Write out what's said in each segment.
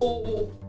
오오오.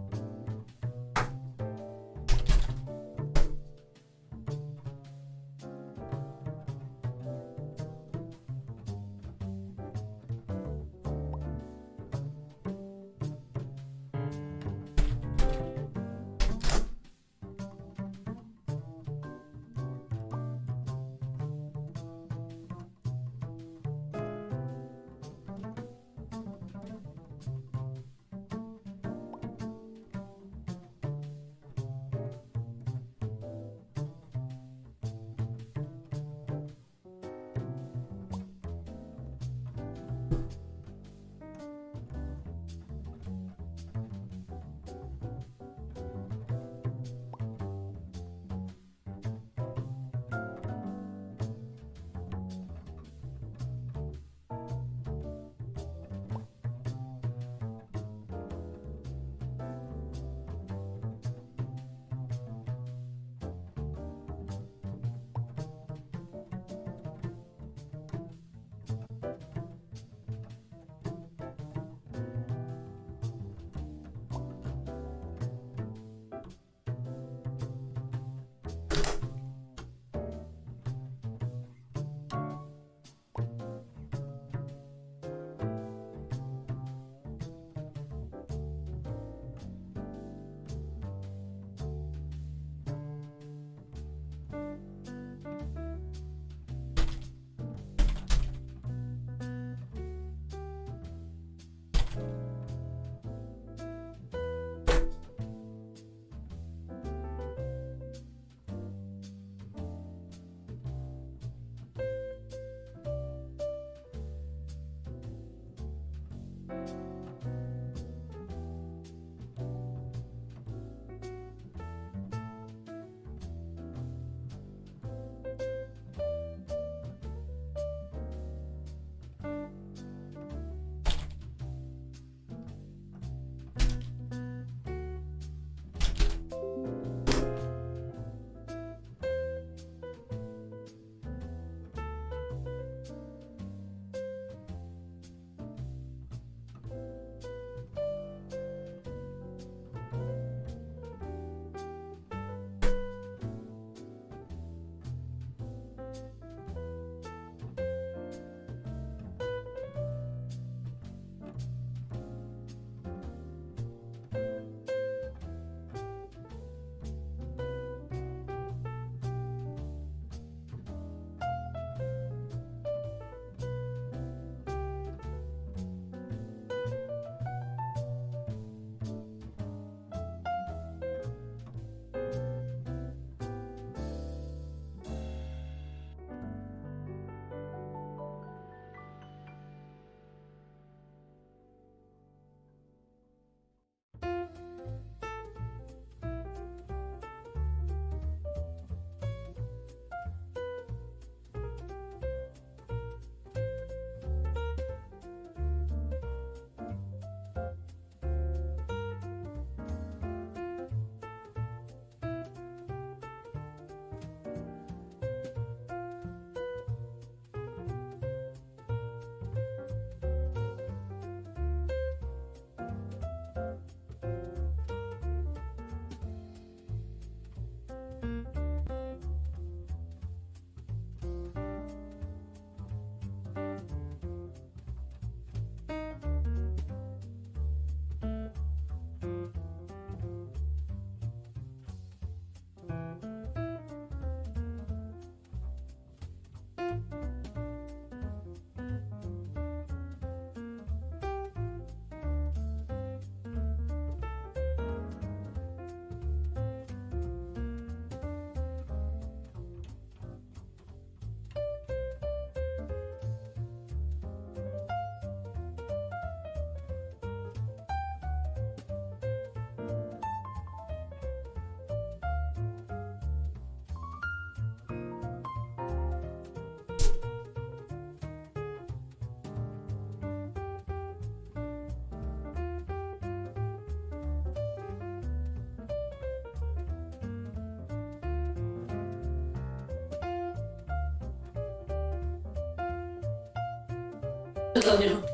잠깐만요.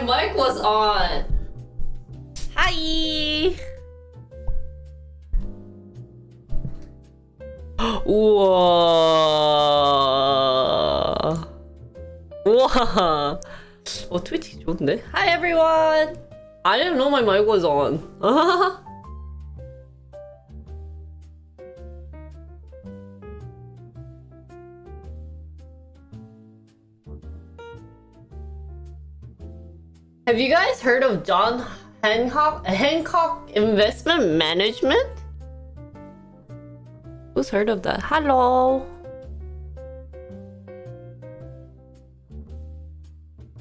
my mic was on. Hi. 우와. 우와. 트위치 좋은데? Hi everyone. I didn't know my mic was on. Have you guys heard of John Hancock Investment Management? Who's heard of that? Hello.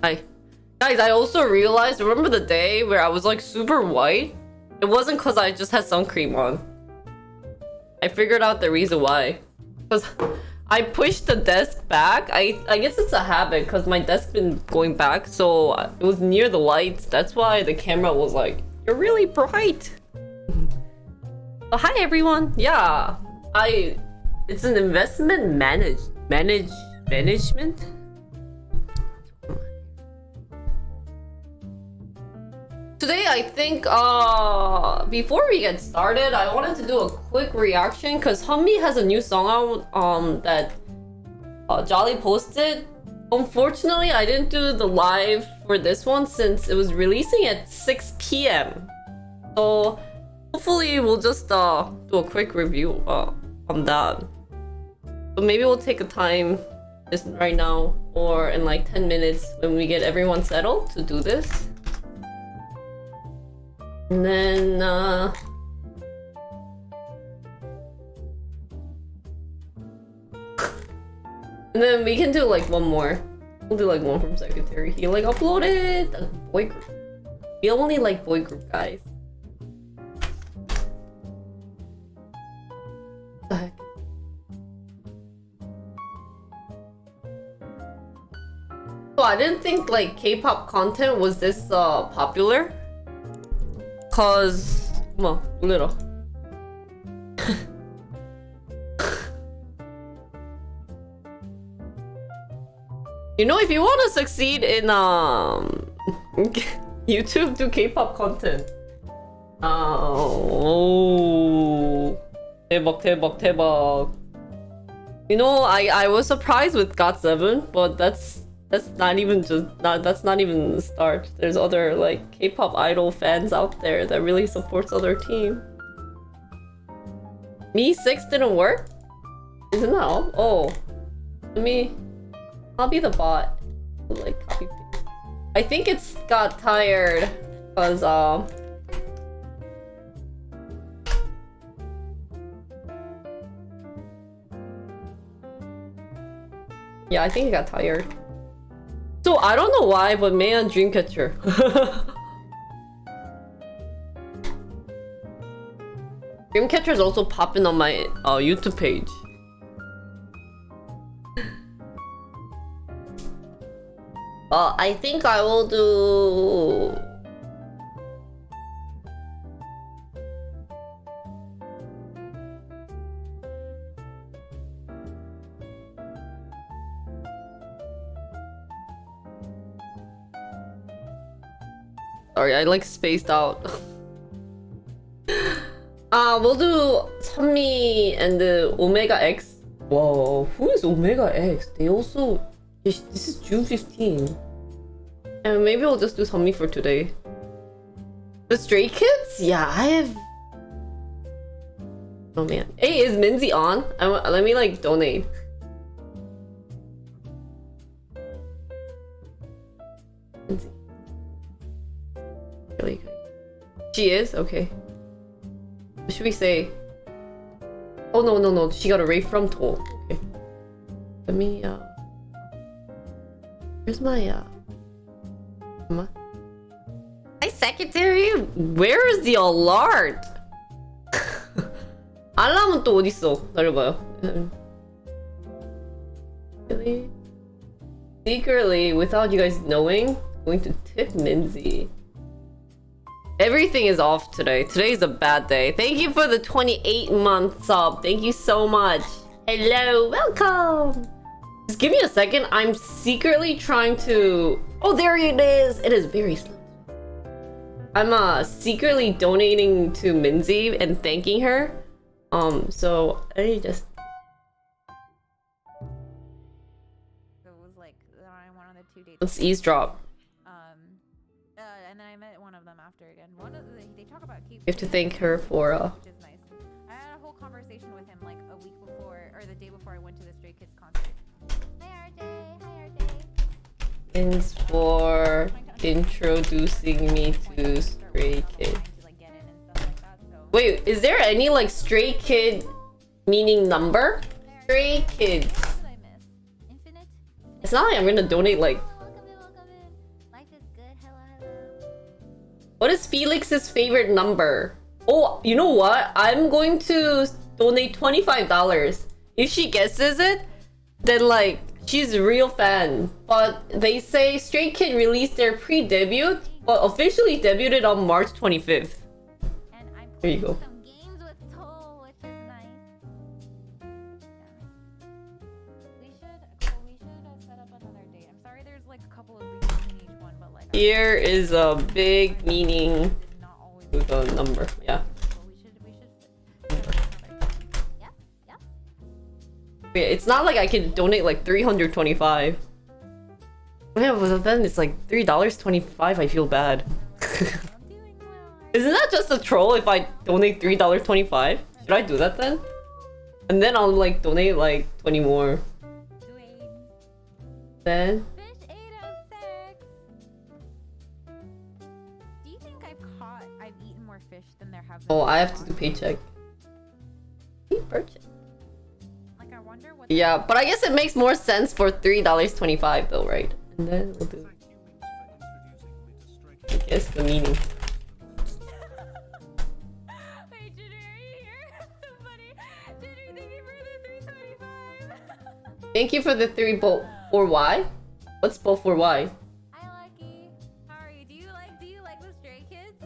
Hi. Guys, I also realized, remember the day where I was like super white? It wasn't because I just had sun cream on. I figured out the reason why. Because I pushed the desk back. I guess it's a habit because my desk's been going back, so it was near the lights. That's why the camera was like, you're really bright. Oh, hi everyone. Yeah, it's an investment management. Today, I think, before we get started, I wanted to do a quick reaction because Hummy has a new song out that Jolly posted. Unfortunately, I didn't do the live for this one since it was releasing at 6 p.m. So hopefully we'll just do a quick review on that. So maybe we'll take a time just right now or in like 10 minutes when we get everyone settled to do this. And then, we can do like one more. We'll do like one from Secretary. He like uploaded a boy group. We only like boy group guys. What the heck? So I didn't think like K-pop content was this popular. Cause, well, little. You know, if you want to succeed in YouTube, do K-pop content. Oh, 대박. You know, I was surprised with GOT7, but that's not even that's not even the start. There's other like K-pop idol fans out there that really supports other team. Me 6 didn't work? Isn't that all? Oh. I'll be the bot. Like copy paste. I think it's got tired because yeah, I think it got tired. So I don't know why, but man, Dreamcatcher. Dreamcatcher is also popping on my YouTube page. I think I will do. Sorry, I like spaced out. We'll do Sunmi and the Omega X. Whoa, who is Omega X? They also. This is June 15. And maybe we'll just do Sunmi for today. The Stray Kids? Yeah, I have. Oh man. Hey, is Minzy on? Let me like donate. Minzy. Really good. She is? Okay. What should we say? Oh no. She got a rave from Toll. Okay. Let me where's my come on. Hi Secretary! Where is the alert? 알람은 또 어딨어? 기다려봐요. Really? Secretly, without you guys knowing, going to tip Minzy. Everything is off today. Today's a bad day. Thank you for the 28-month sub. Thank you so much. Hello, welcome. Just give me a second. I'm secretly trying to Oh, there it is. It is very slim. I'm secretly donating to Minzy and thanking her. So I just. So it was like I went on the 2 dates. Let's eavesdrop. And then I met one of them after again. One of they talk about Kate. You have to thank her for Which is nice. I had a whole conversation with him like a week before or the day before I went to the Stray Kids concert. Hi RJ. Hi RJ. Thanks for introducing me to Stray Kids. Wait, is there any like Stray Kid meaning number? Stray Kids. What did I miss? Infinite? It's not like I'm gonna donate like. Welcome in. Life is good. Hello. What is Felix's favorite number? Oh, you know what? I'm going to donate $25. If she guesses it, then like she's a real fan. But they say Stray Kid released their pre-debut, but officially debuted on March 25th. And I'm There you playing go. some games with Toll, which is nice. We should set up another date. I'm sorry there's like a couple of weeks between each one, but like Here is a big meaning not always to the number. Yeah. but we should set up another time. Yeah? Yeah, it's not like I can donate like 325. Yeah, but then it's like $3.25. I feel bad. I'm doing well. Isn't that just a troll if I donate $3.25? Should I do that then? And then I'll like donate like 20 more. Dwayne. Then Fish 806. Do you think I've eaten more fish than there have been? oh, I have to do paycheck. Purchase. Like I wonder what Yeah, but I guess it makes more sense for $3.25 though, right? And then we'll do. I guess the meaning. Wait, Junior, are you here? So funny. Junior, thank you for the 325. Thank you for the 3 bolt for why? What's both for why? Hi, Lucky. How are you? Do you like the Stray Kids?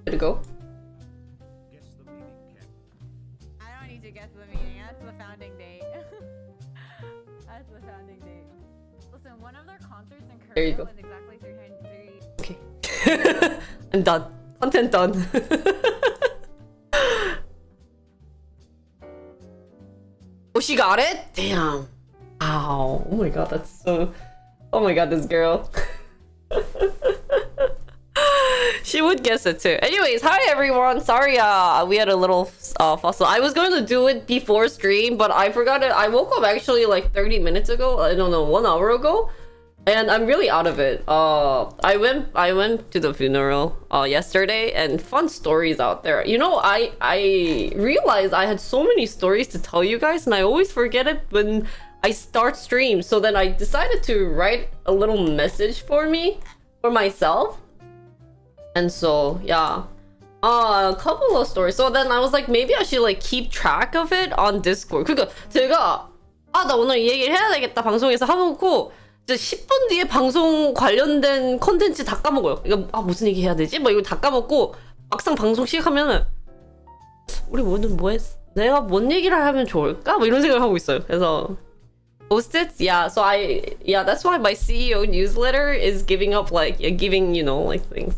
Did it go? I don't need to guess the meaning. That's the founding date. That's the founding date. Listen, one of their concerts in There you Korea go. was exactly 300. Okay. I'm done. Content done. Oh, she got it? Damn. Ow. Oh my god, that's so... Oh my god, this girl. She would guess it too. Anyways, hi everyone. Sorry, we had a little fussle. I was going to do it before stream, but I forgot it. I woke up actually like 30 minutes ago. I don't know, 1 hour ago. And I'm really out of it. I went to the funeral yesterday, and fun stories out there. You know, I realized I had so many stories to tell you guys, and I always forget it when I start stream. So then I decided to write a little message for myself. And so yeah, a couple of stories. So then I was like, maybe I should like keep track of it on Discord. 그러니까 제가 나 오늘 이 얘기를 해야 되겠다 방송에서 하고 이제 10분 뒤에 방송 관련된 컨텐츠 다 까먹어요. 이거 무슨 얘기 해야 되지? 뭐 이거 다 까먹고 막상 방송 시작하면은 우리 뭐 했어? 내가 뭔 얘기를 하면 좋을까? 뭐 이런 생각을 하고 있어요. 그래서 post-its, yeah. So that's why my CEO newsletter is giving up giving like things.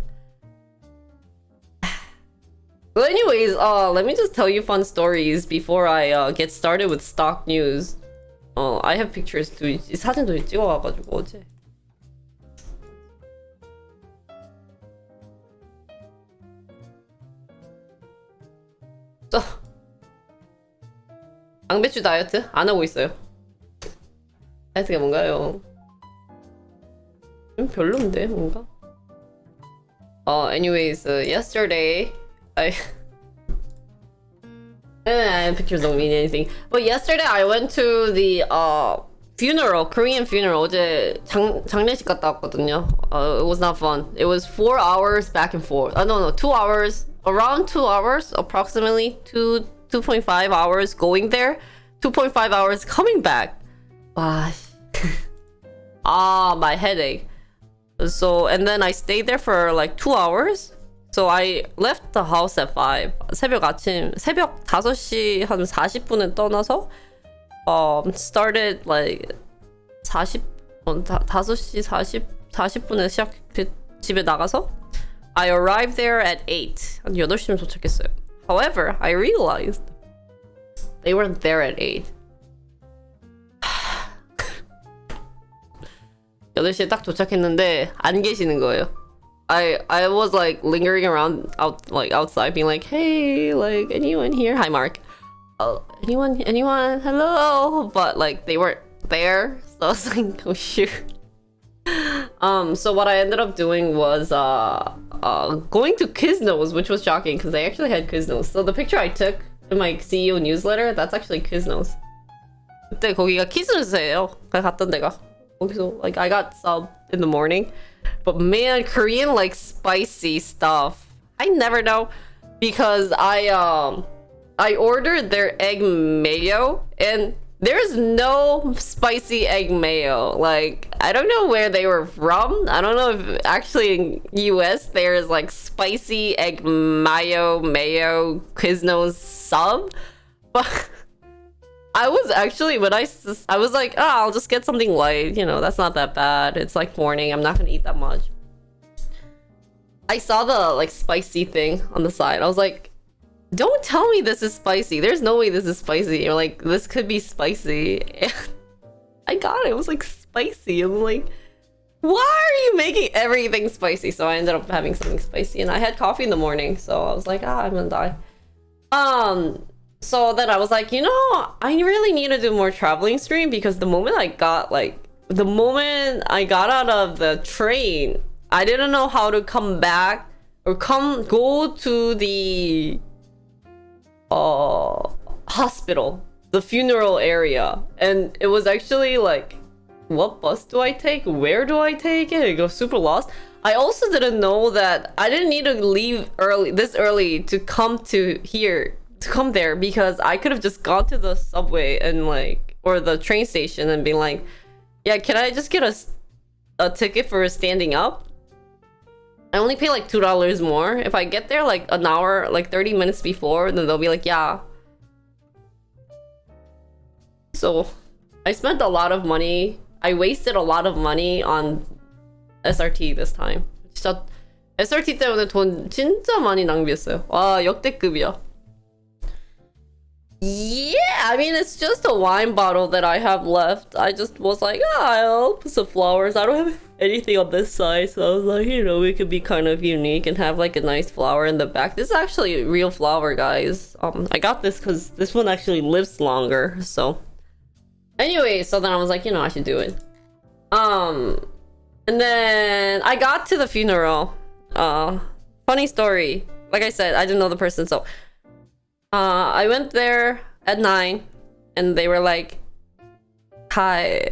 Well, anyways, let me just tell you fun stories before I get started with stock news. I have pictures too. 사진도 찍어와가지고 어제. 양배추 다이어트 안 하고 있어요. 다이어트가 뭔가요? 별론데 뭔가. Anyways, yesterday. Pictures don't mean anything. But yesterday I went to the funeral, Korean funeral. 어제 장례식 갔다 왔거든요. It was not fun. It was 4 hours back and forth. No, 2 hours. Around 2 hours, approximately 2.5 hours going there, 2.5 hours coming back. 와. My headache. So, and then I stayed there for like 2 hours. So I left the house at 5. 새벽 5시 한 40분에 떠나서 started like 5시 40분에 시작 집에 나가서 I arrived there at 8. 한 8시쯤 도착했어요. However, I realized they weren't there at 8. 8시에 딱 도착했는데 안 계시는 거예요. I was like lingering around outside being like, hey, like anyone here? Hi Mark. Oh, anyone? Hello. But like they weren't there. So I was like, oh shoot. So what I ended up doing was going to Quiznos, which was shocking because they actually had Quiznos. So the picture I took in my CEO newsletter, that's actually Quiznos. 그때 거기가 Quiznos예요. 갔던 데가. 거기서 like I got sub in the morning. But man, Korean like spicy stuff. I never know because I ordered their egg mayo and there's no spicy egg mayo. Like, I don't know where they were from. I don't know if actually in US there's like spicy egg mayo Quiznos sub. But I was actually, when I was like, oh, I'll just get something light. You know, that's not that bad. It's like morning. I'm not going to eat that much. I saw the like spicy thing on the side. I was like, don't tell me this is spicy. There's no way this is spicy. Or like, this could be spicy. And I got it. It was like spicy. I'm like, why are you making everything spicy? So I ended up having something spicy. And I had coffee in the morning. So I was like, I'm gonna die. So then I was like, you know, I really need to do more traveling stream because the moment I got out of the train, I didn't know how to come back or go to the hospital, the funeral area, and it was actually like, what bus do I take? Where do I take it? I got super lost. I also didn't know that I didn't need to leave this early to come there because I could have just gone to the subway and like, or the train station and been like, yeah, can I just get a ticket for standing up? I only pay like $2 more. If I get there like an hour, like 30 minutes before, then they'll be like, yeah. So I spent a lot of money. I wasted a lot of money on SRT this time. 진짜 SRT 때문에 돈 진짜 많이 낭비했어요. 와, 역대급이야. Yeah, I mean, it's just a wine bottle that I have left. I just was like, I'll put some flowers. I don't have anything on this side, so I was like, you know, it could be kind of unique and have like a nice flower in the back. This is actually a real flower, guys. I got this because this one actually lives longer, so. Anyway, so then I was like, you know, I should do it. And then I got to the funeral. Funny story. Like I said, I didn't know the person, so. I went there at 9 and they were like, hi.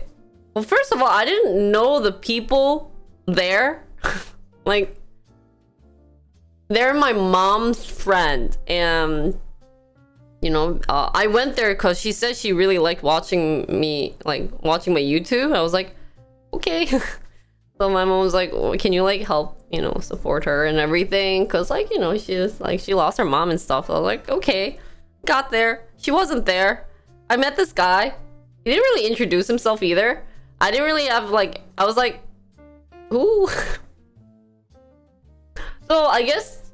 Well, first of all, I didn't know the people there. Like, they're my mom's friend. And, you know, I went there because she said she really liked watching me, like, watching my YouTube. I was like, okay. So my mom was like, oh, can you, like, help, you know, support her and everything? Because, like, you know, she lost her mom and stuff. So I was like, okay. Got there. She wasn't there. I met this guy. He didn't really introduce himself either. I didn't really have, like, I was like, who? So I guess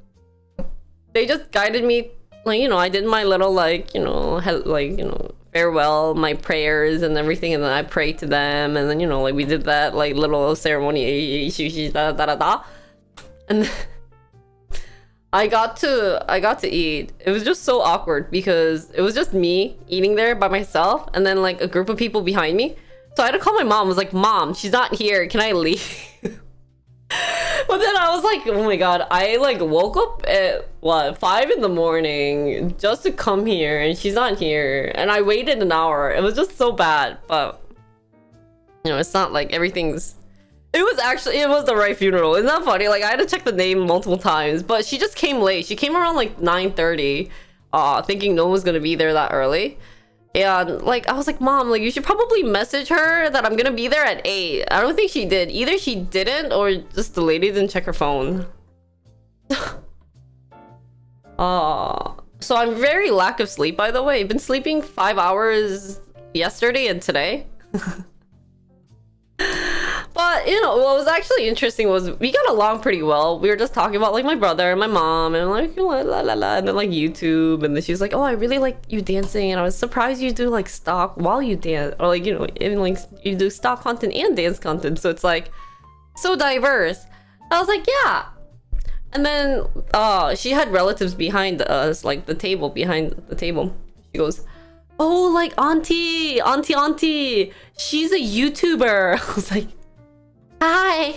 they just guided me. Like, you know, I did my little, like, you know, farewell, my prayers and everything, and then I prayed to them, and then, you know, like, we did that, like, little ceremony, and then I got to eat. It was just so awkward because it was just me eating there by myself, and then, like, a group of people behind me. So I had to call my mom. I was like, Mom, she's not here. Can I leave? But then I was like, oh my god, I like woke up at what 5 in the morning just to come here and she's not here, and I waited an hour. It was just so bad, but you know, it's not like everything's, it was the right funeral. Isn't that funny? Like, I had to check the name multiple times, but she just came late. She came around like 9:30, thinking no one was gonna be there that early. And like, I was like, Mom, like, you should probably message her that I'm gonna be there at 8. I don't think she did. Either she didn't or just the lady didn't check her phone. So I'm very lack of sleep, by the way. I've been sleeping 5 hours yesterday and today. But you know what was actually interesting was we got along pretty well. We were just talking about like my brother and my mom and like la la la la, and then like YouTube, and then she was like, oh, I really like you dancing, and I was surprised you do like stock while you dance, or like, you know, even like you do stock content and dance content, so it's like so diverse. I was like, yeah. And then she had relatives behind us, like the table behind the table. She goes, oh, like auntie, she's a YouTuber. I was like, hi.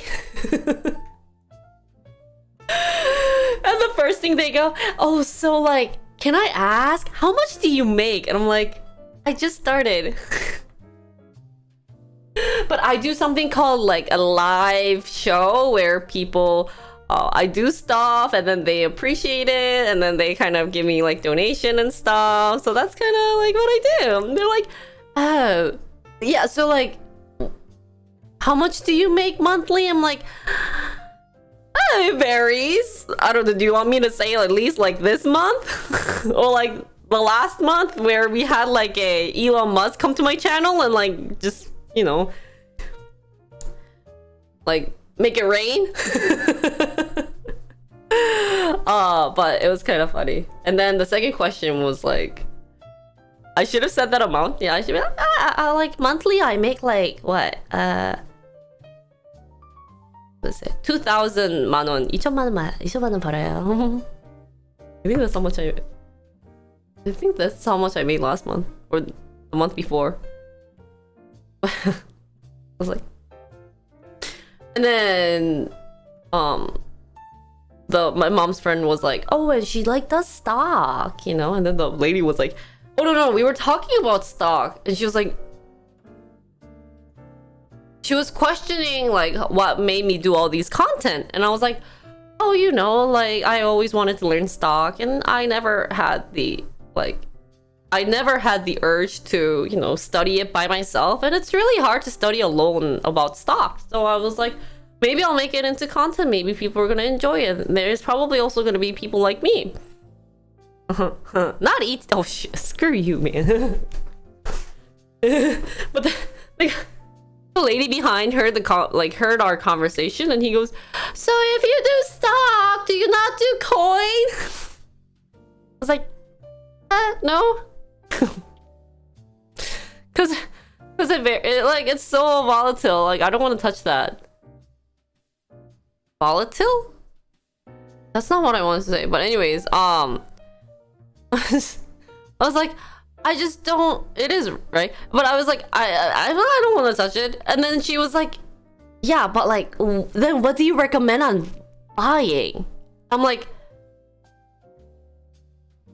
And the first thing they go, oh, so like, can I ask, how much do you make? And I'm like, I just started. But I do something called like a live show where people, I do stuff and then they appreciate it and then they kind of give me like donation and stuff. So that's kind of like what I do. And they're like, oh, yeah, so like, how much do you make monthly? I'm like, it varies. I don't know, do you want me to say at least like this month? Or like the last month where we had like a Elon Musk come to my channel and like just, you know, like make it rain. But it was kind of funny. And then the second question was like, I should have said that amount. Yeah, I should be like, like monthly I make like what? What's it? 2,000만 원, 2천만 원 벌어요. I think that's how much I made last month or the month before. I was like, and then my mom's friend was like, oh, and she like does stock, you know. And then the lady was like, oh no, we were talking about stock, and she was like, she was questioning like what made me do all these content, and I was like, oh, you know, like I always wanted to learn stock, and I never had the urge to, you know, study it by myself, and it's really hard to study alone about stock. So I was like, maybe I'll make it into content. Maybe people are gonna enjoy it. There's probably also gonna be people like me. Not eat. Oh shit! Screw you, man. But the lady behind heard heard our conversation, and he goes, so if you do stock, do you not do coin? I was like, no. Cause it's so volatile. Like I don't want to touch that. Volatile? That's not what I wanted to say. But anyways, I was like, I just don't. It is right, but I was like, I don't want to touch it. And then she was like, yeah, but like, then what do you recommend on buying? I'm like,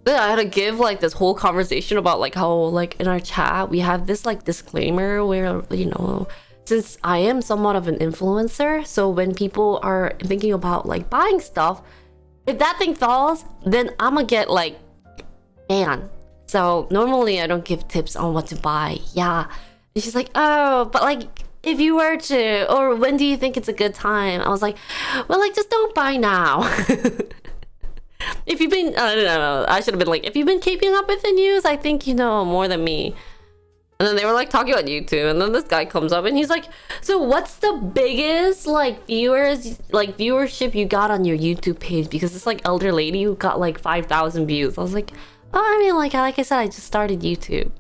then I had to give like this whole conversation about like how like in our chat we have this like disclaimer where, you know, since I am somewhat of an influencer, so when people are thinking about like buying stuff, if that thing falls, then I'm gonna get like banned. So normally I don't give tips on what to buy. Yeah. And she's like, oh, but like if you were to, or when do you think it's a good time? I was like, well, like just don't buy now. If you've been, I don't know, I should have been like, if you've been keeping up with the news, I think you know more than me. And then they were like talking about YouTube, and then this guy comes up and he's like, so what's the biggest like viewership you got on your YouTube page? Because this like elder lady who got like 5,000 views. I was like, oh, I mean, like I said, I just started YouTube.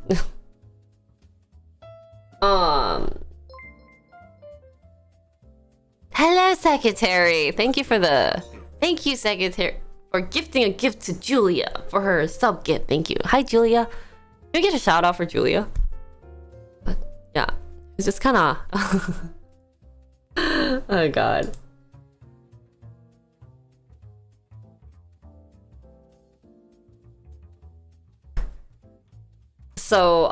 Hello, Secretary. Thank you, Secretary, for gifting a gift to Julia for her sub gift. Thank you. Hi, Julia. Can we get a shout out for Julia? But yeah, it's just kind of. Oh God. So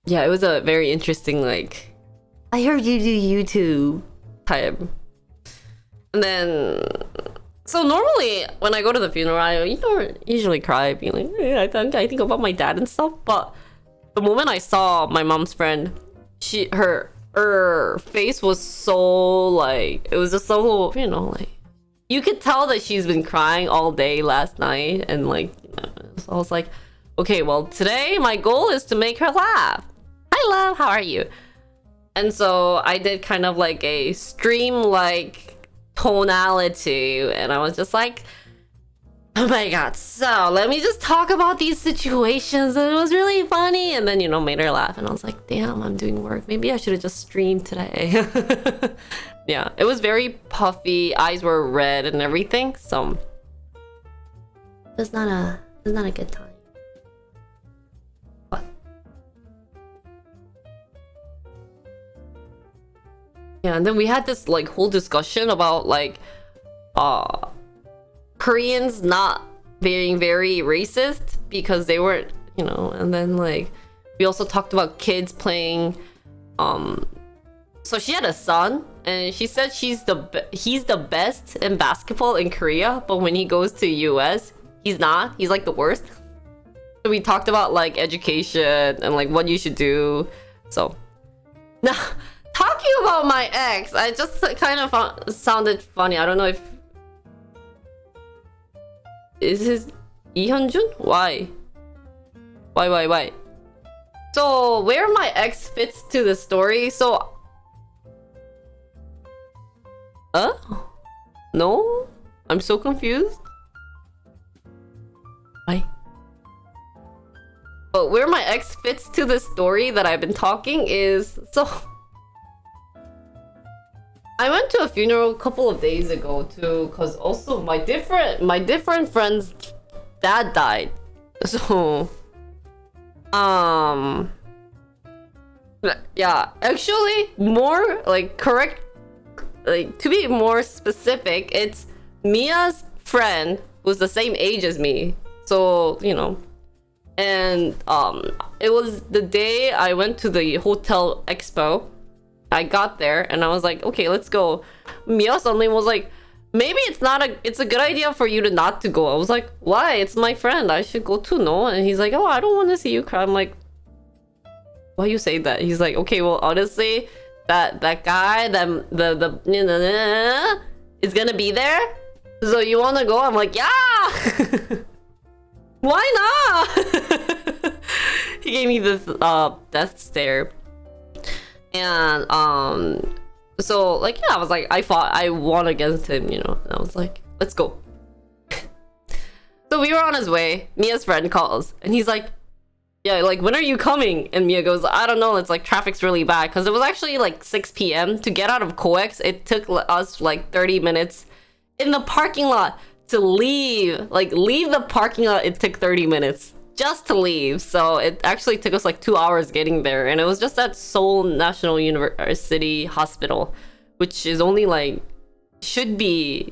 yeah, it was a very interesting like, I heard you do YouTube time. And then, so normally when I go to the funeral, I usually cry, being like, I think about my dad and stuff. But the moment I saw my mom's friend, her face was so like, it was just so, you know, like you could tell that she's been crying all day last night, and like, so I was like, okay, well, today my goal is to make her laugh. Hi, love, how are you? And so I did kind of like a stream like tonality, and I was just like, oh my god, so let me just talk about these situations, and it was really funny. And then, you know, made her laugh, and I was like, damn, I'm doing work. Maybe I should have just streamed today. Yeah, it was very puffy, eyes were red and everything, so it's not a good time. But yeah, and then we had this like whole discussion about like Koreans not being very racist because they weren't, you know. And then like we also talked about kids playing so she had a son, and she said he's the best in basketball in Korea, but when he goes to US, he's not. He's like the worst. So we talked about like education and like what you should do. So now talking about my ex, I just kind of sounded funny. I don't know if is this Lee Hyunjun? Why? Why? So where my ex fits to the story? So no? I'm so confused. Why? But where my ex fits to the story that I've been talking is, so I went to a funeral a couple of days ago too, cause also my different friend's dad died. So yeah, actually more like correct, like to be more specific, it's Mia's friend who's the same age as me. So, you know, and it was the day I went to the hotel expo. I got there and I was like, okay, let's go. Mia suddenly was like, maybe it's a good idea for you to not to go. I was like, why? It's my friend, I should go too, no? And he's like, oh, I don't want to see you cry. I'm like, why you say that? He's like, okay, well, honestly, that guy, the is gonna be there, so you want to go? I'm like, yeah. Why not? He gave me this death stare. And so like, yeah, I was like, I won against him, you know. And I was like, let's go. So we were on his way. Mia's friend calls and he's like, yeah, like, when are you coming? And Mia goes, I don't know, it's like traffic's really bad, because it was actually like 6 p.m. to get out of COEX. It took us like 30 minutes in the parking lot to leave the parking lot. It took 30 minutes just to leave. So it actually took us like 2 hours getting there, and it was just at Seoul National University Hospital, which is only like, should be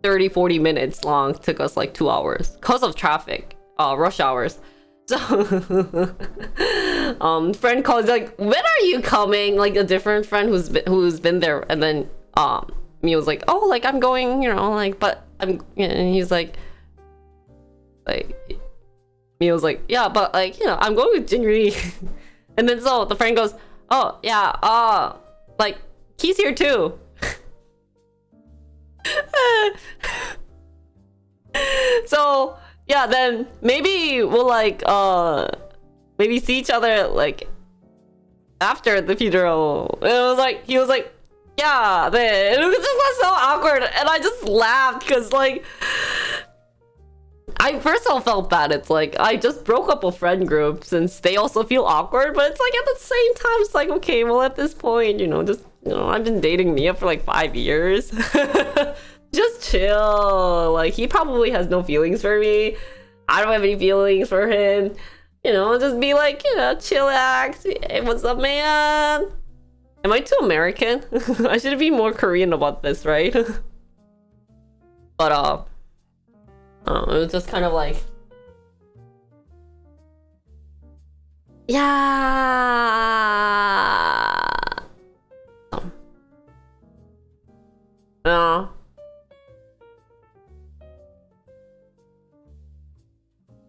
30-40 minutes long. Took us like 2 hours because of traffic, rush hours. So friend calls like, when are you coming? Like a different friend who's been there. And then me was like, oh, like I'm going, you know, like, but I'm, and he's like me was like, yeah, but like, you know, I'm going with Jinri. And then so the friend goes, oh yeah, like he's here too. So yeah, then maybe we'll like maybe see each other like after the funeral. And it was like, he was like, yeah, then it was just so awkward, and I just laughed because like I first of all felt bad. It's like I just broke up a friend group since they also feel awkward, but it's like at the same time it's like, okay, well at this point, you know, just, you know, I've been dating Mia for like 5 years. Just chill. Like, he probably has no feelings for me. I don't have any feelings for him. You know, just be like, you know, chillax. Hey, what's up, man? Am I too American? I should be more Korean about this, right? But it was just kind of like, yeah. No.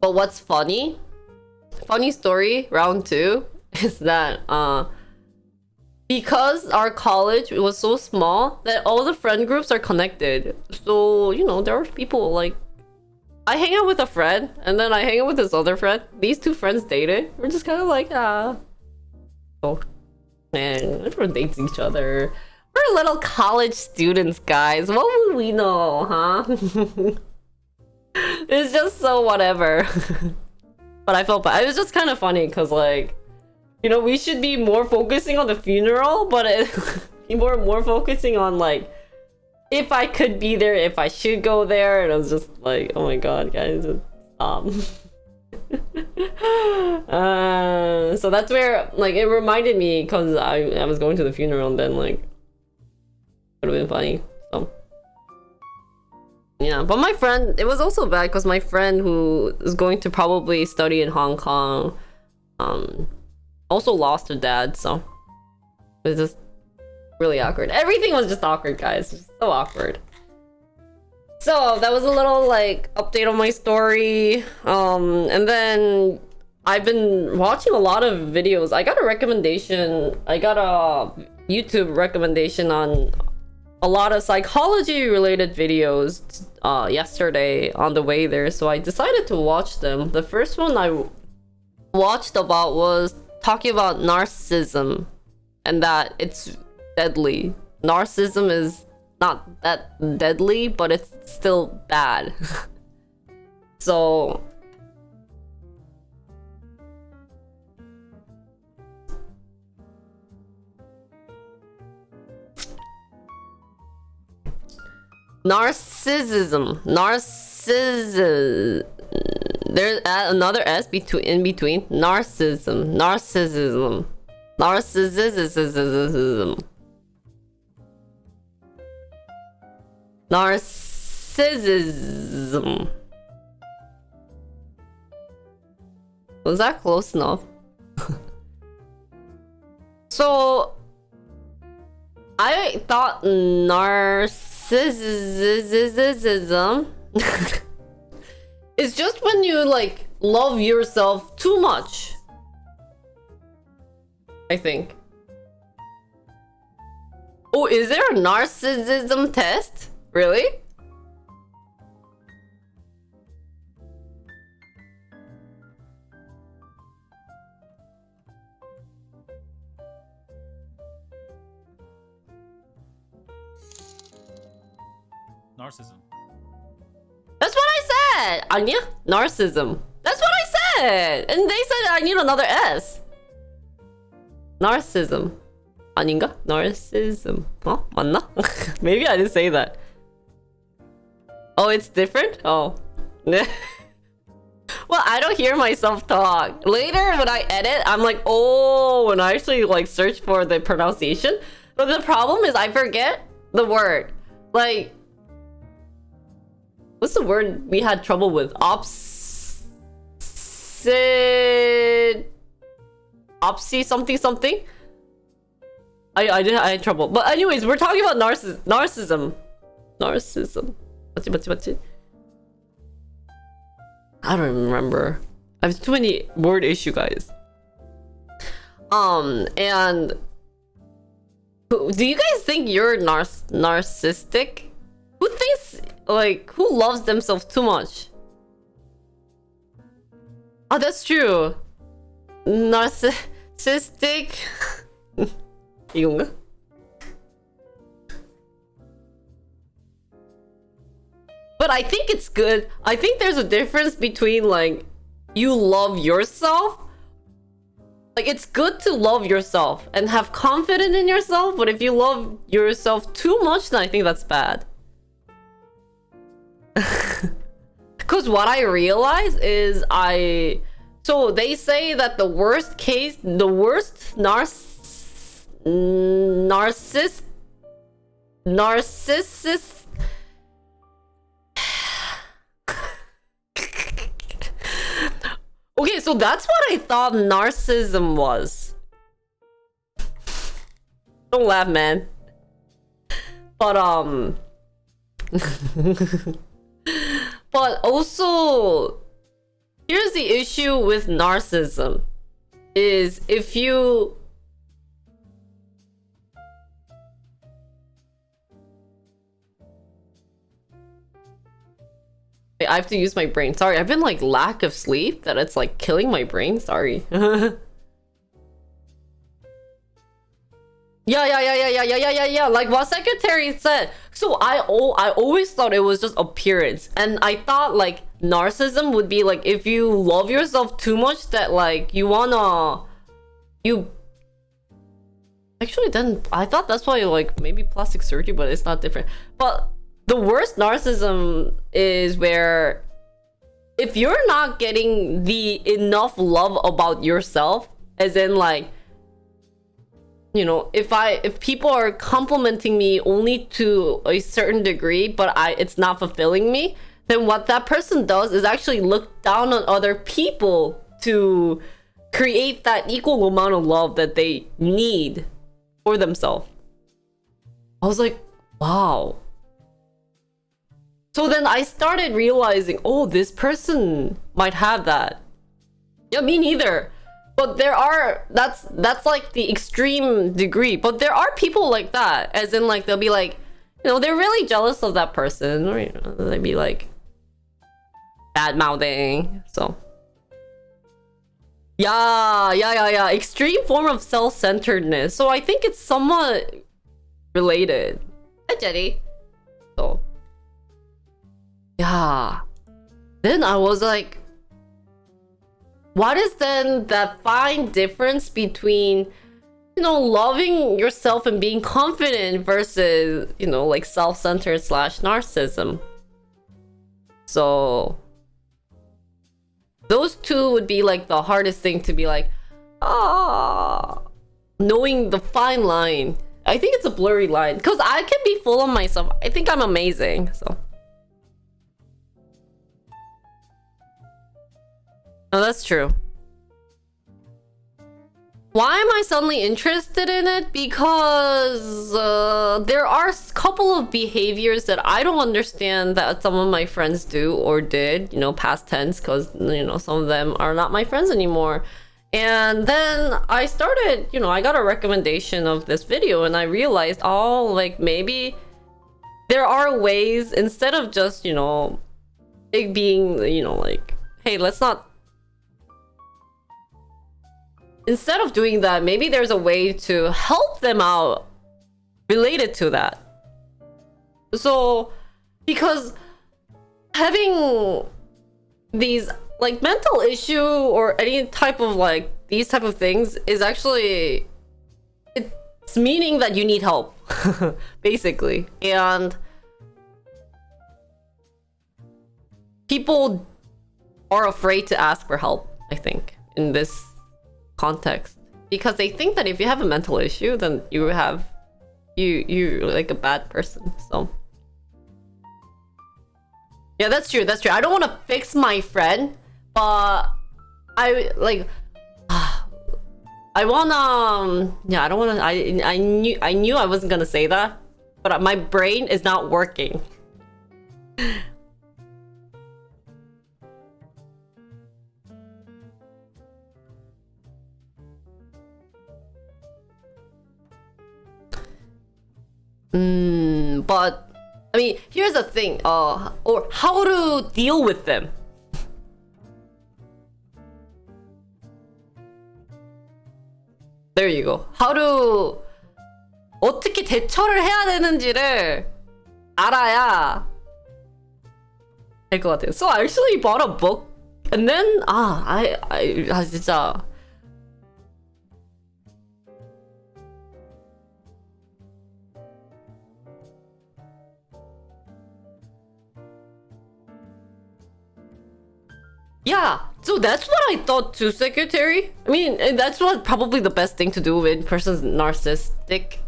But what's funny story, round 2, is that because our college was so small that all the friend groups are connected. So, you know, there were people like I hang out with a friend, and then I hang out with this other friend. These two friends dated. We're just kind of like, oh, man, everyone dates each other. We're little college students, guys. What would we know, huh? It's just so whatever. But I felt bad. It was just kind of funny because, like, you know, we should be more focusing on the funeral, but more focusing on, like, if I could be there, if I should go there. And I was just like, oh my god, guys, stop. So that's where, like, it reminded me because I was going to the funeral, and then, like, it would have been funny. So yeah, but my friend, it was also bad because my friend who is going to probably study in Hong Kong also lost her dad, so it was just really awkward. Everything was just awkward, guys. Just so awkward. So that was a little, like, update on my story. And then I've been watching a lot of videos. I got a recommendation. I got a YouTube recommendation on a lot of psychology related videos yesterday on the way there, so I decided to watch them. The first one I watched about was talking about narcissism and that it's deadly. Narcissism is not that deadly, but it's still bad. So narcissism. There's another S in between. Narcissism. Narcissism. Narcissism. Narcissism. Was that close enough? So I thought narcissism is just when you, like, love yourself too much, I think. Oh, is there a narcissism test? Really? Narcissism. That's what I said! Anya? Narcissism. That's what I said! And they said I need another S. Narcissism. 아닌가? Narcissism. 어? 맞나? Maybe I didn't say that. Oh, it's different? Oh. Well, I don't hear myself talk. Later, when I edit, I'm like, oh, when I actually, like, search for the pronunciation. But the problem is I forget the word. Like, what's the word we had trouble with? Opsy something something? I had trouble. But anyways, we're talking about narcissism. Narcissism. 맞지? I don't remember. I have too many word issue, guys. And do you guys think you're narcissistic? Who thinks, like, who loves themselves too much? Oh, that's true. Narcissistic. 이건가? But I think it's good. I think there's a difference between, like, you love yourself. Like, it's good to love yourself and have confidence in yourself, but if you love yourself too much, then I think that's bad. Because what I realize is so they say that the worst narcissist. Okay, so that's what I thought narcissism was. Don't laugh, man. But but also, here's the issue with narcissism is if you Wait, I have to use my brain. Sorry, I've been like lack of sleep that it's like killing my brain. Sorry. Yeah. Like what secretary said. So I always thought it was just appearance, and I thought like narcissism would be like if you love yourself too much that like you actually then I thought that's why like maybe plastic surgery, but it's not different. But the worst narcissism is where if you're not getting the enough love about yourself, as in like, you know, if people are complimenting me only to a certain degree, but it's not fulfilling me, then what that person does is actually look down on other people to create that equal amount of love that they need for themselves. I was like, wow. So then I started realizing, oh, this person might have that. Yeah, me neither. But there are, that's like the extreme degree. But there are people like that, as in like they'll be like, you know, they're really jealous of that person, or you know, they'd be like bad mouthing. So yeah. Extreme form of self-centeredness. So I think it's somewhat related. Hi, Jenny. So yeah. Then I was like, what is then that fine difference between, you know, loving yourself and being confident versus, you know, like self-centered / narcissism? So those two would be like the hardest thing to be like, knowing the fine line. I think it's a blurry line because I can be full of myself. I think I'm amazing. So no, that's true. Why am I suddenly interested in it? Because there are a couple of behaviors that I don't understand that some of my friends do or did, you know, past tense, because, you know, some of them are not my friends anymore. And then I started, you know, I got a recommendation of this video and I realized, oh, like maybe there are ways, instead of just, you know, it being, you know, like, hey, let's not, instead of doing that, maybe there's a way to help them out related to that. So, because having these like mental issue or any type of like these type of things is actually, it's meaning that you need help basically. And people are afraid to ask for help, I think, in this context, because they think that if you have a mental issue, then you're like a bad person. So yeah, that's true. I don't want to fix my friend, but I like I wanna yeah, I don't want to, I knew I wasn't gonna say that, but my brain is not working. But I mean, here's the thing, or how to deal with them. There you go. 어떻게 대처를 해야 되는지를 알아야 될 것 같아요. So I actually bought a book, and then I 진짜. Yeah, so that's what I thought too, secretary. I mean, that's what probably the best thing to do with person's narcissistic.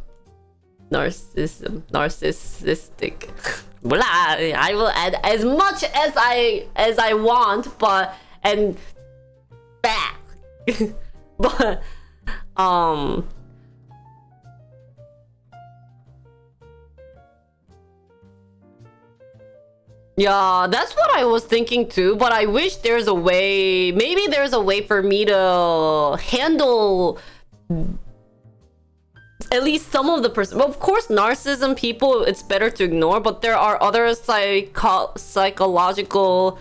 Blah, I will add as much as I want, but and back. But yeah, that's what I was thinking too, but I wish there's a way, maybe there's a way for me to handle at least some of the person. Well, of course, narcissism people, it's better to ignore, but there are other psychological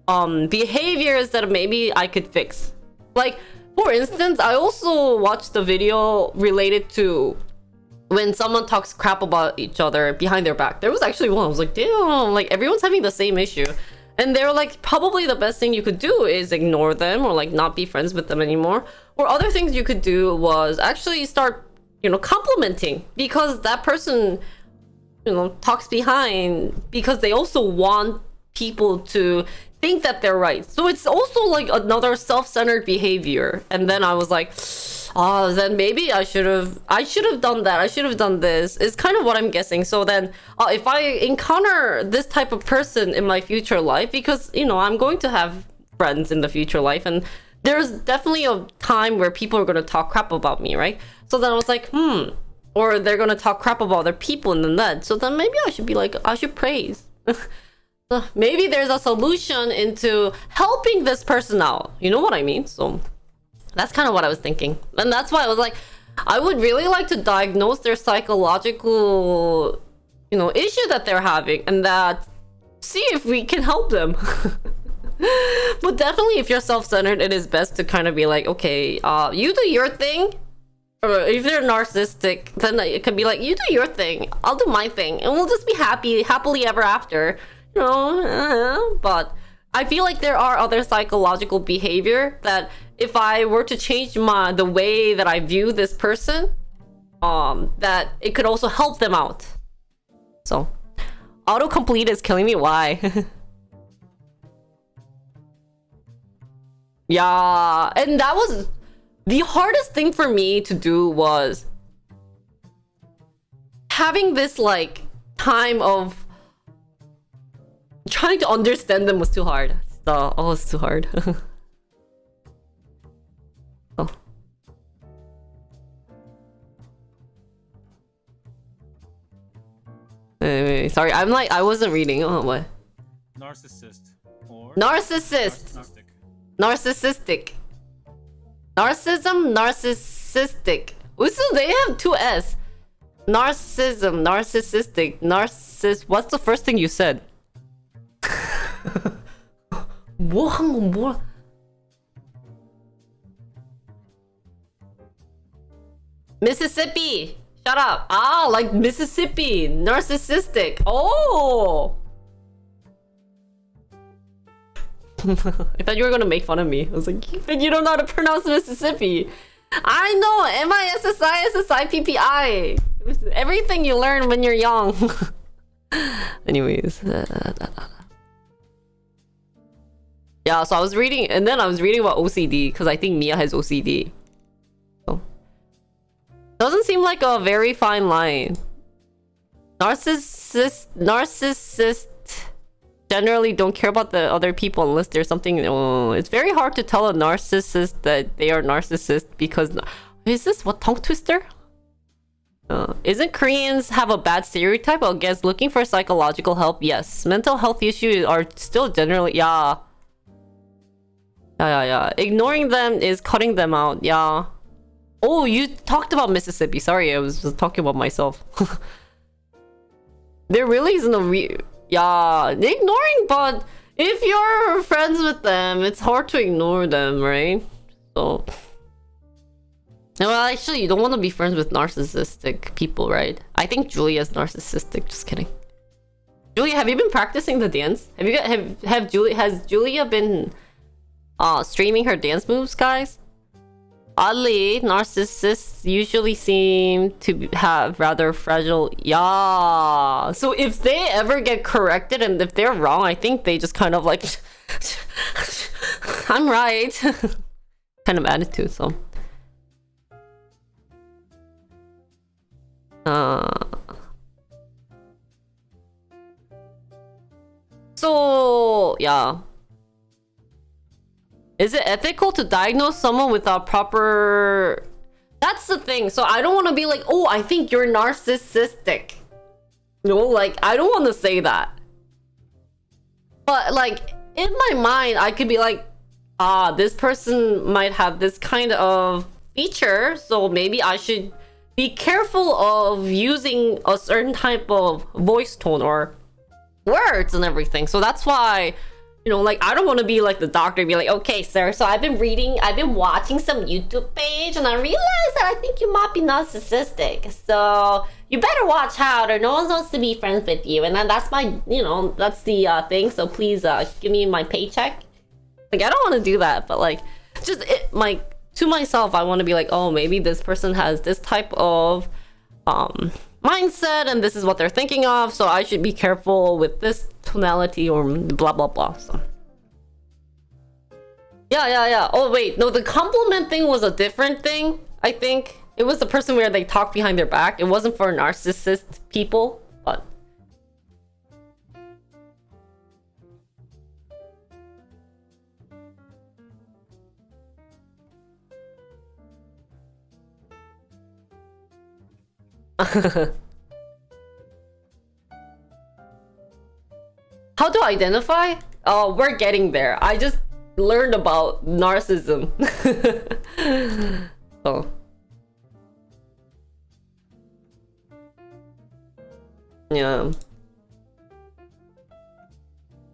behaviors that maybe I could fix. Like, for instance, I also watched a video related to when someone talks crap about each other behind their back. There was actually one, I was like, damn, like everyone's having the same issue. And they're like, probably the best thing you could do is ignore them or like not be friends with them anymore. Or other things you could do was actually start, you know, complimenting, because that person, you know, talks behind because they also want people to think that they're right. So it's also like another self-centered behavior. And then I was like, oh, then maybe I should have done that. I should have done this. It's kind of what I'm guessing. So then if I encounter this type of person in my future life, because, you know, I'm going to have friends in the future life, and there's definitely a time where people are going to talk crap about me, right? So then I was like, or they're going to talk crap about other people in the net. So then maybe I should be like, I should praise. Maybe there's a solution into helping this person out. You know what I mean? So that's kind of what I was thinking. And that's why I was like, I would really like to diagnose their psychological, you know, issue that they're having, and that see if we can help them. But definitely if you're self-centered, it is best to kind of be like, okay, you do your thing. Or if they're narcissistic, then it could be like, you do your thing, I'll do my thing, and we'll just be happily ever after. You know, but I feel like there are other psychological behavior that if I were to change the way that I view this person, that it could also help them out. So autocomplete is killing me. Why? Yeah, and that was the hardest thing for me to do, was having this like time of trying to understand them was too hard. So, it's too hard. Oh. Wait, sorry, I'm like, I wasn't reading. Oh, what? Narcissist. Or Narcissist. Narcissistic. Narcissism, narcissistic. So they have two S. Narcissism, narcissistic, What's the first thing you said? 뭐 한 건 뭐? Mississippi. Shut up. Like Mississippi. Narcissistic. Oh. I thought you were gonna make fun of me. I was like, but you don't know how to pronounce Mississippi. I know. MISSISSIPPI. Everything you learn when you're young. Anyways. Yeah, so I was reading, and then I was reading about OCD, because I think Mia has OCD. So doesn't seem like a very fine line. Narcissists generally don't care about the other people unless there's something. It's very hard to tell a narcissist that they are narcissist, because is this what, tongue twister? Isn't Koreans have a bad stereotype against looking for psychological help? Yes, mental health issues are still generally, yeah. Ignoring them is cutting them out. Yeah. Oh, you talked about Mississippi. Sorry, I was just talking about myself. There really isn't a yeah, ignoring, but if you're friends with them, it's hard to ignore them, right? So, well, actually, you don't want to be friends with narcissistic people, right? I think Julia's narcissistic. Just kidding. Julia, have you been practicing the dance? Has Julia been streaming her dance moves, guys? Oddly, narcissists usually seem to have rather fragile. Yeah. So if they ever get corrected and if they're wrong, I think they just kind of like, I'm right, kind of attitude. So. So yeah. Is it ethical to diagnose someone without proper... That's the thing. So I don't want to be like, oh, I think you're narcissistic. No, like, I don't want to say that. But like, in my mind, I could be like, this person might have this kind of feature, so maybe I should be careful of using a certain type of voice tone or words and everything. So that's why, you know, like I don't want to be like the doctor and be like, okay, sir, so I've been watching some YouTube page and I realized that I think you might be narcissistic. So you better watch out or no one wants to be friends with you. And then that's my, you know, that's the thing. So please give me my paycheck. Like, I don't want to do that, but like, just to myself, I want to be like, oh, maybe this person has this type of mindset and this is what they're thinking of, so I should be careful with this tonality or blah blah blah. So yeah. Oh wait, no, the compliment thing was a different thing. I think it was the person where they talk behind their back. It wasn't for narcissist people, but how to identify? Oh, we're getting there. I just learned about narcissism. Oh. Yeah.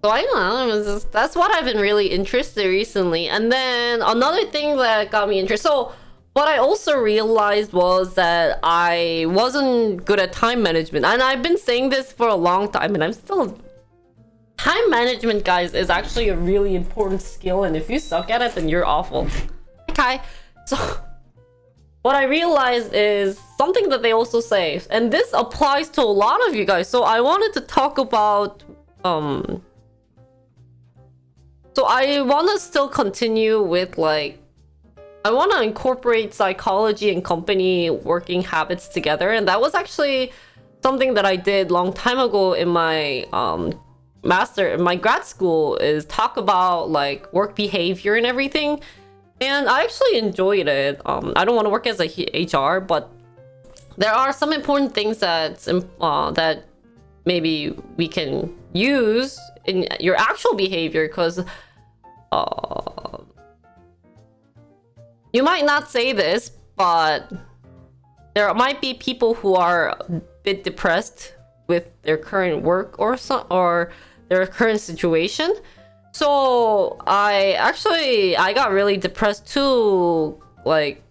So I don't know, that's what I've been really interested recently. And then another thing that got me interested. So what I also realized was that I wasn't good at time management. And I've been saying this for a long time and I'm still... Time management, guys, is actually a really important skill. And if you suck at it, then you're awful. Okay, so... What I realized is something that they also say. And this applies to a lot of you guys. So I wanted to talk about... So I want to still continue with like... I want to incorporate psychology and company working habits together, and that was actually something that I did long time ago in my in my grad school, is talk about like work behavior and everything, and I actually enjoyed it. I don't want to work as a HR, but there are some important things that maybe we can use in your actual behavior, because you might not say this, but there might be people who are a bit depressed with their current work or their current situation. So I got really depressed too, like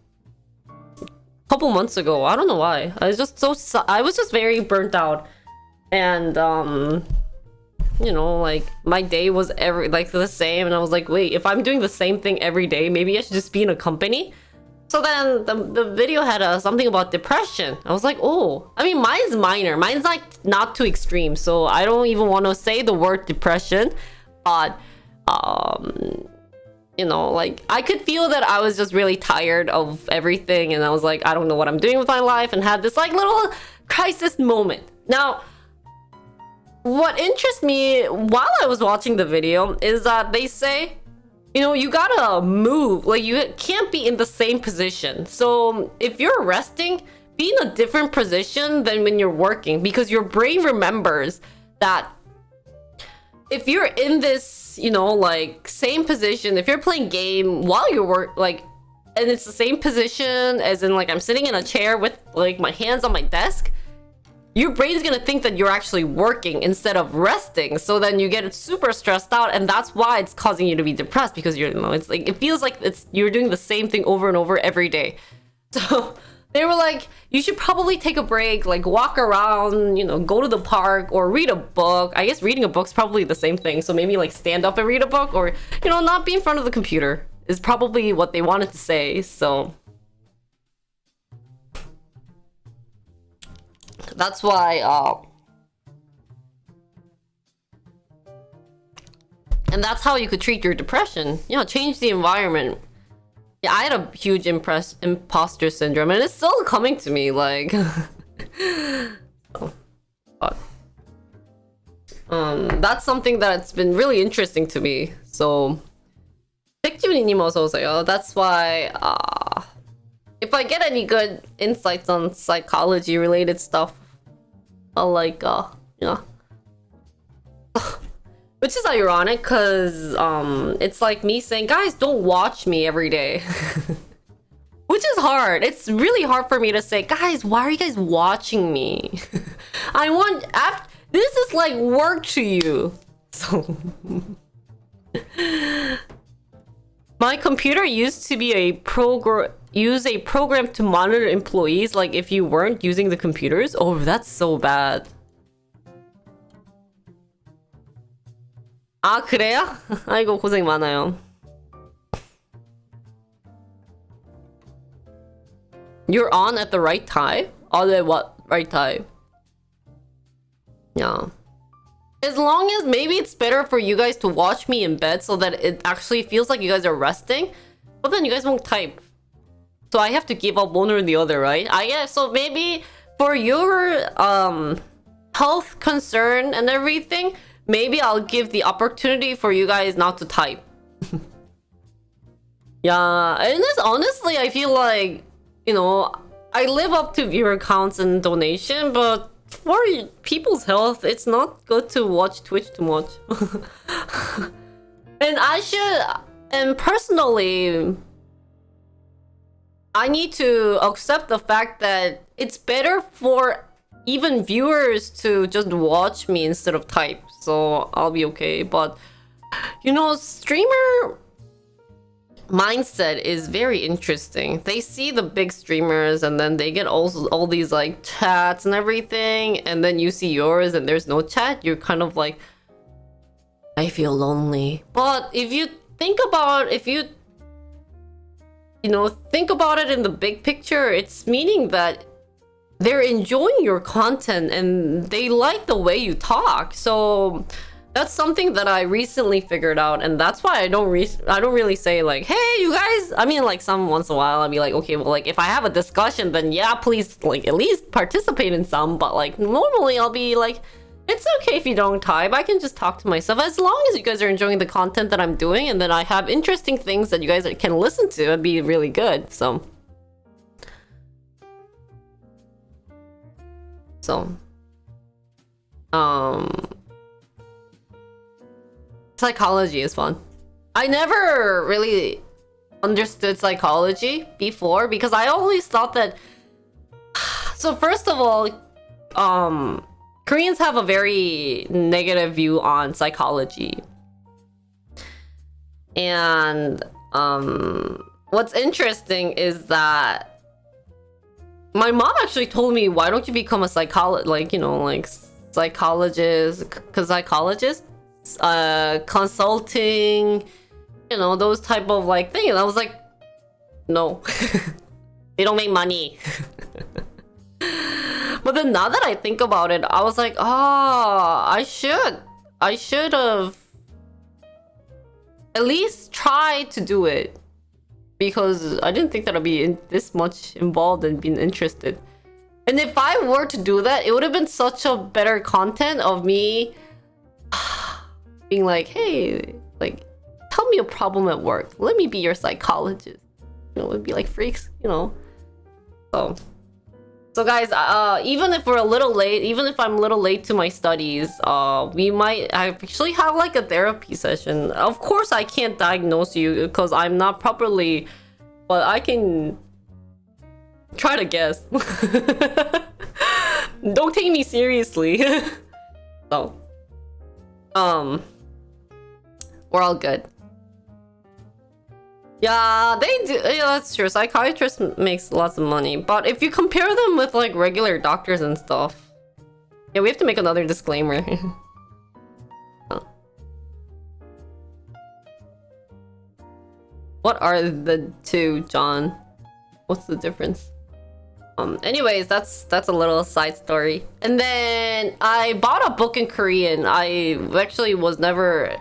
a couple months ago. I don't know why. I was just very burnt out, and you know, like my day was the same, and I was like, wait, if I'm doing the same thing every day, maybe I should just be in a company. So then the video had something about depression. I was like, oh, I mean, mine's minor, mine's like not too extreme, so I don't even want to say the word depression, but you know, like I could feel that I was just really tired of everything, and I was like, I don't know what I'm doing with my life, and had this like little crisis moment. Now, what interests me while I was watching the video is that they say, you know, you gotta move, like you can't be in the same position. So if you're resting, be in a different position than when you're working, because your brain remembers that if you're in this, you know, like same position, if you're playing game while you're and it's the same position as in like I'm sitting in a chair with like my hands on my desk, your brain's gonna think that you're actually working instead of resting. So then you get super stressed out, and that's why it's causing you to be depressed, because you're, you know, it's like it feels like you're doing the same thing over and over every day. So they were like, you should probably take a break, like walk around, you know, go to the park or read a book. I guess reading a book's probably the same thing. So maybe like stand up and read a book, or, you know, not be in front of the computer is probably what they wanted to say. So that's why and that's how you could treat your depression, you know, change the environment. Yeah, I had a huge imposter syndrome, and it's still coming to me, like but, that's something that's been really interesting to me. So 백지훈이님 어서 오세요. That's why if I get any good insights on psychology related stuff, I'll like you know, which is ironic, because it's like me saying, guys, don't watch me every day. Which is hard. It's really hard for me to say, guys, why are you guys watching me? I want this is like work to you. So my computer used to be use a program to monitor employees, like if you weren't using the computers. Oh, that's so bad. 아, 그래요? 아이고, 고생 많아요. You're on at the right time? On at what right time? Yeah. As long as maybe it's better for you guys to watch me in bed so that it actually feels like you guys are resting, but then you guys won't type. So I have to give up one or the other, right? I guess so. Maybe for your health concern and everything, maybe I'll give the opportunity for you guys not to type. Yeah, and this honestly, I feel like, you know, I live up to viewer counts and donation, but for people's health, it's not good to watch Twitch too much. And personally, I need to accept the fact that it's better for even viewers to just watch me instead of type. So I'll be okay. But, you know, streamer mindset is very interesting. They see the big streamers and then they get all these like chats and everything, and then you see yours and there's no chat. You're kind of like, I feel lonely. But if you think about think about it in the big picture, it's meaning that they're enjoying your content and they like the way you talk. So that's something that I recently figured out, and that's why I don't really say like, hey, you guys. I mean, like some once in a while I'll be like, okay, well, like if I have a discussion, then yeah, please like at least participate in some. But like normally I'll be like, it's okay if you don't type. I can just talk to myself as long as you guys are enjoying the content that I'm doing, and then I have interesting things that you guys can listen to and be really good. So psychology is fun. I never really understood psychology before because I always thought that. So first of all, Koreans have a very negative view on psychology. And what's interesting is that my mom actually told me, why don't you become a psychologist, like, you know, like psychologist, because psychologist, consulting, you know, those type of like things. And I was like, no, they don't make money. But then now that I think about it, I was like, I should have at least tried to do it, because I didn't think that I'd be this much involved and being interested. And if I were to do that, it would have been such a better content of me being like, hey, like, tell me a problem at work. Let me be your psychologist. You know, it'd be like freaks, you know. So guys, even if we're a little late, even if I'm a little late to my studies, we might actually have like a therapy session. Of course, I can't diagnose you because I'm not properly, but I can try to guess. Don't take me seriously. So, we're all good. Yeah, they do. Yeah, that's true. Psychiatrists makes lots of money, but if you compare them with like regular doctors and stuff, yeah, we have to make another disclaimer. Oh. What are the two, John? What's the difference? Anyways, that's a little side story. And then I bought a book in Korean. I actually was never.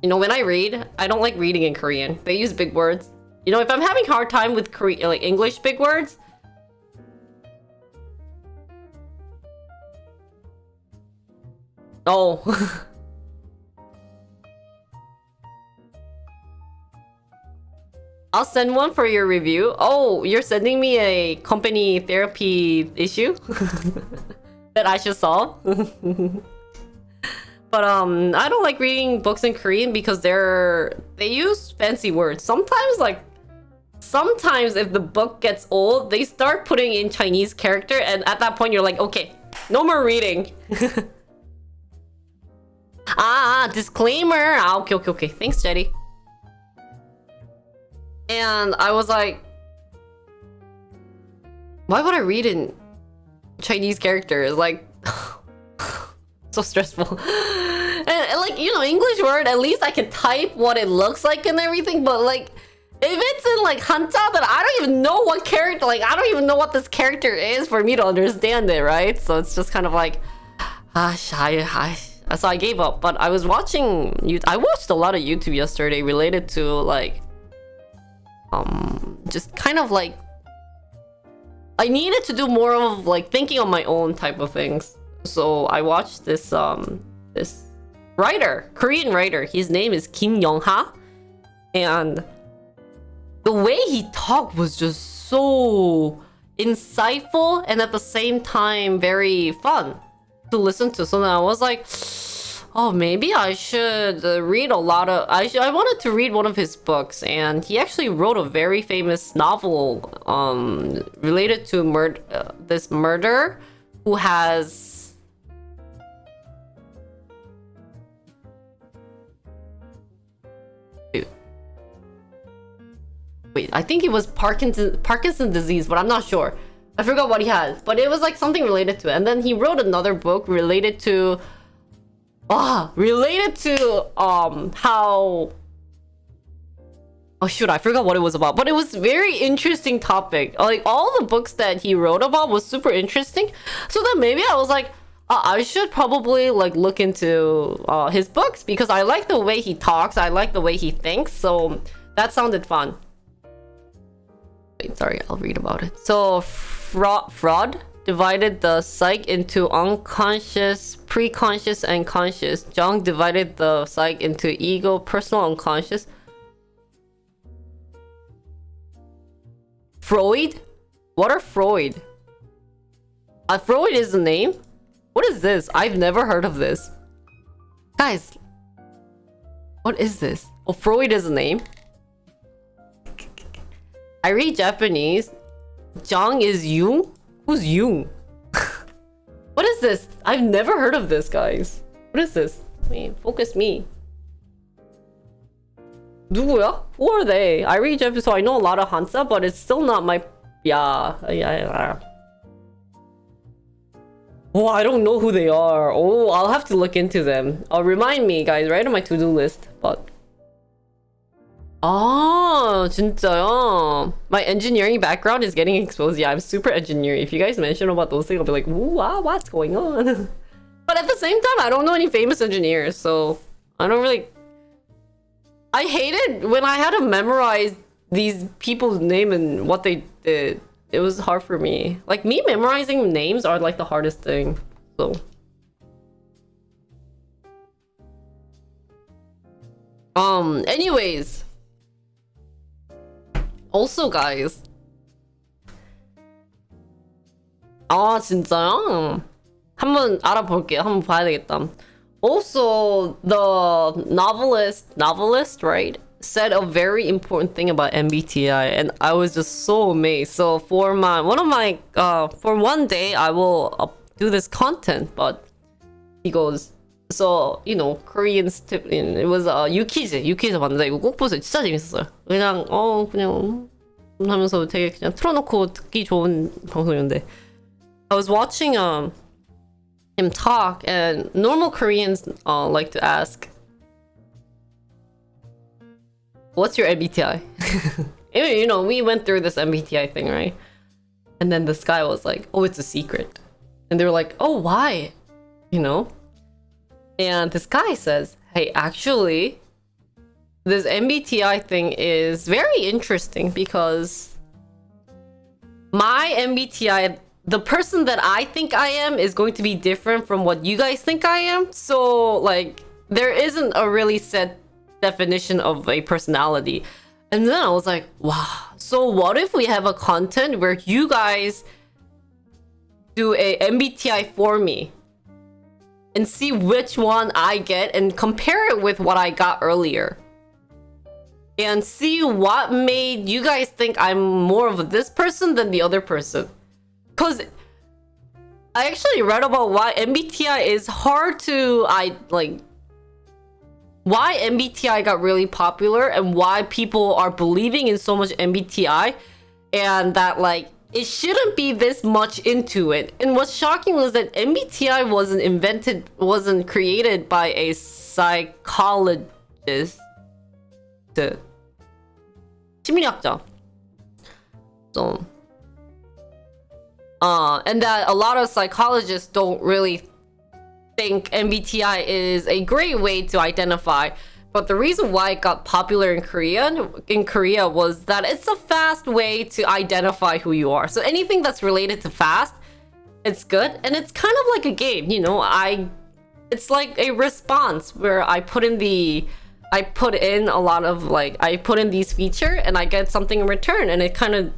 You know, when I read, I don't like reading in Korean. They use big words. You know, if I'm having a hard time with Korean, like English big words. Oh. I'll send one for your review. Oh, you're sending me a company therapy issue that I should solve? But I don't like reading books in Korean because they use fancy words. Sometimes like sometimes if the book gets old, they start putting in Chinese character, and at that point you're like, okay, no more reading. Disclaimer. Okay. Thanks, Jetty. And I was like, why would I read in Chinese characters? Like, so stressful. And like, you know, English word, at least I can type what it looks like and everything, but like, if it's in like Hanja, then I don't even know what character, like, I don't even know what this character is for me to understand it, right? So it's just kind of like, so I gave up. But I was watching, I watched a lot of YouTube yesterday related to like, just kind of like, I needed to do more of like thinking on my own type of things. So I watched this this writer, Korean writer. His name is Kim Young-ha, and the way he talked was just so insightful and at the same time very fun to listen to. So then I was like, oh, maybe I should read a lot of... I wanted to read one of his books, and he actually wrote a very famous novel related to this murder who has... Wait, I think it was Parkinson's disease, but I'm not sure. I forgot what he had, but it was like something related to it. And then he wrote another book related to how... Oh shoot, I forgot what it was about. But it was very interesting topic. Like, all the books that he wrote about was super interesting. So then maybe I was like, I should probably like look into his books, because I like the way he talks, I like the way he thinks. So that sounded fun. Wait, sorry, I'll read about it. So Freud divided the psyche into unconscious, preconscious, and conscious. Jung divided the psyche into ego, personal, unconscious. Freud? What are Freud? Freud is the name? What is this? I've never heard of this. Guys, what is this? Oh, Freud is the name. I read Japanese. Jung is Jung? Who's Jung? What is this? I've never heard of this, guys. What is this? Wait, focus me. 누구야? Who are they? I read Japanese, so I know a lot of Hansa, but it's still not my... Yeah. Oh, I don't know who they are. Oh, I'll have to look into them. Remind me, guys, right on my to-do list. But... 진짜요? My engineering background is getting exposed. Yeah, I'm super engineering. If you guys mention about those things, I'll be like, ooh, wow, what's going on? But at the same time, I don't know any famous engineers, so I don't really... I hated when I had to memorize these people's name and what they did. It was hard for me. Like, me memorizing names are like the hardest thing, so... Anyways... Also, guys. 진짜요? 한번 알아볼게요. 한번 봐야 되겠다. Also, the novelist, right, said a very important thing about MBTI, and I was just so amazed. So for for one day, I will do this content, but he goes, so, you know, Koreans tip in. It was 유퀴즈 봤는데 이거 꼭 보세요. 진짜 재밌었어요. 그냥 하면서 되게 그냥 틀어놓고 듣기 좋은 방송이었는데. I was watching him talk, and normal Koreans like to ask, what's your MBTI? You know, we went through this MBTI thing, right? And then this guy was like, oh, it's a secret. And they were like, oh, why? You know? And this guy says, hey, actually, this MBTI thing is very interesting because my MBTI, the person that I think I am is going to be different from what you guys think I am. So, like, there isn't a really set definition of a personality. And then I was like, wow. So what if we have a content where you guys do a MBTI for me and see which one I get and compare it with what I got earlier? and see what made you guys think I'm more of this person than the other person. Cause I actually read about why MBTI is hard to why MBTI got really popular and why people are believing in so much MBTI, and that like it shouldn't be this much into it. And what's shocking was that MBTI wasn't created by a psychologist. 심리학자. So, and that a lot of psychologists don't really think MBTI is a great way to identify. But the reason why it got popular in Korea was that it's a fast way to identify who you are. So anything that's related to fast, it's good. And it's kind of like a game, you know. It's like a response where I put in a lot of like, I put in these feature and I get something in return, and it kind of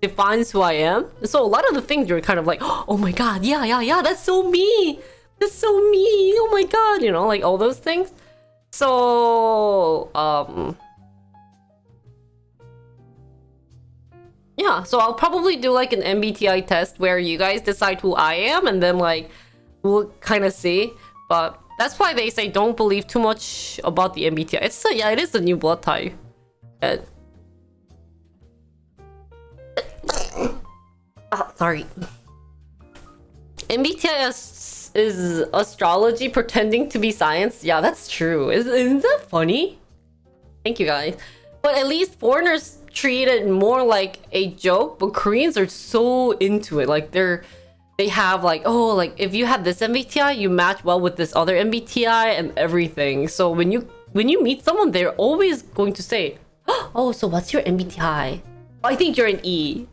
defines who I am. So a lot of the things you're kind of like, oh my god, yeah, that's so me. That's so me. Oh my god, you know, like all those things. So yeah, so I'll probably do like an MBTI test where you guys decide who I am, and then like we'll kind of see. But that's why they say don't believe too much about the MBTI. It is the new blood type. Sorry. MBTI is astrology pretending to be science. Yeah, that's true. Isn't that funny? Thank you guys. But at least foreigners treat it more like a joke, but Koreans are so into it. Like they have like, oh, like if you have this MBTI, you match well with this other MBTI and everything. So when you meet someone, they're always going to say, oh, so what's your MBTI? I think you're an E.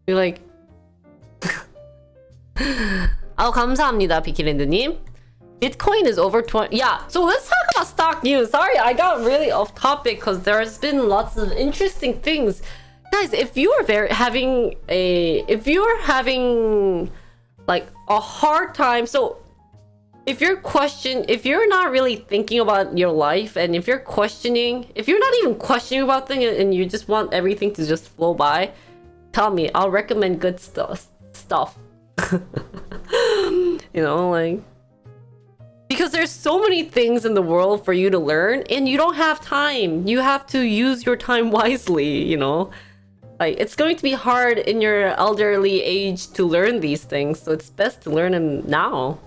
You're like, 감사합니다, 비키랜드님. Bitcoin is over 20. Yeah, so let's talk about stock news. Sorry, I got really off topic because there's been lots of interesting things. Guys, if you're having like a hard time, so if you're not really thinking about your life, and if you're not even questioning about things, and you just want everything to just flow by, tell me. I'll recommend good stuff. You know, like, because there's so many things in the world for you to learn, and you don't have time. You have to use your time wisely, you know. Like, it's going to be hard in your elderly age to learn these things, so it's best to learn them now.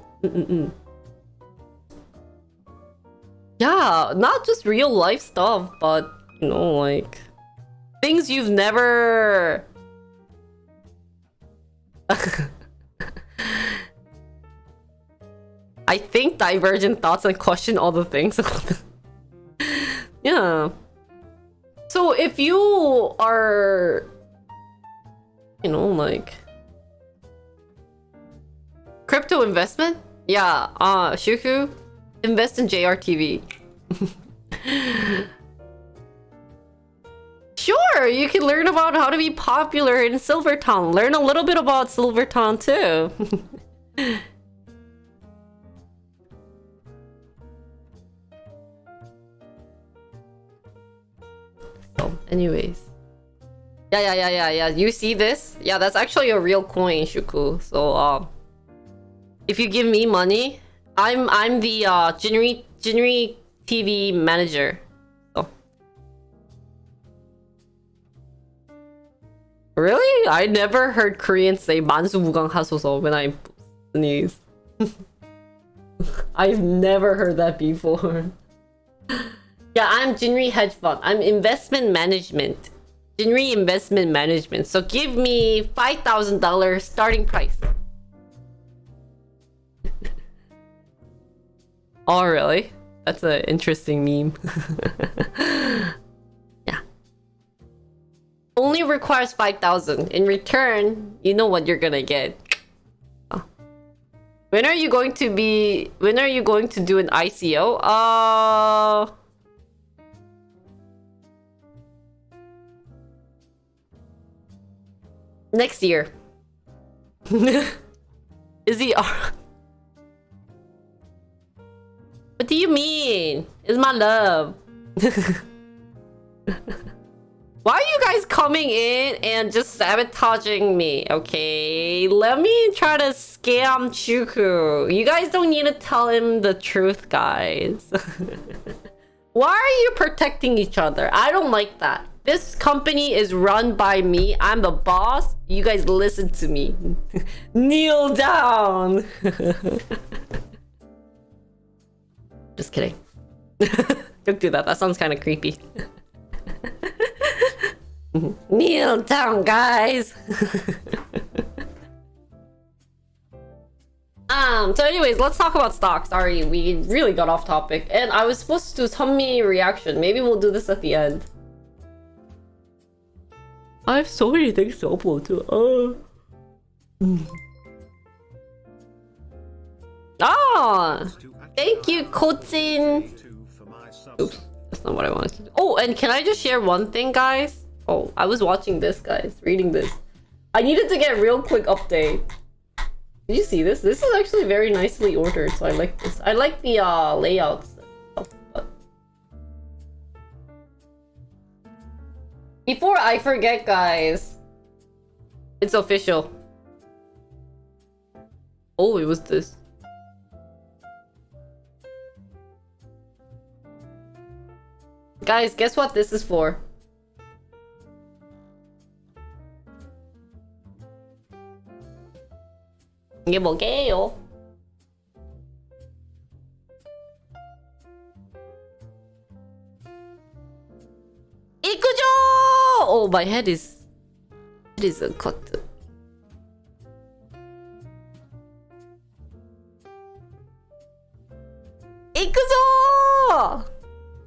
Yeah, not just real life stuff, but, you know, like, things you've never... I think divergent thoughts and question all the things. Yeah. So if you are, you know, like crypto investment, yeah, Shuku, invest in JRTV. Sure, you can learn about how to be popular in Silvertown. Learn a little bit about Silvertown too. So, anyways. Yeah. You see this? Yeah, that's actually a real coin, Shuku. So, if you give me money, I'm the Jinri TV manager. So. Really? I never heard Koreans say 만수무강하소서 when I sneeze. I've never heard that before. Yeah, I'm Jinri Hedge Fund. I'm investment management. Jinri Investment Management. So give me $5,000 starting price. Oh, really? That's an interesting meme. Yeah. Only requires 5,000. In return, you know what you're gonna get. Oh. When are you going to do an ICO? Next year. Is he? What do you mean? It's my love. Why are you guys coming in and just sabotaging me? Okay, let me try to scam Chuku. You guys don't need to tell him the truth, guys. Why are you protecting each other? I don't like that. This company is run by me. I'm the boss. You guys listen to me. Kneel down. Just kidding. Don't do that. That sounds kind of creepy. Kneel down, guys. So anyways, let's talk about stocks. Sorry, we really got off topic. And I was supposed to do Sunmi reaction. Maybe we'll do this at the end. I have so many things to upload to. Thank you, Kojin. Oops, that's not what I wanted to do. Oh, and can I just share one thing, guys? Oh, I was watching this, guys, reading this. I needed to get a real quick update. Did you see this? This is actually very nicely ordered, so I like this. I like the layouts and stuff, but... Before I forget, guys, it's official. Oh, it was this. Guys, guess what this is for? 이게 뭐게요? 이끄죠! Oh, my head is cut. 이끄죠!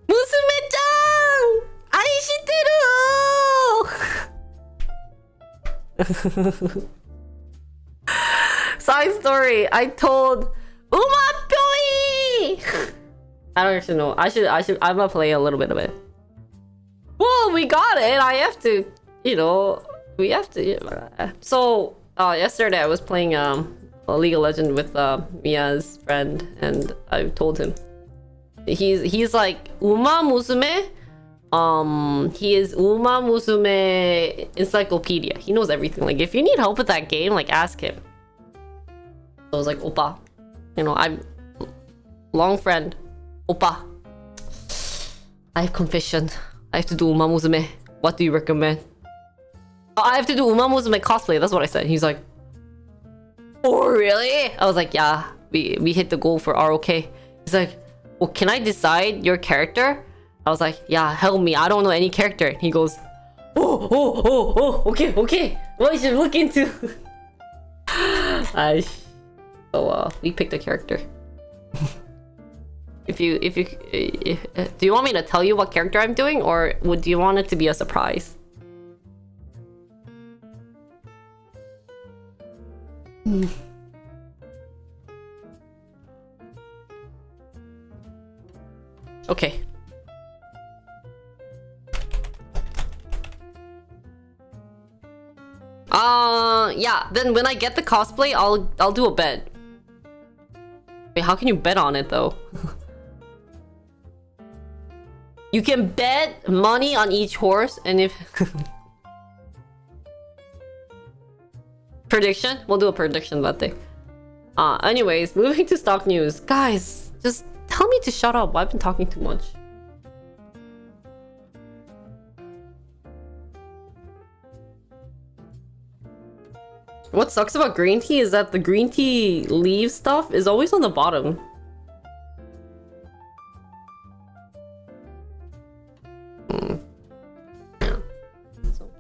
무스메짱! 아이시테루! Side story. I told Uma-pyo-ii! I don't actually know. I'm gonna play a little bit of it. Well, we got it. I have to, we have to. So, yesterday I was playing a League of Legends with Mia's friend, and I told him. He's like Uma Musume. He is Uma Musume encyclopedia. He knows everything. Like, if you need help with that game, like, ask him. So I was like, Oppa. I'm long friend. Oppa. I have confession. I have to do Uma Musume. What do you recommend? Oh, I have to do Uma Musume cosplay. That's what I said. He's like, oh, really? I was like, yeah. We hit the goal for ROK. He's like, well, can I decide your character? I was like, yeah, help me. I don't know any character. He goes, oh, okay. Well, you should look into. So we picked a character. Do you want me to tell you what character I'm doing, or do you want it to be a surprise? Okay. Yeah, then when I get the cosplay, I'll do a bet. Wait, how can you bet on it though? You can bet money on each horse, and if prediction, we'll do a prediction that day. Anyways, moving to stock news. Guys, just tell me to shut up. I've been talking too much. What sucks about green tea is that the green tea leaf stuff is always on the bottom. Yeah. So.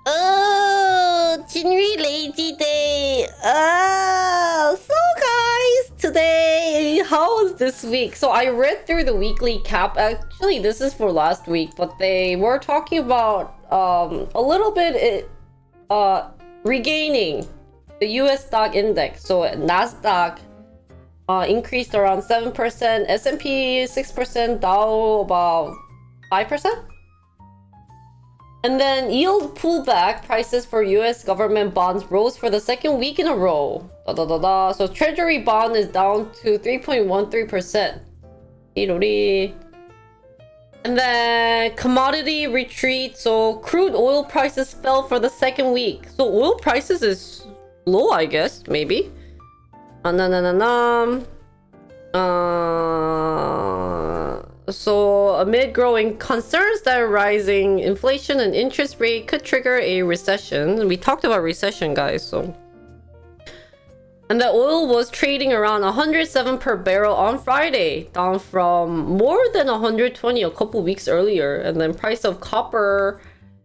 Oh, Jinri lazy day. So guys, today, how was this week? So I read through the weekly cap. Actually, this is for last week, but they were talking about a little bit regaining the US stock index. So Nasdaq increased around 7%, S&P 6%, Dow about 5%. And then yield pullback, prices for US government bonds rose for the second week in a row. So treasury bond is down to 3.13%. And then commodity retreat. So crude oil prices fell for the second week. So oil prices is low, I guess, maybe. So amid growing concerns that rising inflation and interest rate could trigger a recession. We talked about recession, guys, so. And the oil was trading around 107 per barrel on Friday, down from more than 120 a couple weeks earlier. And then price of copper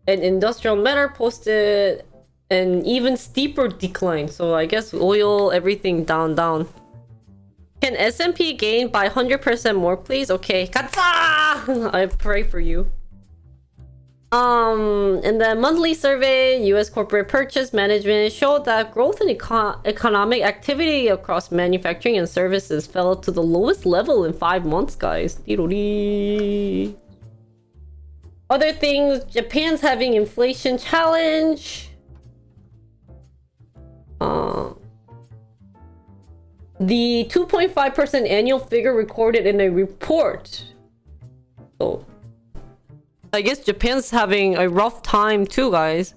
and industrial matter posted an even steeper decline. So I guess oil, everything down. Can S&P gain by 100% more, please? Okay, 가자! I pray for you. And then monthly survey, U.S. corporate purchase management showed that growth in economic activity across manufacturing and services fell to the lowest level in 5 months, guys. Other things, Japan's having inflation challenge. The 2.5% annual figure recorded in a report. So I guess Japan's having a rough time too, guys.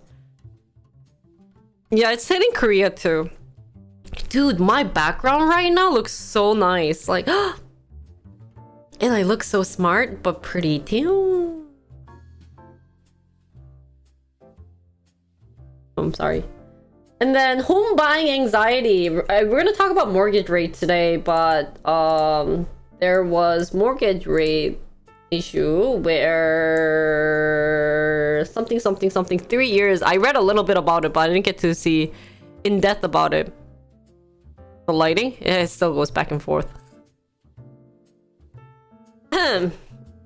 Yeah, it's hitting Korea too. Dude, my background right now looks so nice. Like, and I look so smart, but pretty too. I'm sorry. And then home buying anxiety. We're gonna talk about mortgage rate today, but there was mortgage rate issue where something 3 years. I read a little bit about it, but I didn't get to see in depth about it. The lighting, it still goes back and forth.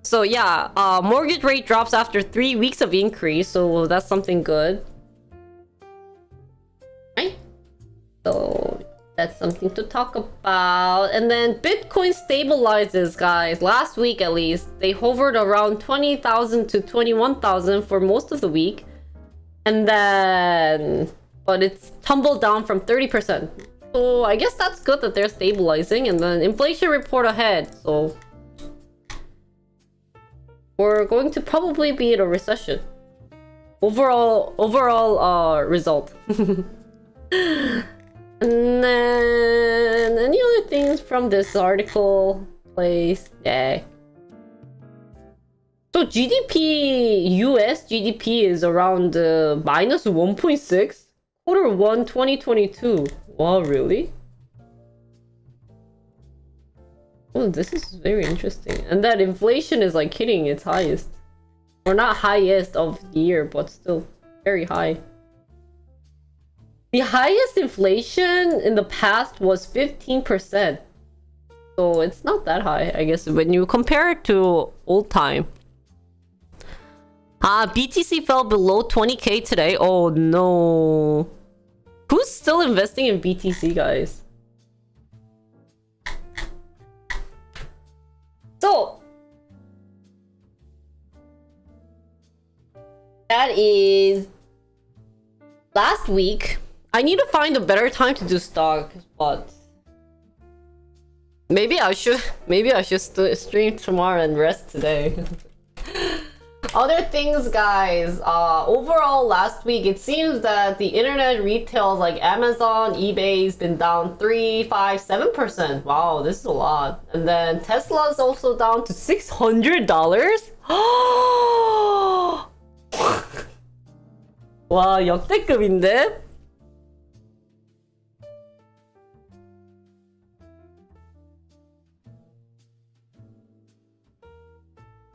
So yeah, mortgage rate drops after 3 weeks of increase, so that's something good. Right? So that's something to talk about. And then Bitcoin stabilizes, guys. Last week at least, they hovered around 20,000 to 21,000 for most of the week. And then, but it's tumbled down from 30%. So I guess that's good that they're stabilizing. And then inflation report ahead. So we're going to probably be in a recession. Overall result. And then any other things from this article, please? Yeah. So GDP, US GDP is around minus 1.6 Q1 2022. Wow, really? Oh, this is very interesting. And that inflation is like hitting its highest. Or not highest of the year, but still very high. The highest inflation in the past was 15%. So it's not that high, I guess, when you compare it to old time. BTC fell below 20k today. Oh no. Who's still investing in BTC, guys? So that is last week. I need to find a better time to do stock, but maybe I should stream tomorrow and rest today. Other things, guys. Overall, last week it seems that the internet retails like Amazon, eBay's been down 3%, 5%, 7%. Wow, this is a lot. And then Tesla's also down to $600. 와, 역대급인데?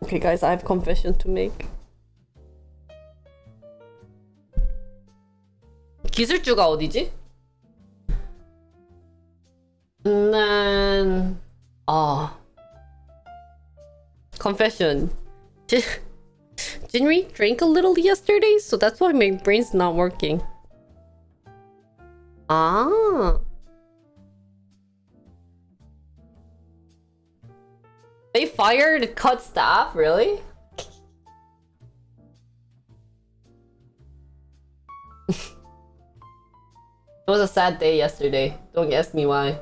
Okay, guys, I have confession to make. 기술주가 어디지? And then confession. Jinri drank a little yesterday, so that's why my brain's not working. They fired cut staff, really? It was a sad day yesterday. Don't ask me why.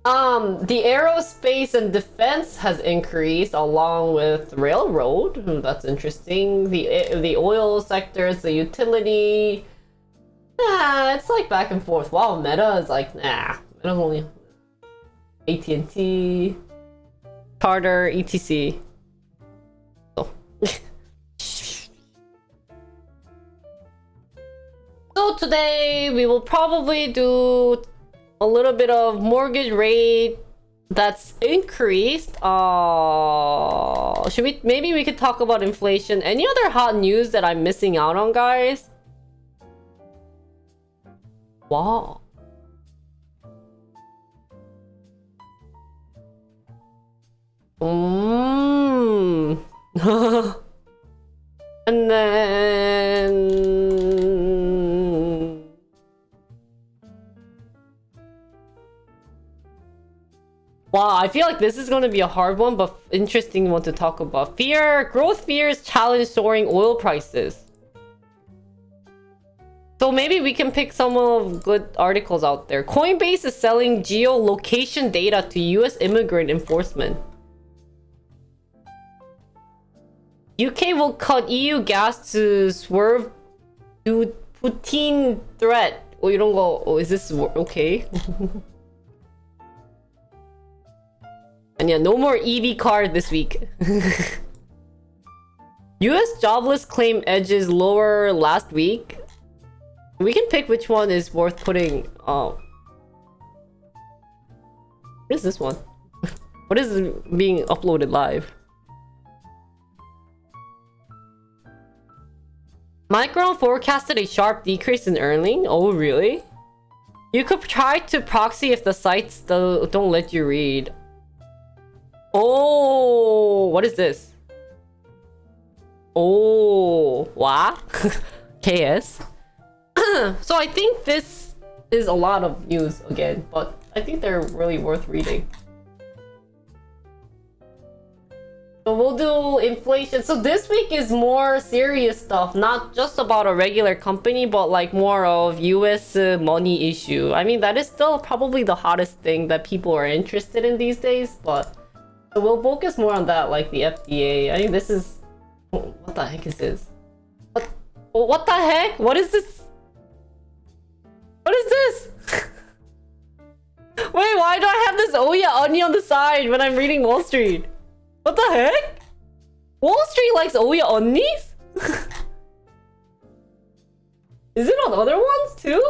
The aerospace and defense has increased along with railroad. That's interesting. The oil sectors, the utility. It's like back and forth. Wow, Meta is like, nah. Meta's only AT&T, Charter, etc. Oh. So today we will probably do a little bit of mortgage rate that's increased. Maybe we could talk about inflation. Any other hot news that I'm missing out on, guys? Wow. And then wow, I feel like this is going to be a hard one, but interesting one to talk about. Growth fears challenge soaring oil prices. So maybe we can pick some of good articles out there. Coinbase is selling geolocation data to US immigrant enforcement. UK will cut EU gas to swerve to Putin threat. Oh, you don't go. Oh, is this okay? And yeah, no more EV car this week. US jobless claim edges lower last week. We can pick which one is worth putting. What is this one? What is being uploaded live? Micron forecasted a sharp decrease in earning. Oh, really? You could try to proxy if the sites don't let you read. Oh, what is this? Oh, wow. KS. So I think this is a lot of news again, but I think they're really worth reading. So we'll do inflation. So this week is more serious stuff, not just about a regular company, but like more of US money issue. I mean, that is still probably the hottest thing that people are interested in these days, but so we'll focus more on that, like the FDA. I think this is... What the heck is this? What the heck? What is this? What is this? Wait, why do I have this oh yeah onion on the side when I'm reading Wall Street? What the heck? Wall Street likes Oya Onnis? Is it on other ones too?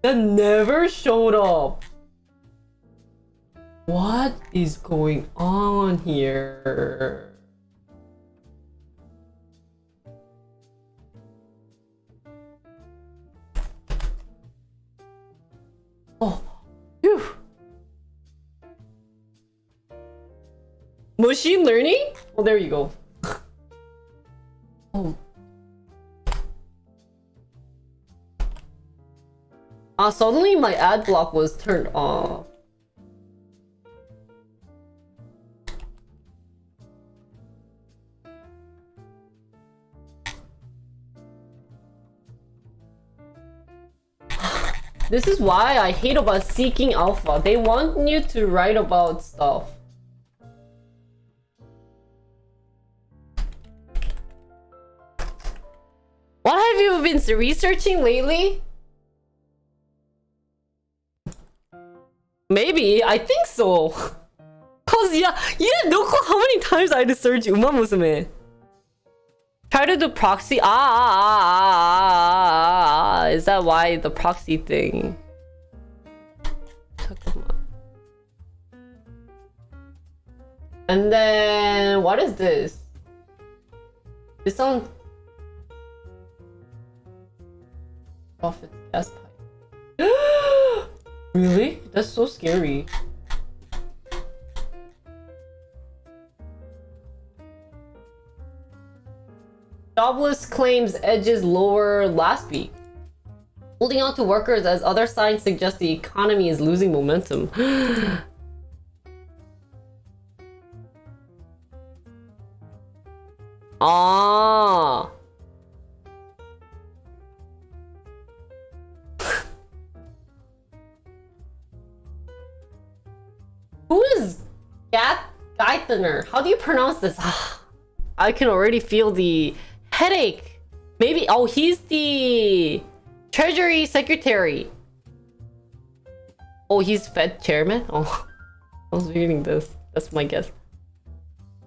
That never showed up. What is going on here? Oh, phew. Machine learning? Oh, there you go. Oh. Suddenly my ad block was turned off. This is why I hate about Seeking Alpha. They want you to write about stuff. What have you been researching lately? Maybe, I think so. Cause yeah, you didn't know how many times I had to search Umamusume. Try to do proxy. Is that why the proxy thing? And then what is this? This sounds profit gas pipe. Really? That's so scary. Jobless claims edges lower last week. Holding on to workers as other signs suggest the economy is losing momentum. Ah. Who is Geithner? How do you pronounce this? I can already feel the headache. Maybe, oh, he's the Treasury Secretary. Oh, he's Fed Chairman? Oh, I was reading this. That's my guess.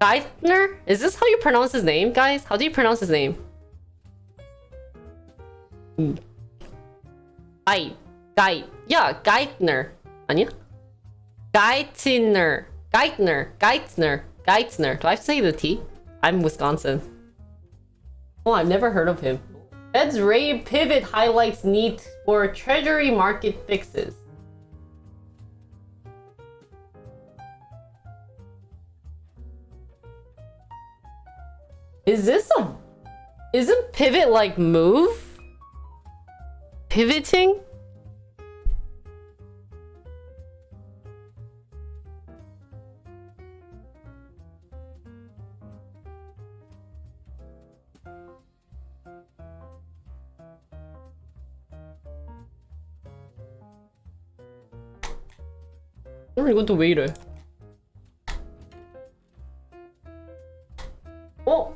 Geithner? Is this how you pronounce his name, guys? How do you pronounce his name? Yeah, Geithner. 아니야? Geithner. Do I have to say the T? I'm Wisconsin. Oh, I've never heard of him. Fed's rate pivot highlights need for treasury market fixes. Isn't pivot like move? Pivoting? 이것도 왜 이래? 어?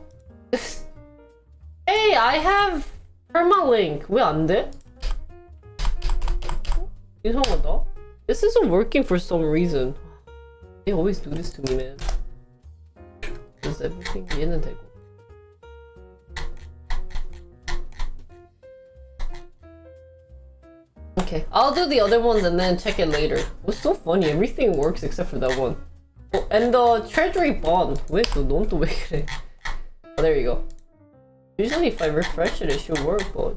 Hey, I have permalink. 왜 안 돼? 이상하다. This isn't working for some reason. They always do this to me, man. Does everything 얘는 되고. Okay, I'll do the other ones and then check it later. What's so funny? Everything works except for that one. Oh, and the treasury bond. Wait, 넌 또 왜 그래? Oh, there you go. Usually if I refresh it, it should work, but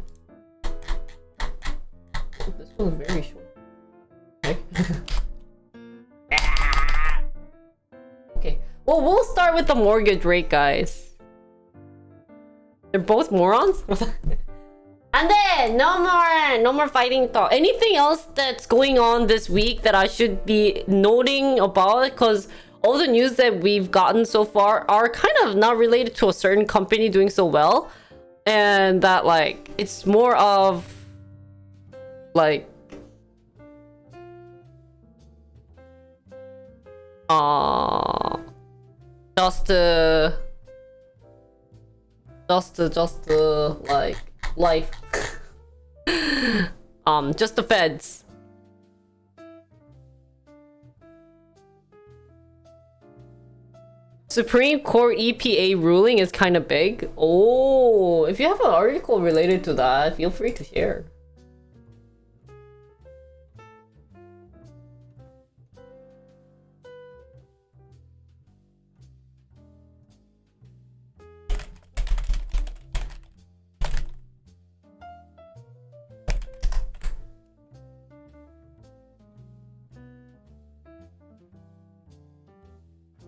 oh, this one's very short. Okay. Okay. Well, we'll start with the mortgage rate, guys. They're both morons? And then no more fighting talk. Anything else that's going on this week that I should be noting about? Because all the news that we've gotten so far are kind of not related to a certain company doing so well, and that like it's more of like just like life. Just the feds. Supreme Court EPA ruling is kind of big. Oh, if you have an article related to that, feel free to share.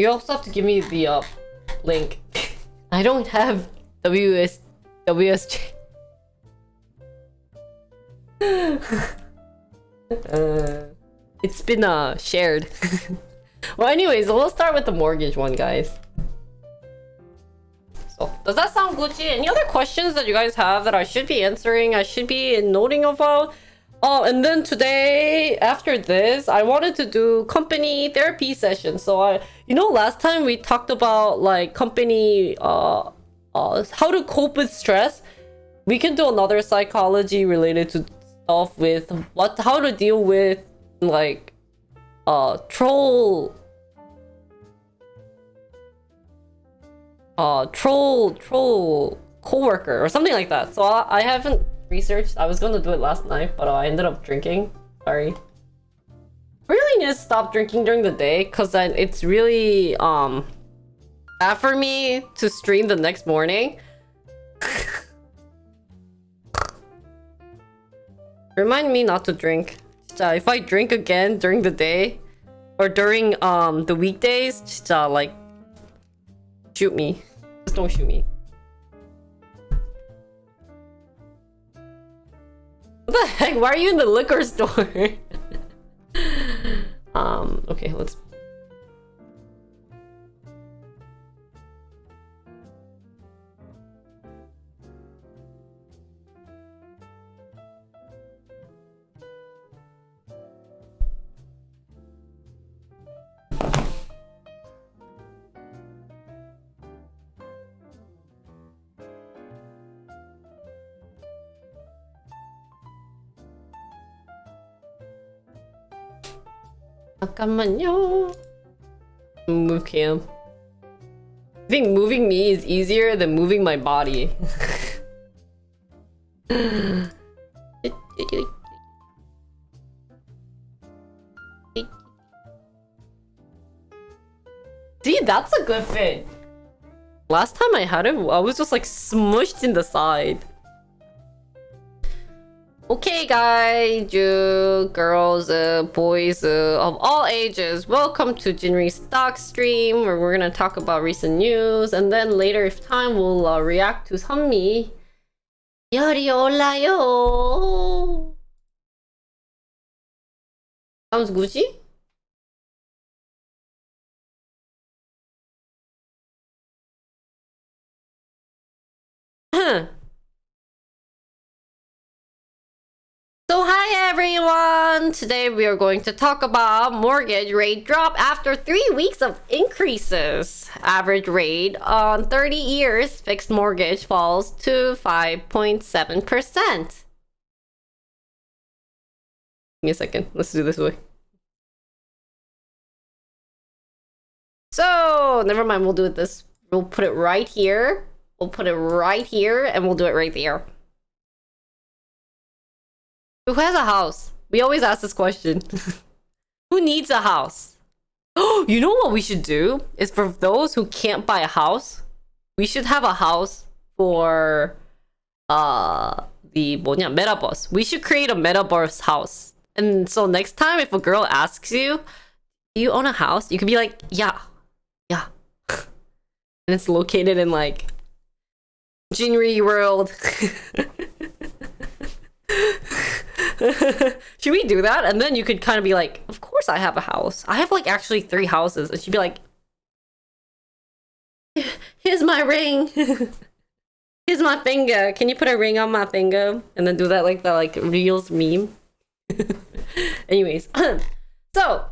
You also have to give me the link. I don't have WSJ. It's been shared. Well, anyways, we'll start with the mortgage one, guys. So, does that sound Gucci? Any other questions that you guys have that I should be answering? I should be noting about? Oh, and then today, after this, I wanted to do company therapy session. So last time we talked about like company, how to cope with stress. We can do another psychology related to stuff with how to deal with like, troll coworker or something like that. So I haven't researched. I was gonna do it last night, but I ended up drinking. Sorry. Really need to stop drinking during the day because then it's really bad for me to stream the next morning. Remind me not to drink. If I drink again during the day or during the weekdays, just like shoot me. Just don't shoot me. What the heck? Why are you in the liquor store? Okay, let's... 잠깐만요. Move cam. I think moving me is easier than moving my body. See, that's a good fit. Last time I had it, I was just like smushed in the side. Okay, guys, you girls, boys of all ages, welcome to Jinri's Stock Stream, where we're gonna talk about recent news, and then later, if time, we'll react to 선미. 열이 올라요. Sounds Gucci? So hi everyone! Today we are going to talk about mortgage rate drop after 3 weeks of increases. Average rate on 30 years fixed mortgage falls to 5.7%. Give me a second. Let's do this way. So, never mind. We'll do it this. We'll put it right here. We'll put it right here and we'll do it right there. Who has a house? We always ask this question. Who needs a house? Oh, you know what we should do? Is for those who can't buy a house, we should have a house for the metaverse. We should create a metaverse house. And so next time if a girl asks you, do you own a house? You could be like, yeah. And it's located in like Jinri World. Should we do that? And then you could kind of be like, of course I have a house. I have like actually 3 houses. And she'd be like, here's my ring. Here's my finger. Can you put a ring on my finger? And then do that like the like Reels meme. Anyways, so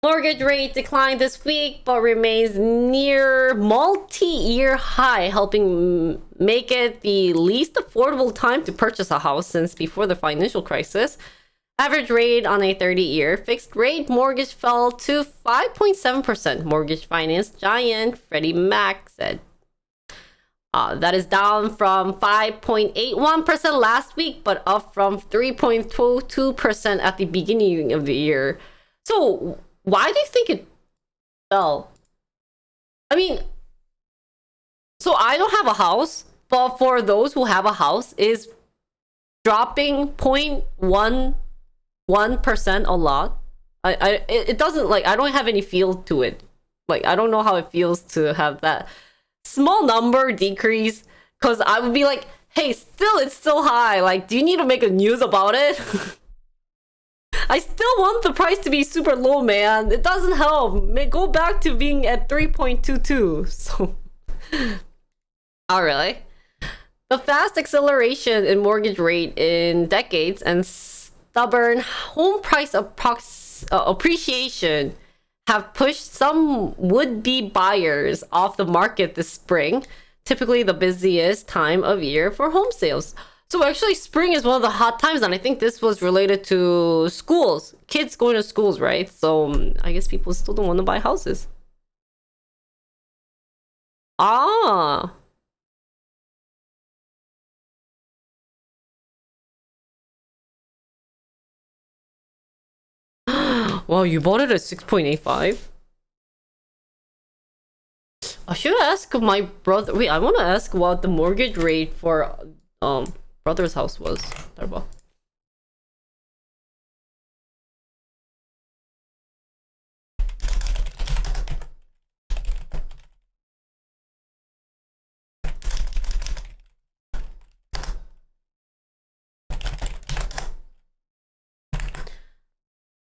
mortgage rate declined this week but remains near multi-year high, helping make it the least affordable time to purchase a house since before the financial crisis. Average rate on a 30-year fixed rate mortgage fell to 5.7%, mortgage finance giant Freddie Mac said. That is down from 5.81% last week, but up from 3.22% at the beginning of the year. So why do you think it fell? I mean, so I don't have a house, but for those who have a house, is dropping 0.11% a lot? It doesn't, like, I don't have any feel to it. Like, I don't know how it feels to have that small number decrease, because I would be like, hey, it's still high. Like, do you need to make a news about it? I still want the price to be super low, man. It doesn't help. Go back to being at 3.22. So, oh really? The fast acceleration in mortgage rate in decades and stubborn home price appreciation have pushed some would-be buyers off the market this spring, typically the busiest time of year for home sales. So actually spring is one of the hot times, and I think this was related to schools. Kids going to schools, right? So I guess people still don't want to buy houses. Ah. Wow, you bought it at 6.85? I should ask my brother. Wait, I want to ask what the mortgage rate for brother's house was. Darba.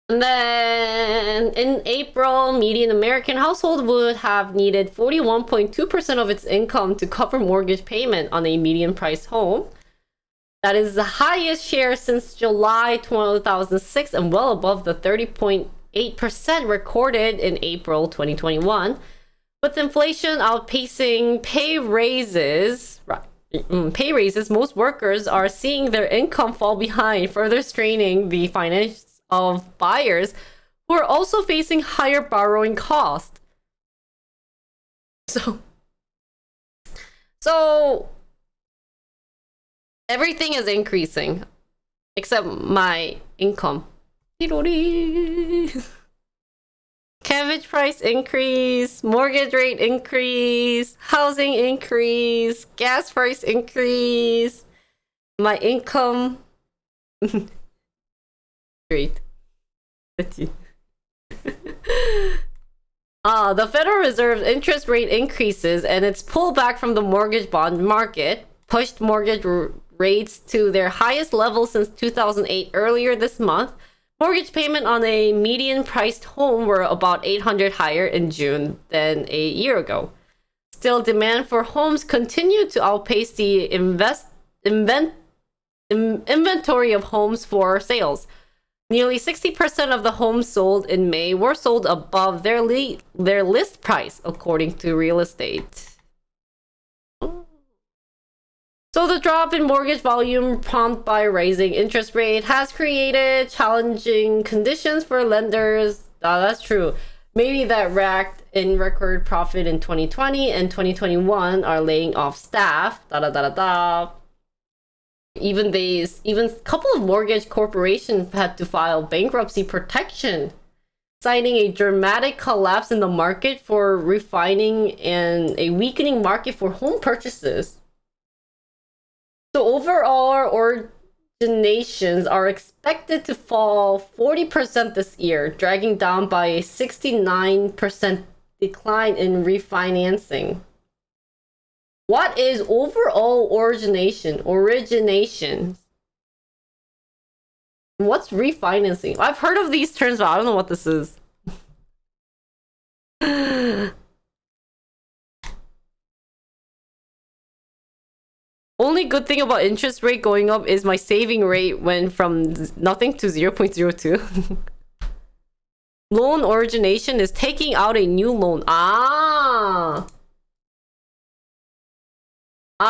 And then in April, median American household would have needed 41.2% of its income to cover mortgage payment on a median priced home. That is the highest share since July 2006 and well above the 30.8% recorded in April 2021. With inflation outpacing pay raises, most workers are seeing their income fall behind, further straining the finance of buyers who who are also facing higher borrowing costs. So everything is increasing except my income. Cabbage price increase, mortgage rate increase, housing increase, gas price increase, my income. Great. The Federal Reserve's interest rate increases and its pullback from the mortgage bond market pushed mortgage rates to their highest level since 2008 earlier this month. Mortgage payment on a median priced home were about $800 higher in June than a year ago. Still, demand for homes continued to outpace the inventory of homes for sales. Nearly 60% of the homes sold in May were sold above their list price, according to real estate. So the drop in mortgage volume prompted by rising interest rate has created challenging conditions for lenders. That's true. Maybe that racked in record profit in 2020 and 2021 are laying off staff. Even a couple of mortgage corporations had to file bankruptcy protection, citing a dramatic collapse in the market for refining and a weakening market for home purchases. So overall, originations are expected to fall 40% this year, dragging down by a 69% decline in refinancing. What is overall origination? What's refinancing? I've heard of these terms, but I don't know what this is. Only good thing about interest rate going up is my saving rate went from nothing to 0.02. Loan origination is taking out a new loan.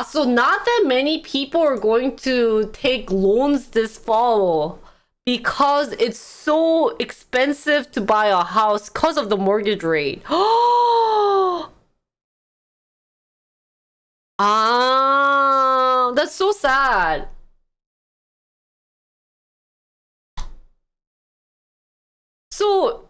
So not that many people are going to take loans this fall because it's so expensive to buy a house because of the mortgage rate. That's so sad. So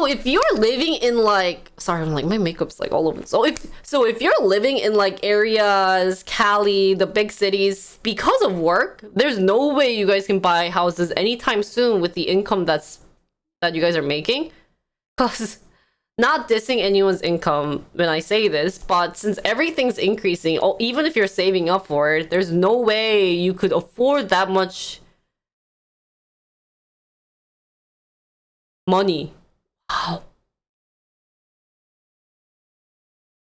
if you're living in like, sorry, I'm like, my makeup's like all over. So if you're living in like areas, Cali, the big cities, because of work, there's no way you guys can buy houses anytime soon with the income that you guys are making. Cause not dissing anyone's income when I say this, but since everything's increasing, even if you're saving up for it, there's no way you could afford that much money. Wow.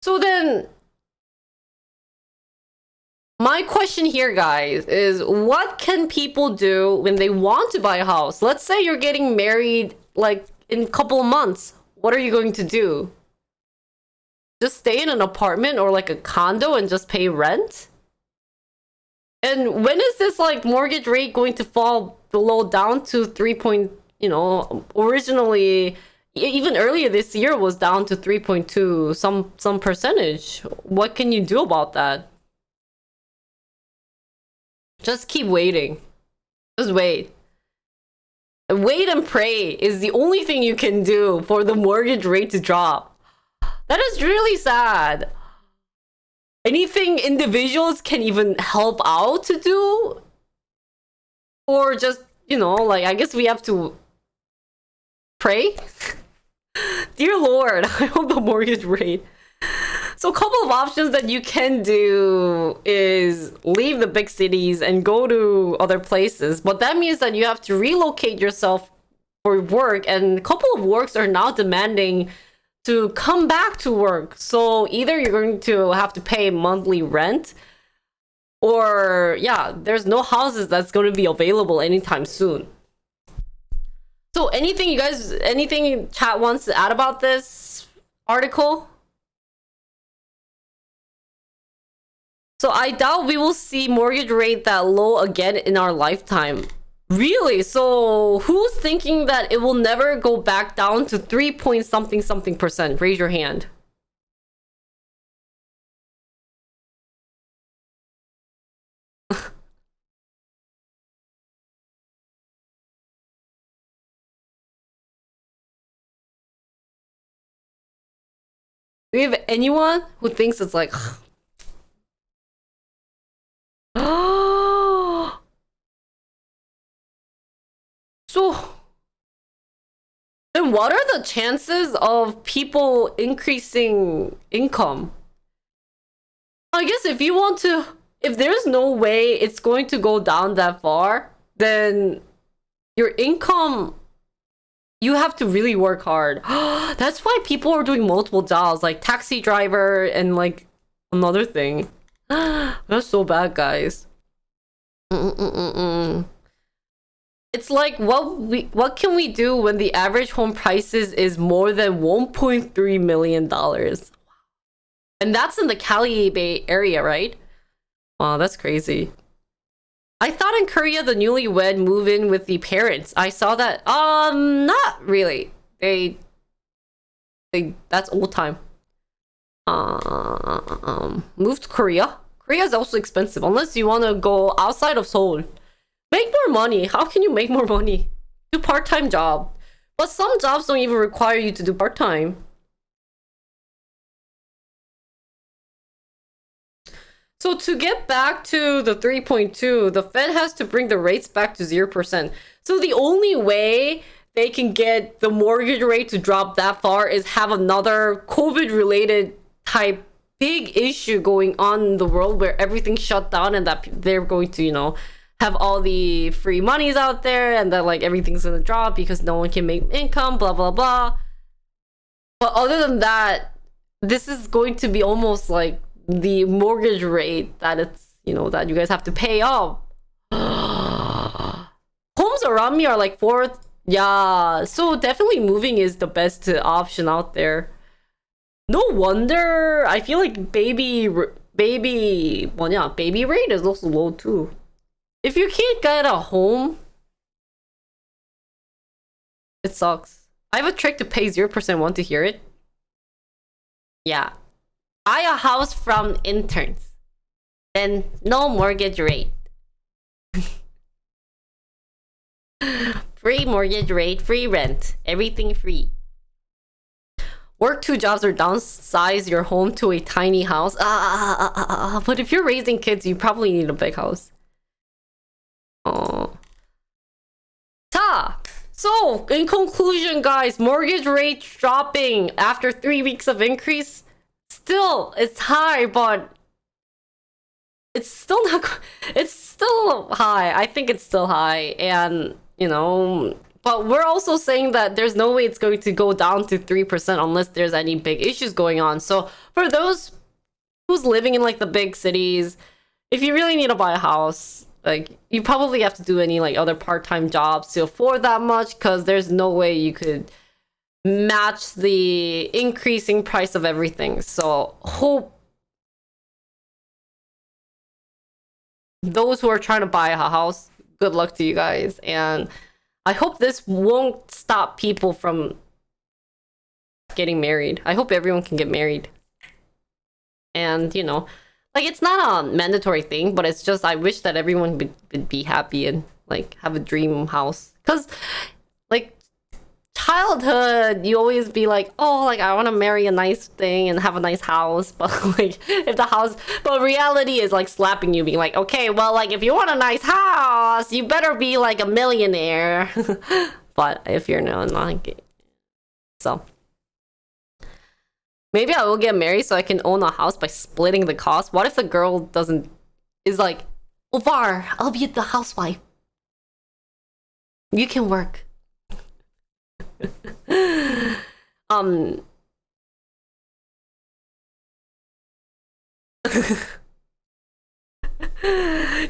So then, my question here, guys, is what can people do when they want to buy a house? Let's say you're getting married like in a couple of months. What are you going to do? Just stay in an apartment or like a condo and just pay rent? And when is this like mortgage rate going to fall down to 3 originally even earlier this year was down to 3.2 some percentage. What can you do about that? Just keep waiting. Just wait. Wait and pray is the only thing you can do for the mortgage rate to drop. That is really sad. Anything individuals can even help out to do? Or just, like, I guess we have to pray? Dear Lord, I hope the mortgage rate. So a couple of options that you can do is leave the big cities and go to other places. But that means that you have to relocate yourself for work. And a couple of works are now demanding to come back to work. So either you're going to have to pay monthly rent or, there's no houses that's going to be available anytime soon. So anything chat wants to add about this article? So I doubt we will see mortgage rate that low again in our lifetime. Really? So who's thinking that it will never go back down to 3 point something something percent? Raise your hand. Do you have anyone who thinks it's like so then what are the chances of people increasing income? I guess if you want to, if there's no way it's going to go down that far, then your income, you have to really work hard. That's why people are doing multiple jobs, like taxi driver and like another thing. That's so bad, guys. It's like what can we do when the average home prices is more than $1.3 million? And that's in the Cali Bay area, right? Oh, that's crazy. I thought in Korea the newlywed move in with the parents. I saw that. Not really. They that's old time. Move to Korea. Korea is also expensive unless you want to go outside of Seoul. Make more money. How can you make more money? Do part-time job. But some jobs don't even require you to do part-time. So to get back to the 3.2, the Fed has to bring the rates back to 0%. So the only way they can get the mortgage rate to drop that far is have another COVID-related type big issue going on in the world where everything's shut down and that they're going to, you know, have all the free monies out there and that like everything's gonna drop because no one can make income, blah, blah, blah. But other than that, this is going to be almost like the mortgage rate that it's, you know, that you guys have to pay off. Homes around me are like fourth. Yeah, so definitely moving is the best option out there. No wonder I feel like baby rate is also low too. If you can't get a home, it sucks. I have a trick to pay 0%. Want to hear it? Yeah. Buy a house from interns. Then no mortgage rate. Free mortgage rate, free rent. Everything free. Work 2 jobs or downsize your home to a tiny house. But if you're raising kids, you probably need a big house. Oh. So, in conclusion, guys, mortgage rate dropping after 3 weeks of increase. Still, it's high, but it's still not. It's still high. I think it's still high, and you know. But we're also saying that there's no way it's going to go down to 3% unless there's any big issues going on. So for those who's living in like the big cities, if you really need to buy a house, like you probably have to do any like other part-time jobs to afford that much, because there's no way you could match the increasing price of everything. So hope those who are trying to buy a house, good luck to you guys, and I hope this won't stop people from getting married. I hope everyone can get married. And, you know, like, it's not a mandatory thing, but it's just, I wish that everyone would be happy and, like, have a dream house. Because, like, childhood, you always be like, oh, like, I want to marry a nice thing and have a nice house. But, like, if the house... But reality is, like, slapping you, being like, okay, well, like, if you want a nice house, you better be, like, a millionaire. But if you're not, like... So... Maybe I will get married so I can own a house by splitting the cost. What if the girl doesn't... Is like, Ovar, I'll be the housewife. You can work. You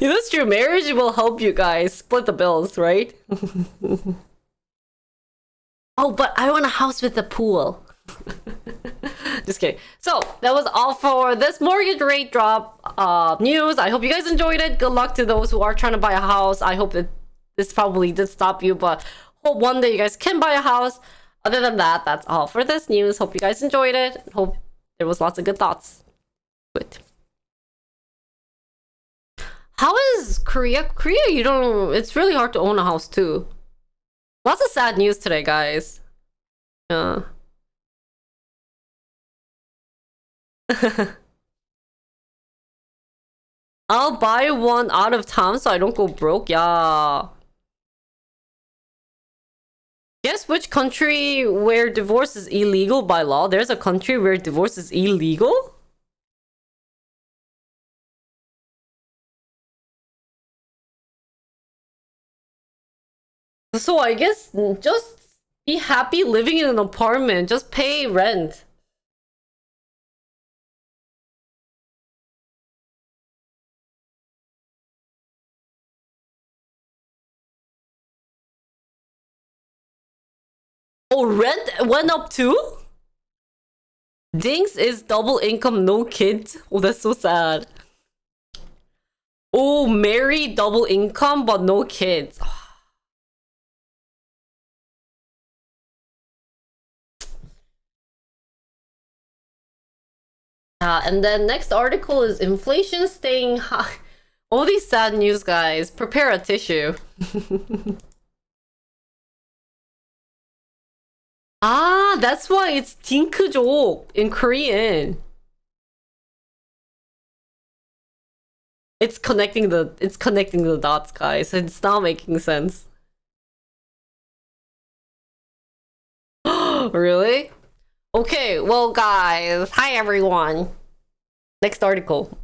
know, it's true. Marriage will help you guys split the bills, right? Oh, but I want a house with a pool. Just kidding. So that was all for this mortgage rate drop news. I hope you guys enjoyed it. Good luck to those who are trying to buy a house. I hope that this probably did stop you, but hope one day you guys can buy a house. Other than that, that's all for this news. Hope you guys enjoyed it. Hope there was lots of good thoughts. Good. How is Korea? Korea, you don't... It's really hard to own a house, too. Lots of sad news today, guys. Yeah. I'll buy one out of town so I don't go broke. Yeah. Guess which country where divorce is illegal by law? There's a country where divorce is illegal? So I guess just be happy living in an apartment. Just pay rent. Oh, rent went up too? Dings is double income, no kids. Oh, that's so sad. Oh, married, double income, but no kids. And then next article is inflation staying high. All these sad news, guys. Prepare a tissue. Ah, that's why it's 딩크족 in Korean. It's connecting the dots, guys. It's not making sense. Really? Okay, well, guys. Hi, everyone. Next article.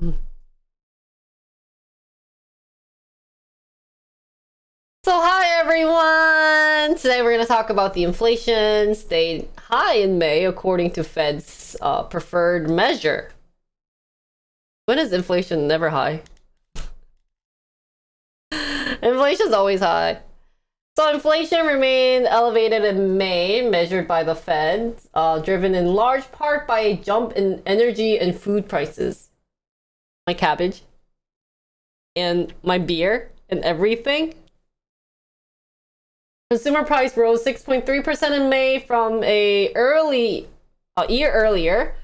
So hi everyone! Today we're going to talk about the inflation stayed high in May according to Fed's preferred measure. When is inflation never high? Inflation's always high. So inflation remained elevated in May, measured by the Fed, driven in large part by a jump in energy and food prices. My cabbage. And my beer and everything. Consumer price rose 6.3% in May from a year earlier,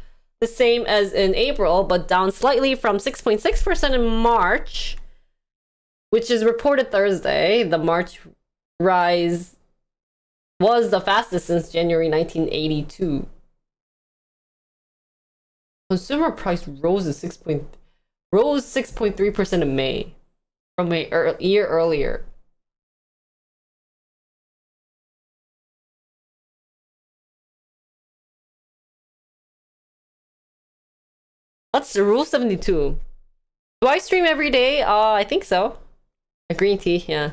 the same as in April, but down slightly from 6.6% in March, which is reported Thursday. The March rise was the fastest since January 1982. Consumer price rose 6.3% in May from a year earlier. What's the Rule 72? Do I stream every day? I think so. A green tea, yeah.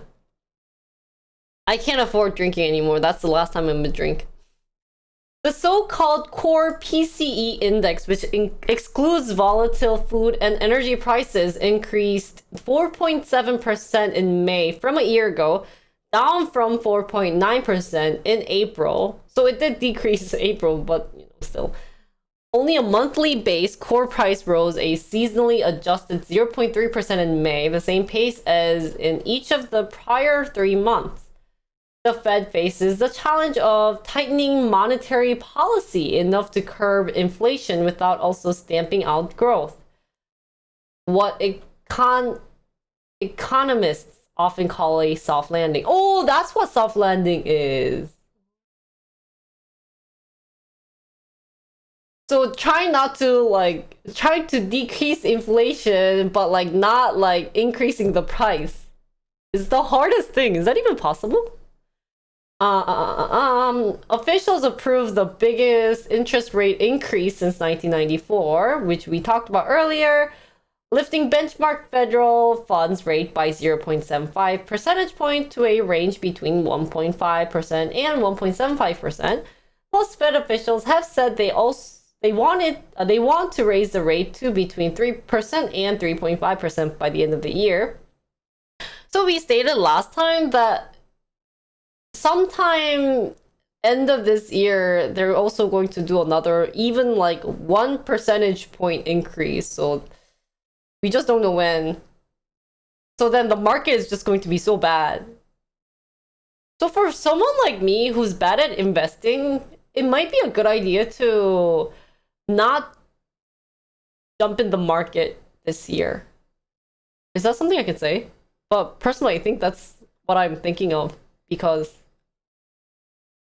I can't afford drinking anymore. That's the last time I'm gonna drink. The so-called core PCE index, which excludes volatile food and energy prices, increased 4.7% in May from a year ago, down from 4.9% in April. So it did decrease in April, but still. Only a monthly base core price rose a seasonally adjusted 0.3% in May, the same pace as in each of the prior 3 months. The Fed faces the challenge of tightening monetary policy enough to curb inflation without also stamping out growth. What economists often call a soft landing. Oh, that's what soft landing is. So try to decrease inflation, but not increasing the price. It's the hardest thing. Is that even possible? Officials approved the biggest interest rate increase since 1994, which we talked about earlier, lifting benchmark federal funds rate by 0.75 percentage point to a range between 1.5% and 1.75%. Plus, Fed officials have said they want to raise the rate to between 3% and 3.5% by the end of the year. So we stated last time that sometime end of this year, they're also going to do another even 1 percentage point increase. So we just don't know when. So then the market is just going to be so bad. So for someone like me who's bad at investing, it might be a good idea to not jump in the market this year. Is that something I can say? But personally, I think that's what I'm thinking of because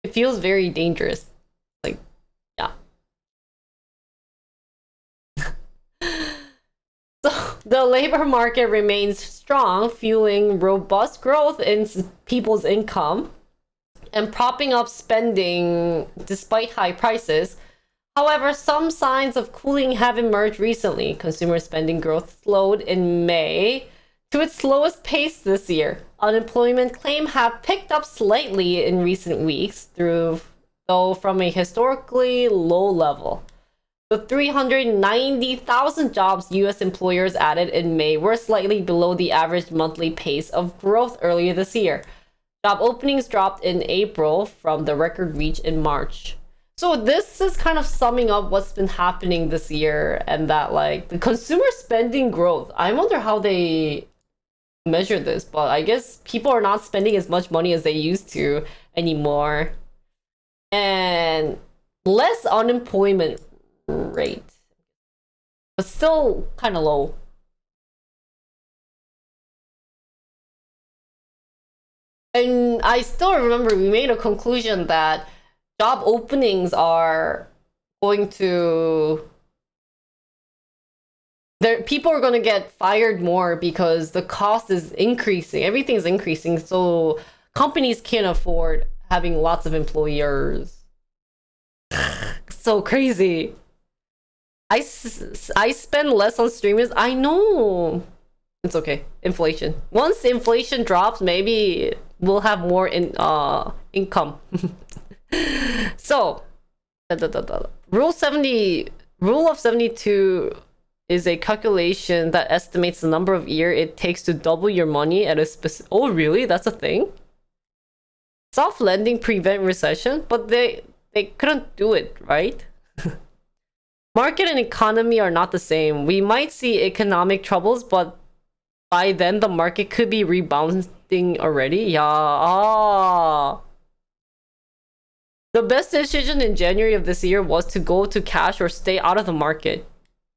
it feels very dangerous. Like, yeah. So the labor market remains strong, fueling robust growth in people's income and propping up spending despite high prices. However, some signs of cooling have emerged recently. Consumer spending growth slowed in May to its slowest pace this year. Unemployment claims have picked up slightly in recent weeks, though from a historically low level. The 390,000 jobs US employers added in May were slightly below the average monthly pace of growth earlier this year. Job openings dropped in April from the record reached in March. So this is kind of summing up what's been happening this year, and that like the consumer spending growth. I wonder how they measure this, but I guess people are not spending as much money as they used to anymore. And less unemployment rate, but still kind of low. And I still remember we made a conclusion that job openings are going to people are going to get fired more because the cost is increasing. Everything's increasing, so companies can't afford having lots of employers. So crazy. I spend less on streamers. I know. It's okay. Inflation. Once inflation drops, maybe we'll have more income. So, rule of 72 is a calculation that estimates the number of years it takes to double your money at a specific. Oh, really? That's a thing? Soft lending prevent recession, but they couldn't do it, right? Market and economy are not the same. We might see economic troubles, but by then the market could be rebounding already. Yeah. Ah. The best decision in January of this year was to go to cash or stay out of the market.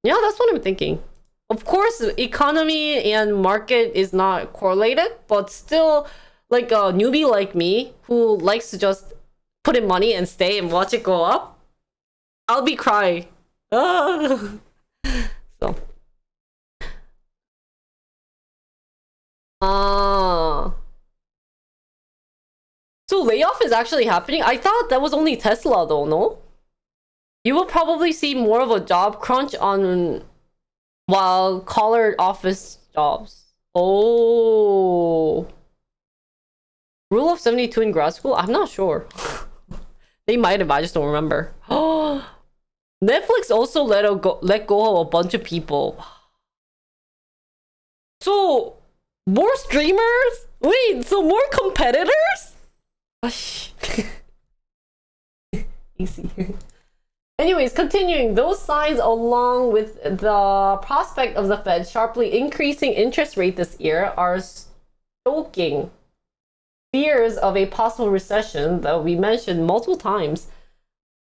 Yeah, that's what I'm thinking. Of course, economy and market is not correlated, but still, like a newbie like me who likes to just put in money and stay and watch it go up, I'll be crying. So. So layoff is actually happening? I thought that was only Tesla though, no? You will probably see more of a job crunch on while collar office jobs. Oh. Rule of 72 in grad school? I'm not sure. They might have, I just don't remember. Netflix also let go of a bunch of people. So, more streamers? Wait, so more competitors? Easy. Anyways, continuing, those signs along with the prospect of the Fed sharply increasing interest rate this year are stoking fears of a possible recession that we mentioned multiple times.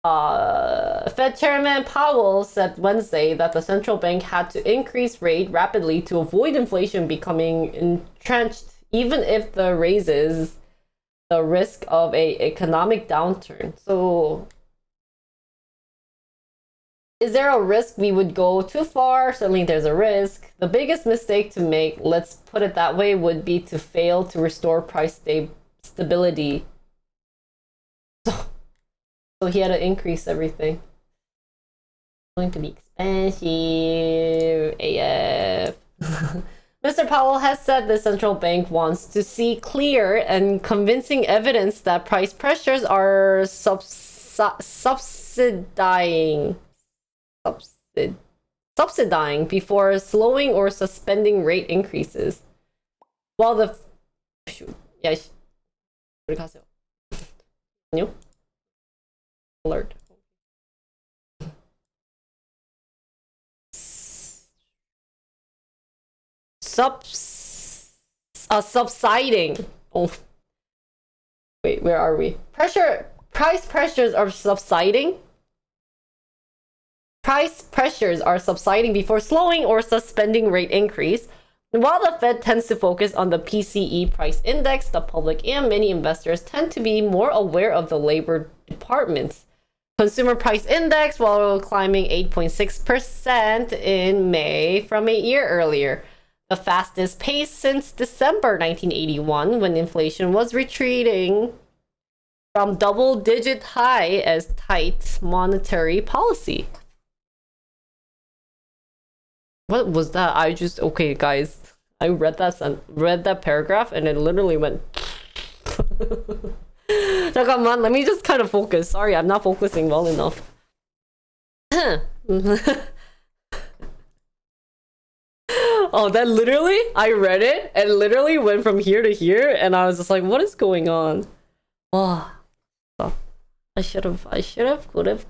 Fed Chairman Powell said Wednesday that the central bank had to increase rate rapidly to avoid inflation becoming entrenched, even if the raises the risk of a economic downturn. So, is there a risk we would go too far? Certainly there's a risk. The biggest mistake to make, let's put it that way, would be to fail to restore price stability. So he had to increase everything. It's going to be expensive. AF. Mr. Powell has said the central bank wants to see clear and convincing evidence that price pressures are subsidizing before slowing or suspending rate increases. While the alert. Subsiding. Oh, Wait, where are we? Price pressures are subsiding. Price pressures are subsiding before slowing or suspending rate increase. While the Fed tends to focus on the PCE price index, the public and many investors tend to be more aware of the Labor Department's Consumer Price Index, while climbing 8.6% in May from a year earlier, the fastest pace since December 1981, when inflation was retreating from double-digit high as tight monetary policy. What was that? Okay, guys, I read that paragraph and it literally went. 잠깐만, let me just kind of focus. Sorry, I'm not focusing well enough. Oh, that literally, I read it and literally went from here to here and I was just like, what is going on? Oh, I should have, could have.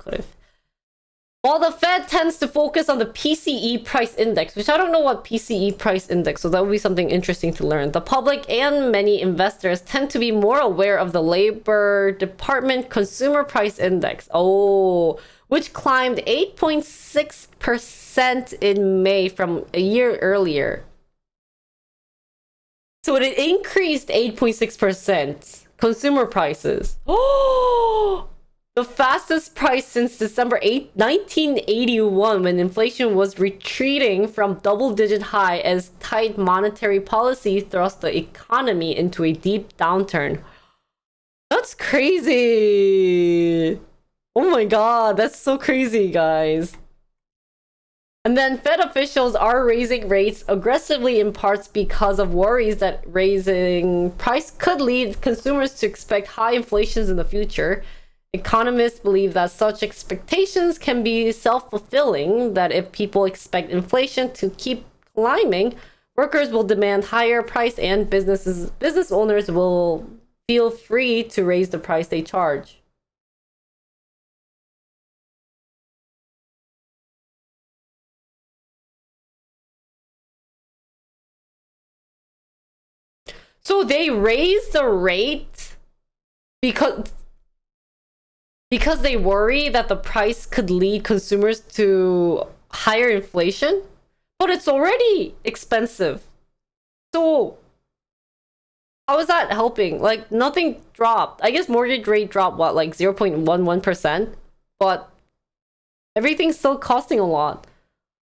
While the Fed tends to focus on the PCE price index, which I don't know what PCE price index, so that would be something interesting to learn. The public and many investors tend to be more aware of the Labor Department Consumer Price Index, which climbed 8.6% in May from a year earlier. So it increased 8.6%. Consumer prices. Oh! The fastest price since December 8, 1981, when inflation was retreating from double-digit high as tight monetary policy thrust the economy into a deep downturn. That's crazy! Oh my god, that's so crazy, guys. And then Fed officials are raising rates aggressively in parts because of worries that raising price could lead consumers to expect high inflations in the future. Economists believe that such expectations can be self-fulfilling, that if people expect inflation to keep climbing, workers will demand higher price and business owners will feel free to raise the price they charge. So they raise the rate because they worry that the price could lead consumers to higher inflation, but it's already expensive. So how is that helping? Like, nothing dropped. I guess mortgage rate dropped, what, like 0.11%? But everything's still costing a lot.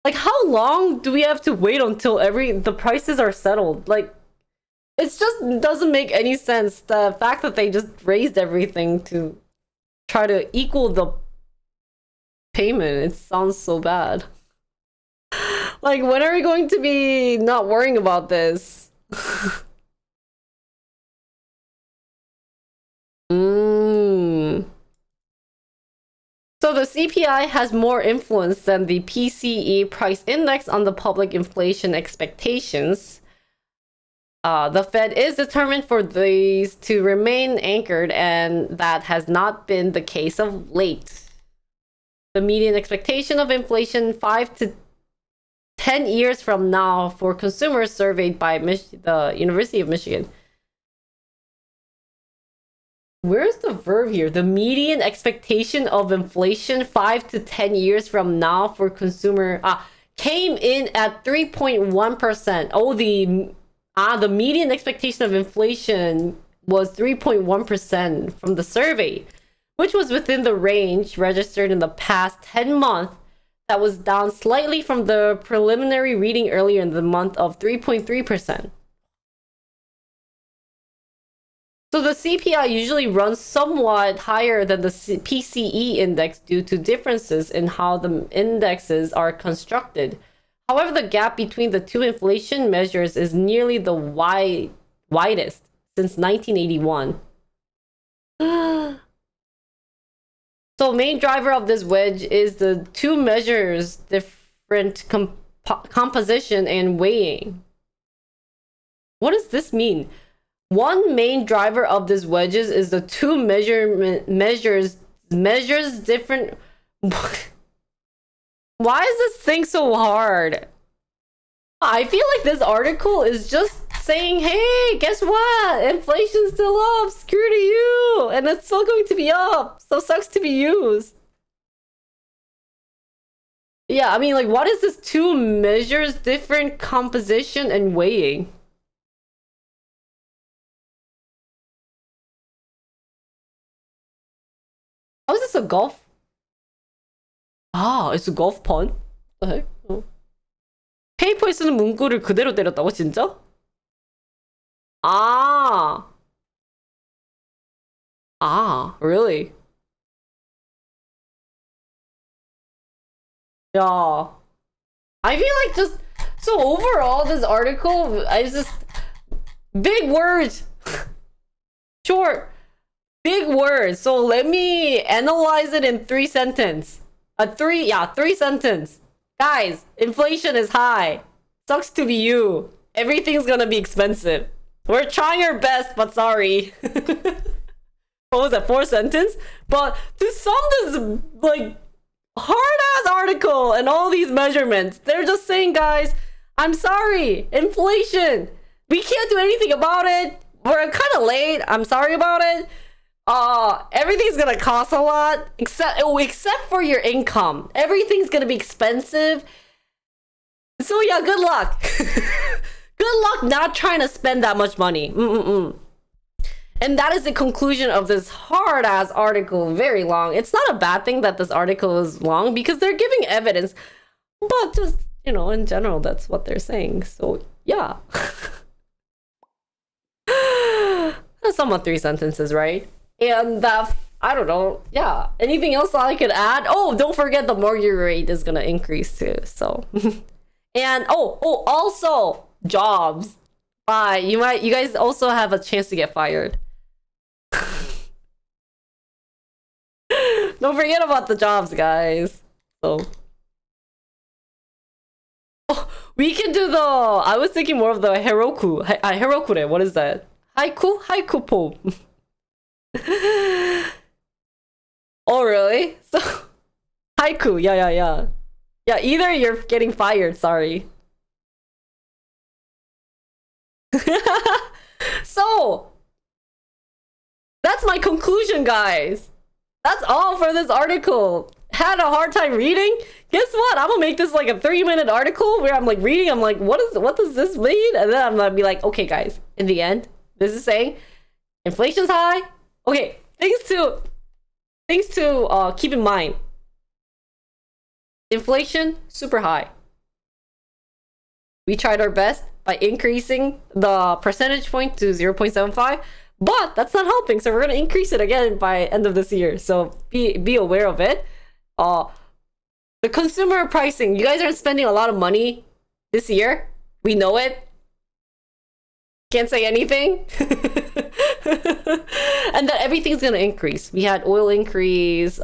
Like, how long do we have to wait until the prices are settled? Like, it just doesn't make any sense. The fact that they just raised everything to try to equal the payment, it sounds so bad. Like, when are we going to be not worrying about this? So the CPI has more influence than the PCE price index on the public inflation expectations. The Fed is determined for these to remain anchored, and that has not been the case of late. The median expectation of inflation 5 to 10 years from now for consumers surveyed by the University of Michigan. Where's the verb here? The median expectation of inflation 5 to 10 years from now for consumer came in at 3.1%. Oh, the median expectation of inflation was 3.1% from the survey, which was within the range registered in the past 10 months. That was down slightly from the preliminary reading earlier in the month of 3.3%. So the CPI usually runs somewhat higher than the PCE index due to differences in how the indexes are constructed. However, the gap between the two inflation measures is nearly the widest since 1981. So main driver of this wedge is the two measures' different composition and weighing. What does this mean? One main driver of this wedges is the two measures different. Why is this thing so hard? I feel like this article is just saying, hey, guess what? Inflation's still up. Screw to you. And it's still going to be up. So sucks to be used. Yeah, I mean, like, what is this? Two measures, different composition and weighing. How is this a golf? 아, it's a golf pun? What the heck? 어. 페이퍼에 쓰는 문구를 그대로 때렸다고, 진짜? 아. 아, really? Yeah. I feel like just so overall this article I just big words. Short. Big words. So let me analyze it in three sentence. Three sentence. Guys, inflation is high. Sucks to be you. Everything's gonna be expensive. We're trying our best, but sorry. What was that? 4 sentence? But to sum this like hard ass article and all these measurements, they're just saying, guys, I'm sorry, inflation. We can't do anything about it. We're kind of late. I'm sorry about it. Everything's gonna cost a lot, except for your income. Everything's gonna be expensive. So yeah, good luck. Good luck not trying to spend that much money. And that is the conclusion of this hard ass article. Very long. It's not a bad thing that this article is long because they're giving evidence, but just, you know, in general, that's what they're saying. So yeah. That's somewhat 3 sentences, right? And I don't know. Yeah. Anything else I could add? Oh, don't forget the mortgage rate is gonna increase too. So, and also jobs. Bye. You guys also have a chance to get fired. Don't forget about the jobs, guys. So, we can do the. I was thinking more of the Heroku. Herokure. What is that? Haiku poem. Oh really? So haiku, yeah. Either you're getting fired, sorry. So that's my conclusion, guys. That's all for this article. Had a hard time reading. Guess what? I'm gonna make this like a 3-minute article where I'm like reading. I'm like, what does this mean? And then I'm gonna be like, okay, guys. In the end, this is saying inflation's high. Okay, things to keep in mind. Inflation super high. We tried our best by increasing the percentage point to 0.75, but that's not helping. So we're gonna increase it again by end of this year. So be aware of it. The consumer pricing. You guys are spending a lot of money this year. We know it. Can't say anything. And that everything's gonna increase. We had oil increase,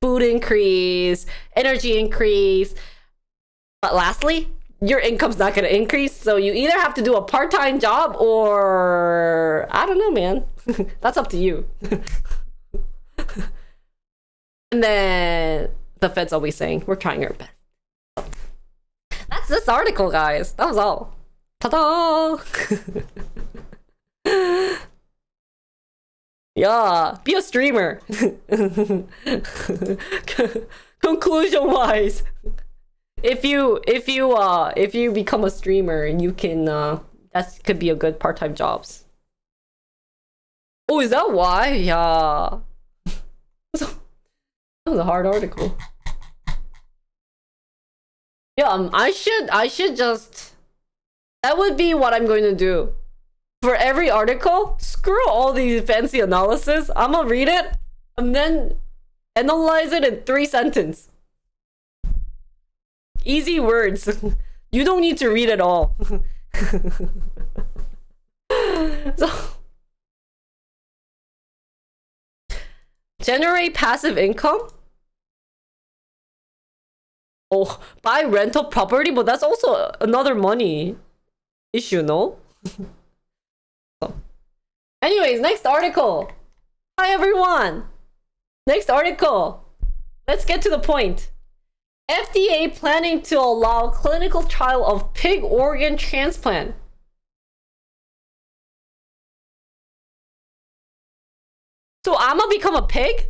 food increase, energy increase. But lastly, your income's not gonna increase. So you either have to do a part-time job or I don't know, man. That's up to you. And then the Fed's always saying, we're trying our best. That's this article, guys. That was all. Ta-da! Yeah, be a streamer. Conclusion wise, if you become a streamer, you can that could be a good part-time jobs. Oh, is that why? Yeah. That was a hard article. Yeah, I should just. That would be what I'm going to do. For every article, screw all these fancy analysis. I'm gonna read it and then analyze it in 3 sentences. Easy words. You don't need to read it all. So, generate passive income? Oh, buy rental property, but that's also another money issue, no? So. Anyways, next article. Hi everyone. Next article. Let's get to the point. FDA planning to allow clinical trial of pig organ transplant. So I'ma become a pig?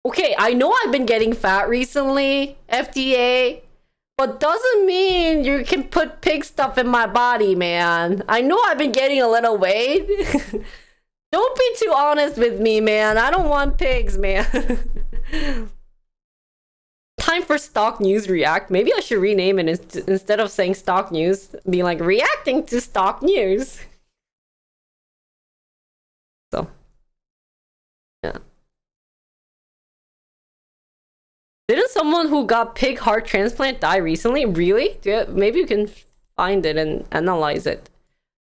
Okay, I know I've been getting fat recently, FDA, but doesn't mean you can put pig stuff in my body, man. I know I've been getting a little weight. Don't be too honest with me, man. I don't want pigs, man. Time for Stock News React. Maybe I should rename it instead of saying Stock News, be like reacting to Stock News. So, yeah. Didn't someone who got pig heart transplant die recently? Really? Maybe you can find it and analyze it.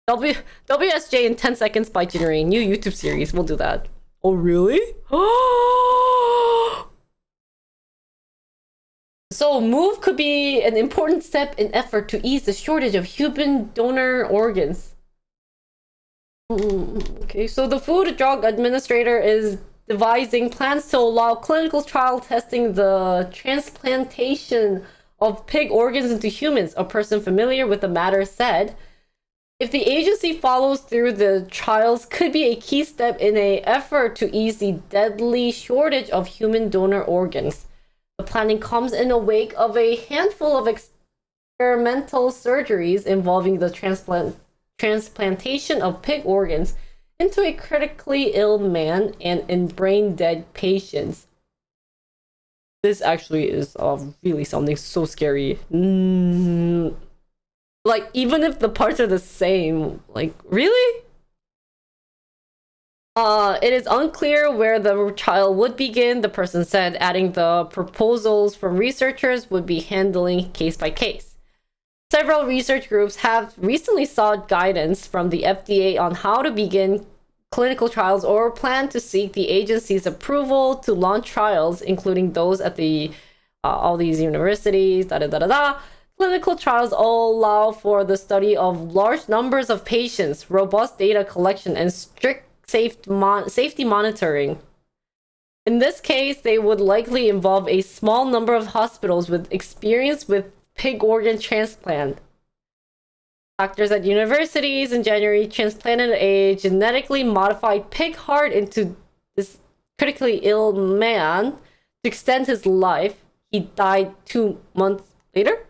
WSJ in 10 seconds by Jinri. New YouTube series. We'll do that. Oh, really? So, move could be an important step in effort to ease the shortage of human donor organs. Okay, so the Food and Drug Administrator is devising plans to allow clinical trial testing the transplantation of pig organs into humans, a person familiar with the matter said. If the agency follows through, the trials could be a key step in an effort to ease the deadly shortage of human donor organs. The planning comes in the wake of a handful of experimental surgeries involving the transplantation of pig organs into a critically ill man and in brain-dead patients. This actually is really something so scary. Like, even if the parts are the same, like, really? It is unclear where the trial would begin, the person said, adding the proposals from researchers would be handling case by case. Several research groups have recently sought guidance from the FDA on how to begin clinical trials or plan to seek the agency's approval to launch trials, including those at all these universities, Clinical trials all allow for the study of large numbers of patients, robust data collection, and strict safety monitoring. In this case, they would likely involve a small number of hospitals with experience with pig organ transplant. Doctors at universities in January transplanted a genetically modified pig heart into this critically ill man to extend his life. He died 2 months later.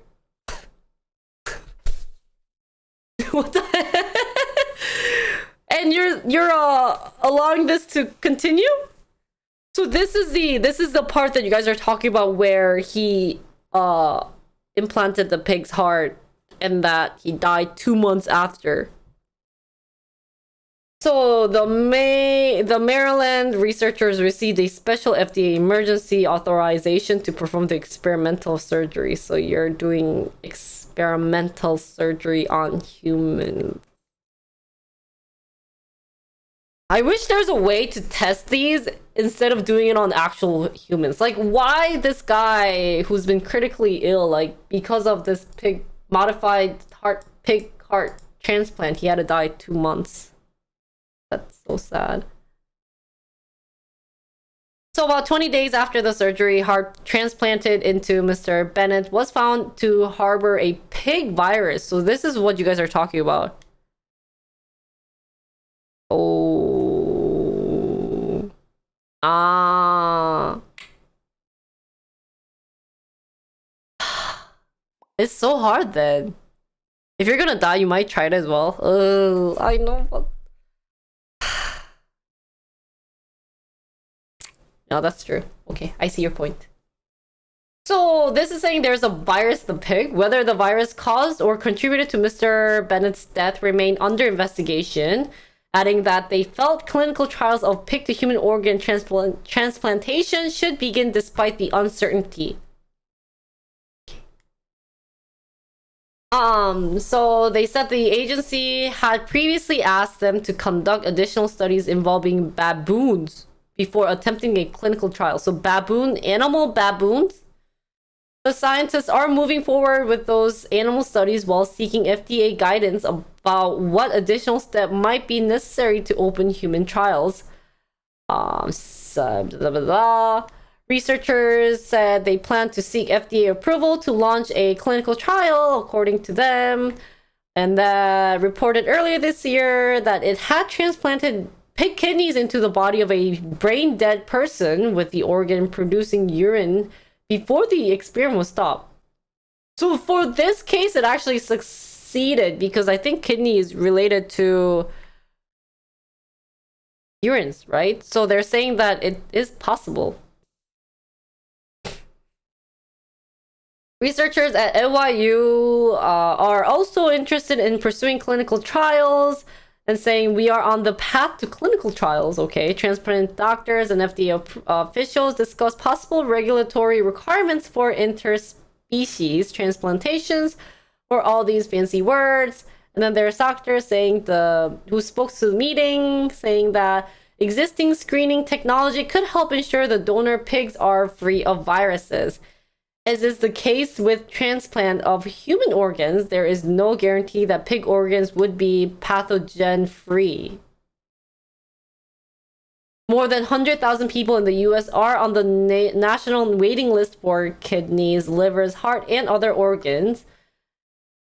What the heck? And you're allowing this to continue? So this is the part that you guys are talking about where he implanted the pig's heart and that he died 2 months after. So the Maryland researchers received a special FDA emergency authorization to perform the experimental surgery. So you're doing experimental surgery on humans. I wish there's a way to test these instead of doing it on actual humans. Like, why this guy who's been critically ill, like, because of this modified pig heart transplant, he had to die 2 months. That's so sad. So about 20 days after the surgery, heart transplanted into Mr. Bennett was found to harbor a pig virus. So this is what you guys are talking about. Oh. Ah. It's so hard then. If you're gonna die, you might try it as well. Oh, I know, but... No, that's true. Okay, I see your point. So this is saying there's a virus in the pig. Whether the virus caused or contributed to Mr. Bennett's death remain under investigation, adding that they felt clinical trials of pig-to-human organ transplantation should begin despite the uncertainty. So they said the agency had previously asked them to conduct additional studies involving baboons before attempting a clinical trial. So animal baboons. The scientists are moving forward with those animal studies while seeking FDA guidance about what additional step might be necessary to open human trials. Researchers said they plan to seek FDA approval to launch a clinical trial, according to them. And reported earlier this year that it had transplanted pig kidneys into the body of a brain dead person with the organ producing urine before the experiment was stopped. So for this case, it actually succeeded because I think kidney is related to urines, right? So they're saying that it is possible. Researchers at NYU are also interested in pursuing clinical trials and saying we are on the path to clinical trials, okay? Transplant doctors and FDA officials discuss possible regulatory requirements for interspecies transplantations, or all these fancy words. And then there's doctors saying who spoke to the meeting, saying that existing screening technology could help ensure the donor pigs are free of viruses. As is the case with transplant of human organs, there is no guarantee that pig organs would be pathogen-free. More than 100,000 people in the US are on the national waiting list for kidneys, livers, heart, and other organs.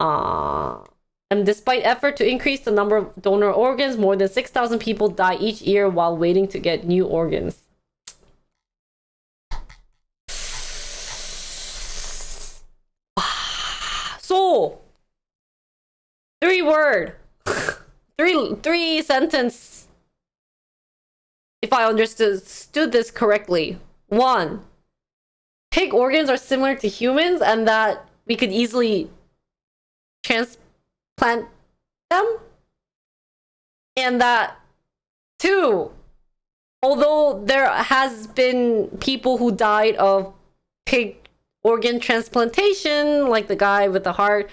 And despite effort to increase the number of donor organs, more than 6,000 people die each year while waiting to get new organs. So, three sentence. If I understood this correctly. 1, pig organs are similar to humans and that we could easily transplant them. And that 2, although there has been people who died of pig organ transplantation, like the guy with the heart,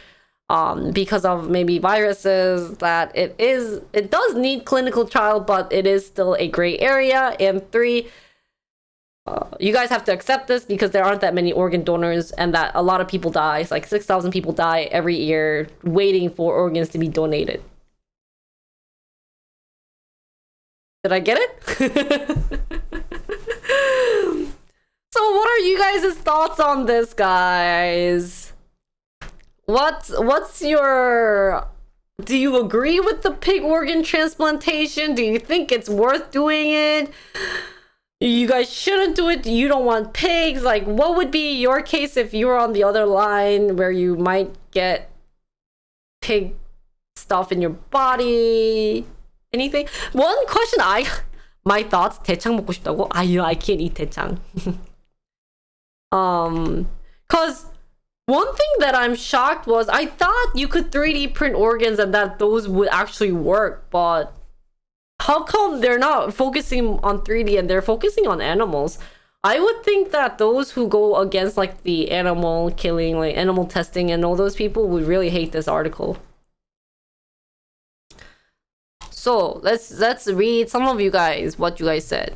because of maybe viruses, that it does need clinical trial, but it is still a gray area. And 3, you guys have to accept this because there aren't that many organ donors and that a lot of people die. It's like 6,000 people die every year waiting for organs to be donated. Did I get it? So what are you guys' thoughts on this, guys? What's your... Do you agree with the pig organ transplantation? Do you think it's worth doing it? You guys shouldn't do it. You don't want pigs. Like, what would be your case if you were on the other line where you might get pig stuff in your body? Anything? One question my thoughts, 대창 먹고 싶다고? I can't eat 대창. Cause one thing that I'm shocked was I thought you could 3D print organs and that those would actually work, but how come they're not focusing on 3D and they're focusing on animals? I would think that those who go against like the animal killing, like animal testing and all those people would really hate this article. So let's read some of you guys, what you guys said.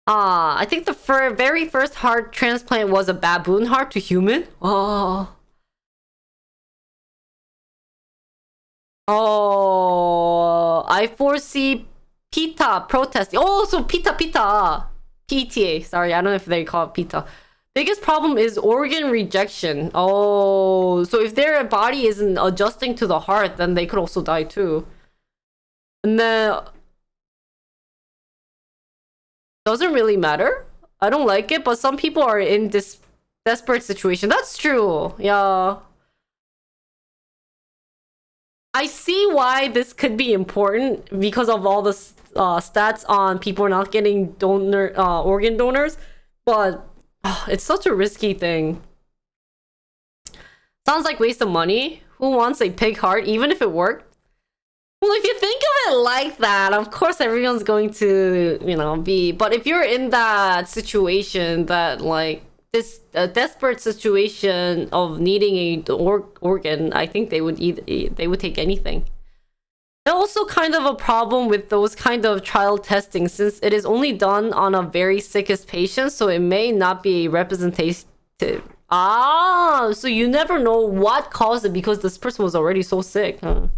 I think the very first heart transplant was a baboon heart to human. Oh, I foresee PETA protesting. Oh, so PETA. Sorry, I don't know if they call it PETA. Biggest problem is organ rejection. Oh, so if their body isn't adjusting to the heart, then they could also die too. And then doesn't really matter. I don't like it, but some people are in this desperate situation. That's true. Yeah. I see why this could be important because of all the stats on people not getting organ donors, but it's such a risky thing. Sounds like waste of money. Who wants a pig heart, even if it worked? Well, if you think of it like that, of course everyone's going to, be... But if you're in that situation, that, like, this desperate situation of needing a organ, I think they would take anything. And also kind of a problem with those kind of trial testing, since it is only done on a very sickest patient, so it may not be representative. So you never know what caused it because this person was already so sick, huh?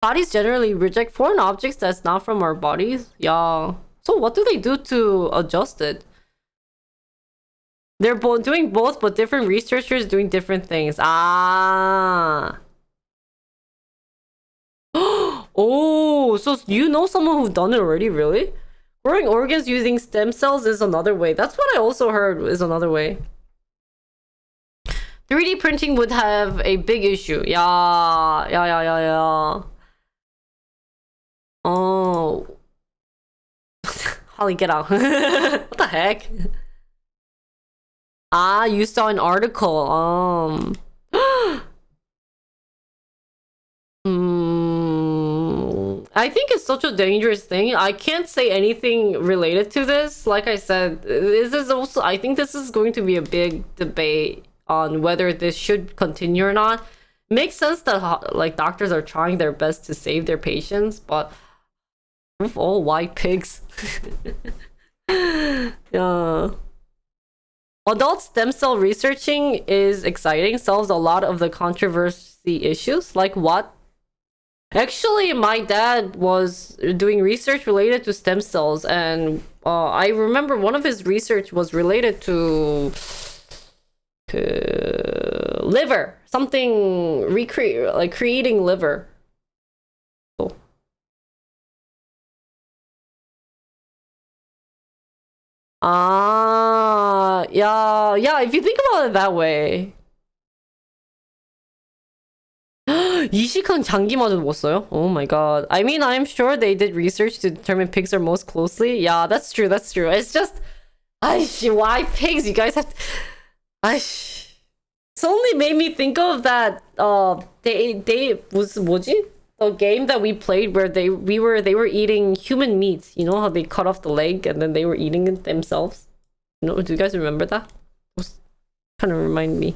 Bodies generally reject foreign objects that's not from our bodies. Yeah. So what do they do to adjust it? They're both doing both, but different researchers doing different things. Ah. Oh, so you know someone who's done it already, really? Growing organs using stem cells is another way. That's what I also heard is another way. 3D printing would have a big issue. Yeah. Oh. Holly, get out. What the heck? Ah, you saw an article. I think it's such a dangerous thing. I can't say anything related to this. Like I said, this is also, I think this is going to be a big debate on whether this should continue or not. Makes sense that like doctors are trying their best to save their patients, but with all white pigs. Yeah. Adult stem cell researching is exciting, solves a lot of the controversy issues. Like what? Actually, my dad was doing research related to stem cells, and I remember one of his research was related to liver, something like creating liver. Oh. Ah, yeah. If you think about it that way. 이식한 장기마저 먹었어요? Oh my god. I mean, I'm sure they did research to determine pigs are most closely. Yeah, that's true. It's just, why pigs? You guys have to... It's only made me think of that. They was 뭐지? The game that we played where they were eating human meat. You know how they cut off the leg and then they were eating it themselves. No, do you guys remember that? It was kind of remind me.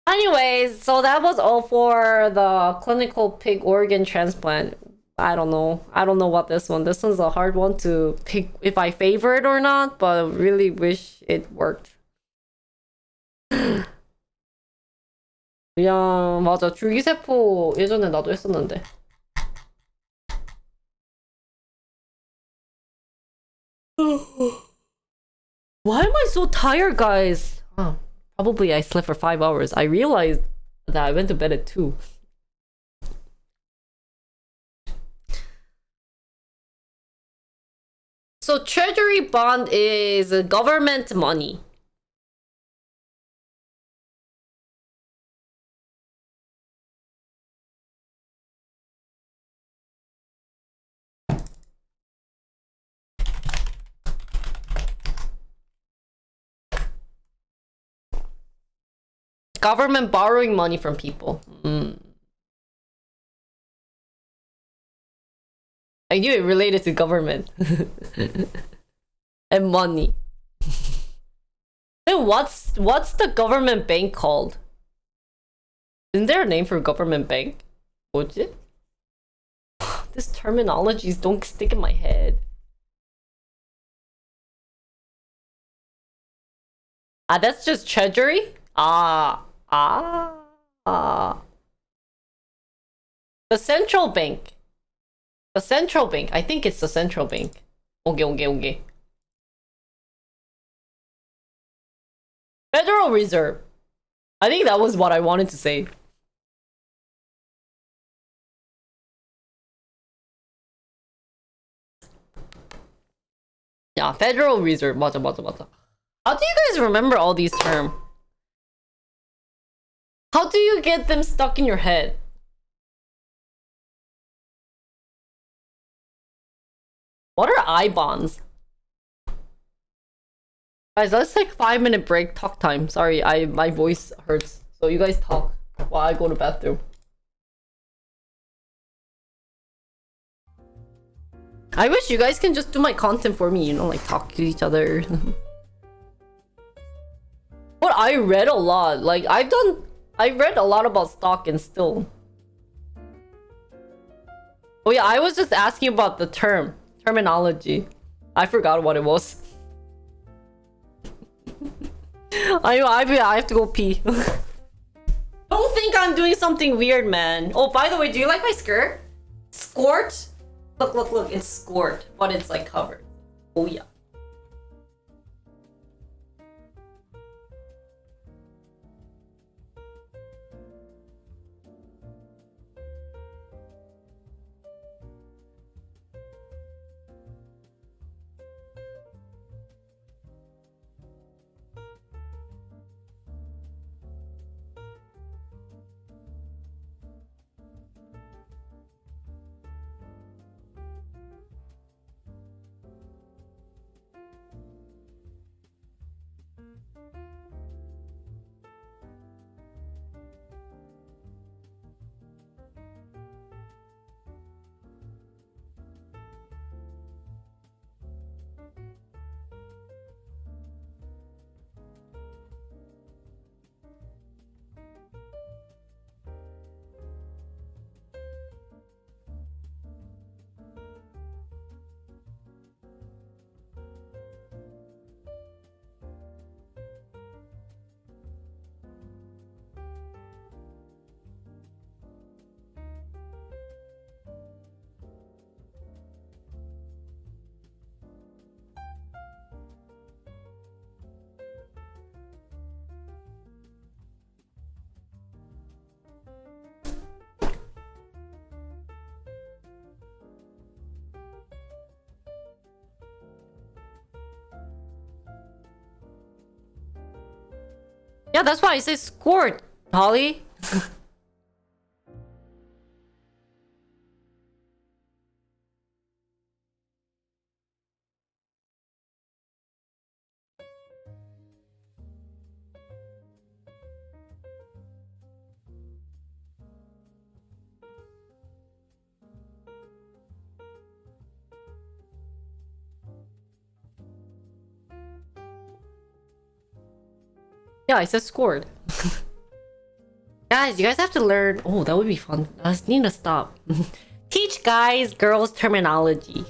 Anyways, so that was all for the clinical pig organ transplant. I don't know about this one. This one's a hard one to pick if I favor it or not, but I really wish it worked. 야, 맞아. 줄기세포 예전에 나도 했었는데. Why am I so tired, guys? Oh, probably I slept for 5 hours. I realized that I went to bed at 2. So treasury bond is government money. Government borrowing money from people. I knew it related to government. And money. Then what's the government bank called? Isn't there a name for government bank? 뭐지? These terminologies don't stick in my head. Ah, that's just treasury? The central bank. The central bank. I think it's the central bank. Okay. Federal Reserve. I think that was what I wanted to say. Yeah, Federal Reserve. 맞아. How do you guys remember all these terms? How do you get them stuck in your head? What are I-bonds? Guys, let's take 5-minute break. Talk time. Sorry, my voice hurts. So you guys talk while I go to the bathroom. I wish you guys can just do my content for me, you know, like talk to each other. But I read a lot. Like I read a lot about stock and still. Oh yeah, I was just asking about the terminology. I forgot what it was. I have to go pee. Don't think I'm doing something weird, man. Oh, by the way, do you like my skirt? Skort? Look, it's skort, but it's like covered. Oh yeah. Yeah, that's why I say skort, Holly. Yeah, I said scored. Guys, you guys have to learn. Oh, that would be fun. I just need to stop. Teach guys, girls terminology.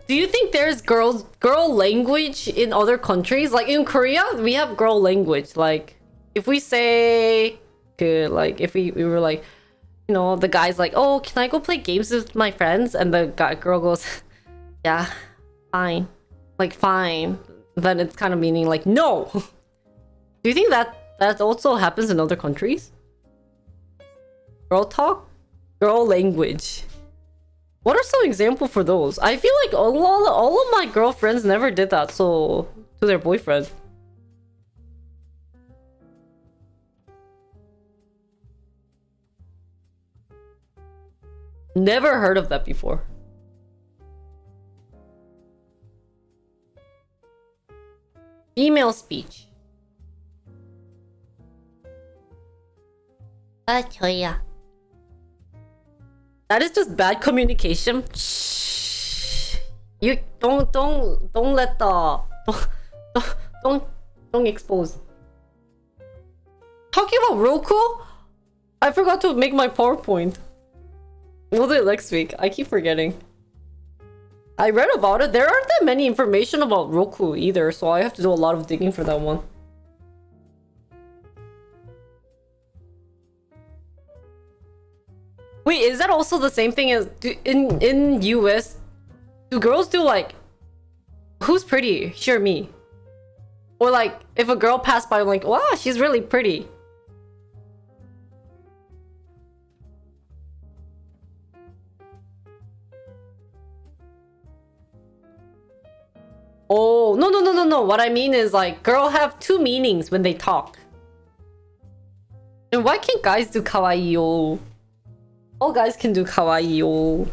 Do you think there's girl language in other countries? Like in Korea, we have girl language. Like if we say, like if we were like, you know, the guy's like, oh, can I go play games with my friends? And the girl goes, yeah, fine. Like fine. Then it's kind of meaning like no. Do you think that also happens in other countries? Girl talk, girl language. What are some examples for those? I feel like all of my girlfriends never did that so to their boyfriend. Never heard of that before. Female speech. 저희야. That is just bad communication. Shh. You don't let the don't expose. Talking about Roku, I forgot to make my PowerPoint. We'll do it next week. I keep forgetting. I read about it. There aren't that many information about Roku either, so I have to do a lot of digging for that one. Wait, is that also the same thing as in US? Do girls do like, who's pretty? She or me? Or like, if a girl passed by, I'm like, wow, she's really pretty. Oh, no. What I mean is like, girl have two meanings when they talk. And why can't guys do kawaii-o? All guys can do kawaii-o.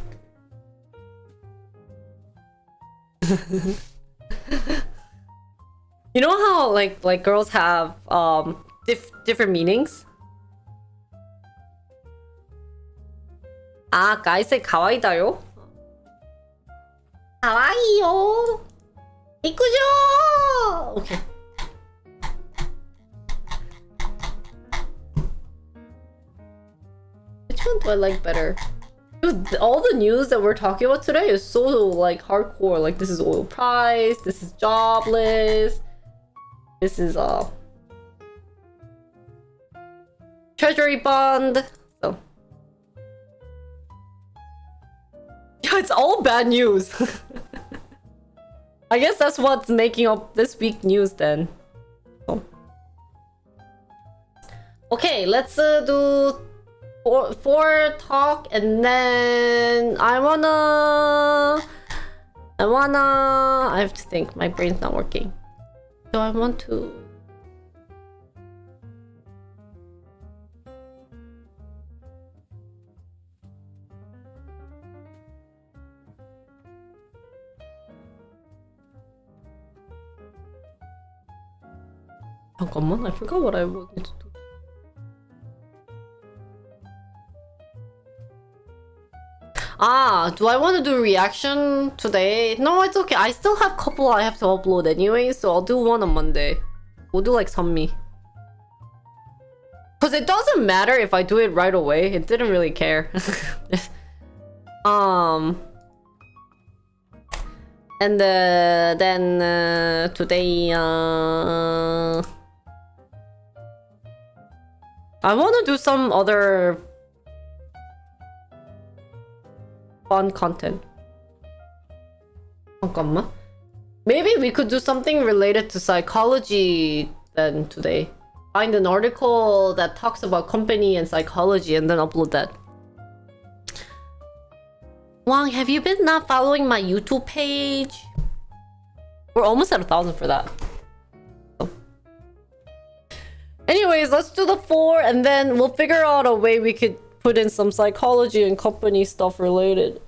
You know how like girls have different meanings? Ah, guys say kawaii-dayo. Kawaii-o. Ikujo! Okay. Which one do I like better? Dude, all the news that we're talking about today is so like hardcore. Like this is oil price, this is jobless, this is treasury bond. So it's all bad news. I guess that's what's making up this week news then. Oh. Okay, let's do four talk, and then I have to think. My brain's not working. So I want to. 잠깐만, I forgot what I wanted to do. Do I want to do reaction today? No, it's okay. I still have a couple I have to upload anyway, so I'll do one on Monday. We'll do like Sunmi. Because it doesn't matter if I do it right away. It didn't really care. And then today, I want to do some other fun content. 잠깐만. Maybe we could do something related to psychology then today. Find an article that talks about company and psychology and then upload that. Wang, have you been not following my YouTube page? We're almost at 1,000 for that. So. Anyways, let's do the 4 and then we'll figure out a way we could put in some psychology and company stuff related.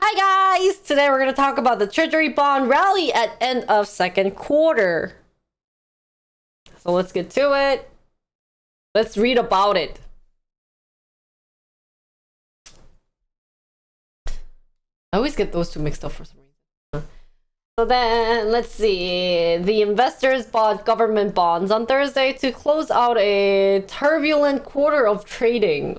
Hi guys! Today we're going to talk about the Treasury bond rally at end of second quarter. So let's get to it. Let's read about it. I always get those two mixed up for some reason. So then, let's see. The investors bought government bonds on Thursday to close out a turbulent quarter of trading,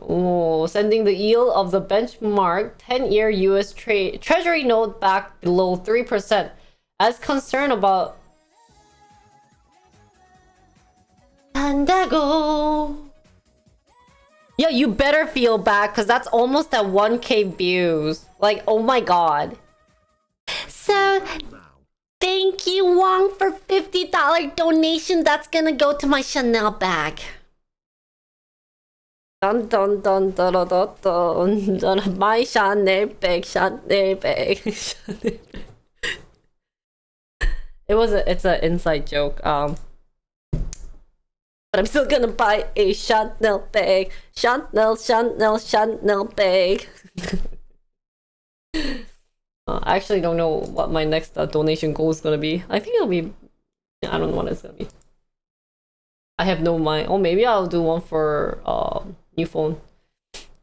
sending the yield of the benchmark 10-year U.S. Treasury note back below 3%, as concern about Fandango. Yeah, you better feel bad because that's almost at 1K views. Like, oh my god. So, thank you, Wong, for $50 donation. That's gonna go to my Chanel bag. Dun dun dun dun dun dun dun, dun. My Chanel bag, Chanel bag. It's an inside joke. But I'm still gonna buy a Chanel bag. Chanel bag. I actually don't know what my next donation goal is gonna be. I think it'll be... I don't know what it's gonna be. I have no mind. Oh, maybe I'll do one for new phone.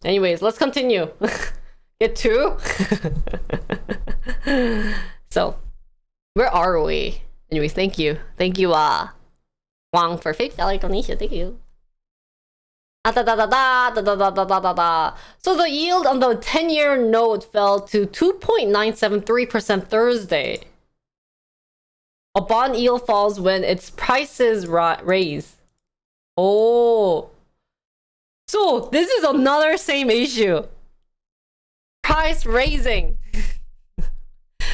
Anyways, let's continue. Get 2? So, where are we? Anyways, thank you. Thank you, Wang, for $50 donation. Thank you. So the yield on the 10-year note fell to 2.973% Thursday. A bond yield falls when its prices raise. Oh. So this is another same issue. Price raising.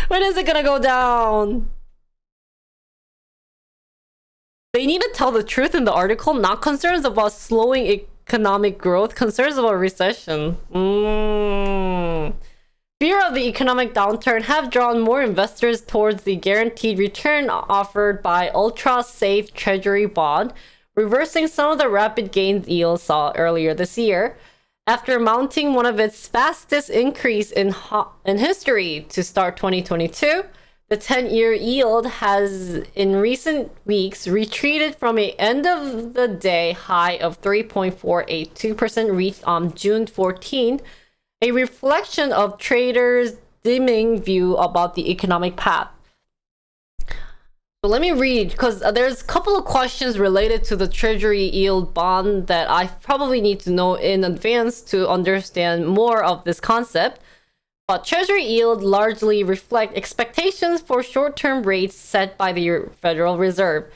When is it gonna go down? They need to tell the truth in the article, not concerns about slowing economic growth, concerns about recession. Fear of the economic downturn have drawn more investors towards the guaranteed return offered by ultra-safe Treasury bond, reversing some of the rapid gains yield saw earlier this year. After mounting one of its fastest increase in history to start 2022, the 10-year yield has, in recent weeks, retreated from an end-of-the-day high of 3.482% reached on June 14, a reflection of traders' dimming view about the economic path. So let me read, because there's a couple of questions related to the Treasury yield bond that I probably need to know in advance to understand more of this concept. But Treasury yield largely reflect expectations for short-term rates set by the Federal Reserve.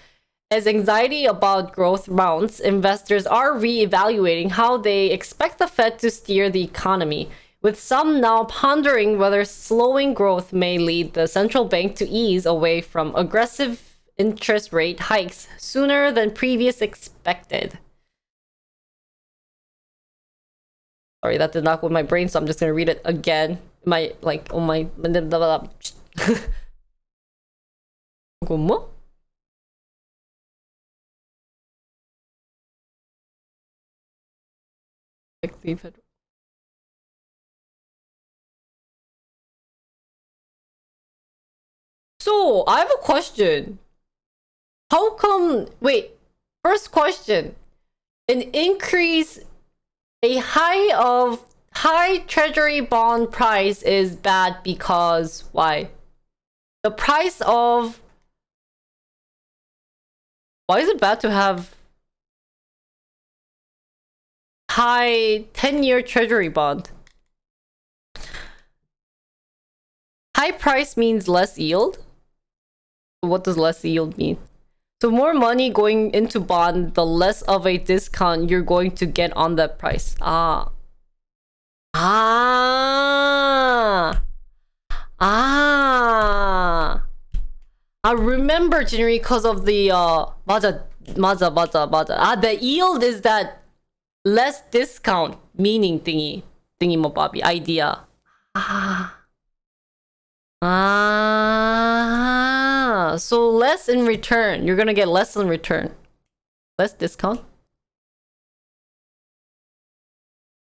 As anxiety about growth mounts, investors are re-evaluating how they expect the Fed to steer the economy, with some now pondering whether slowing growth may lead the central bank to ease away from aggressive interest rate hikes sooner than previous expected. Sorry, that did not go in my brain, so I'm just gonna read it again. My oh my 이거 뭐? So, I have a question. How come, wait, first question. An increase, a high treasury bond price is bad because why? The price of, why is it bad to have high 10-year treasury bond? High price means less yield? What does less yield mean? So more money going into bond, the less of a discount you're going to get on that price. I remember January because of the 맞아. The yield is that less discount meaning thingy idea. So less in return. You're gonna get less in return. Less discount.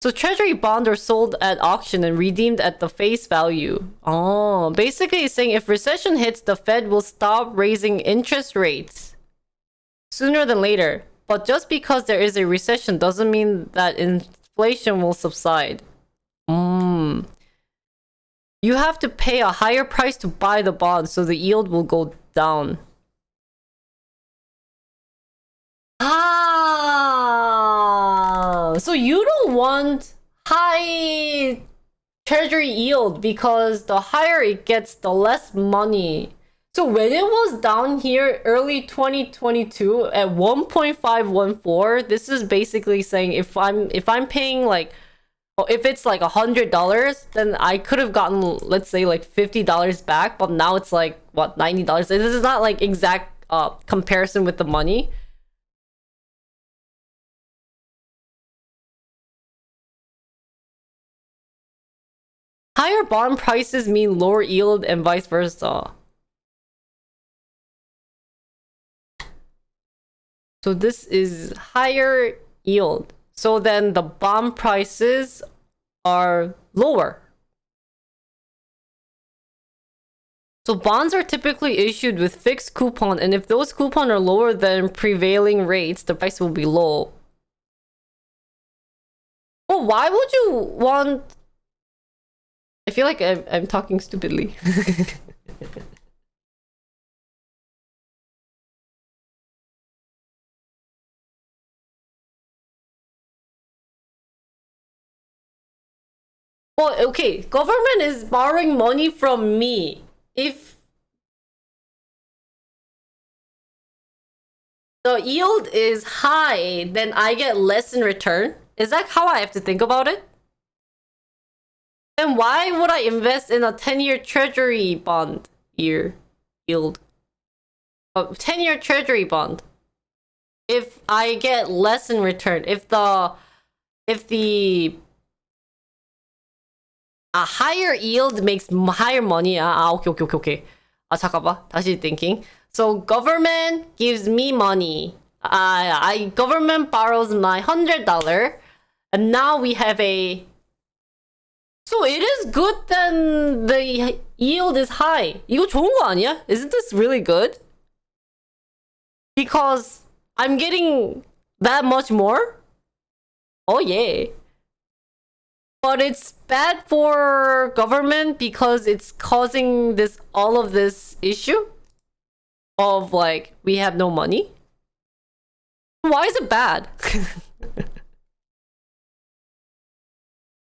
So treasury bonds are sold at auction and redeemed at the face value. Oh, basically it's saying if recession hits, the Fed will stop raising interest rates sooner than later. But just because there is a recession doesn't mean that inflation will subside. You have to pay a higher price to buy the bond, so the yield will go down. So you don't want high treasury yield because the higher it gets, the less money. So when it was down here early 2022 at 1.514, this is basically saying if I'm paying like, if it's like $100, then I could have gotten, let's say, like $50 back, but now it's like what, $90. This is not like exact comparison with the money. Higher bond prices mean lower yield and vice versa. So this is higher yield. So then the bond prices are lower. So bonds are typically issued with fixed coupon, and if those coupons are lower than prevailing rates, the price will be low. Well, why would you want... I feel like I'm talking stupidly. Well, okay, government is borrowing money from me. If the yield is high, then I get less in return. Is that how I have to think about it? Then why would I invest in a 10-year treasury bond yield? A 10-year treasury bond. If I get less in return. If the higher yield makes higher money. Okay. 잠깐만. 다시 thinking. So government gives me money. Government borrows my $100, and now we have a. So it is good then the yield is high. 이거 좋은 거 아니야? Isn't this really good? Because I'm getting that much more? Oh yeah. But it's bad for government because it's causing all of this issue of like we have no money. Why is it bad?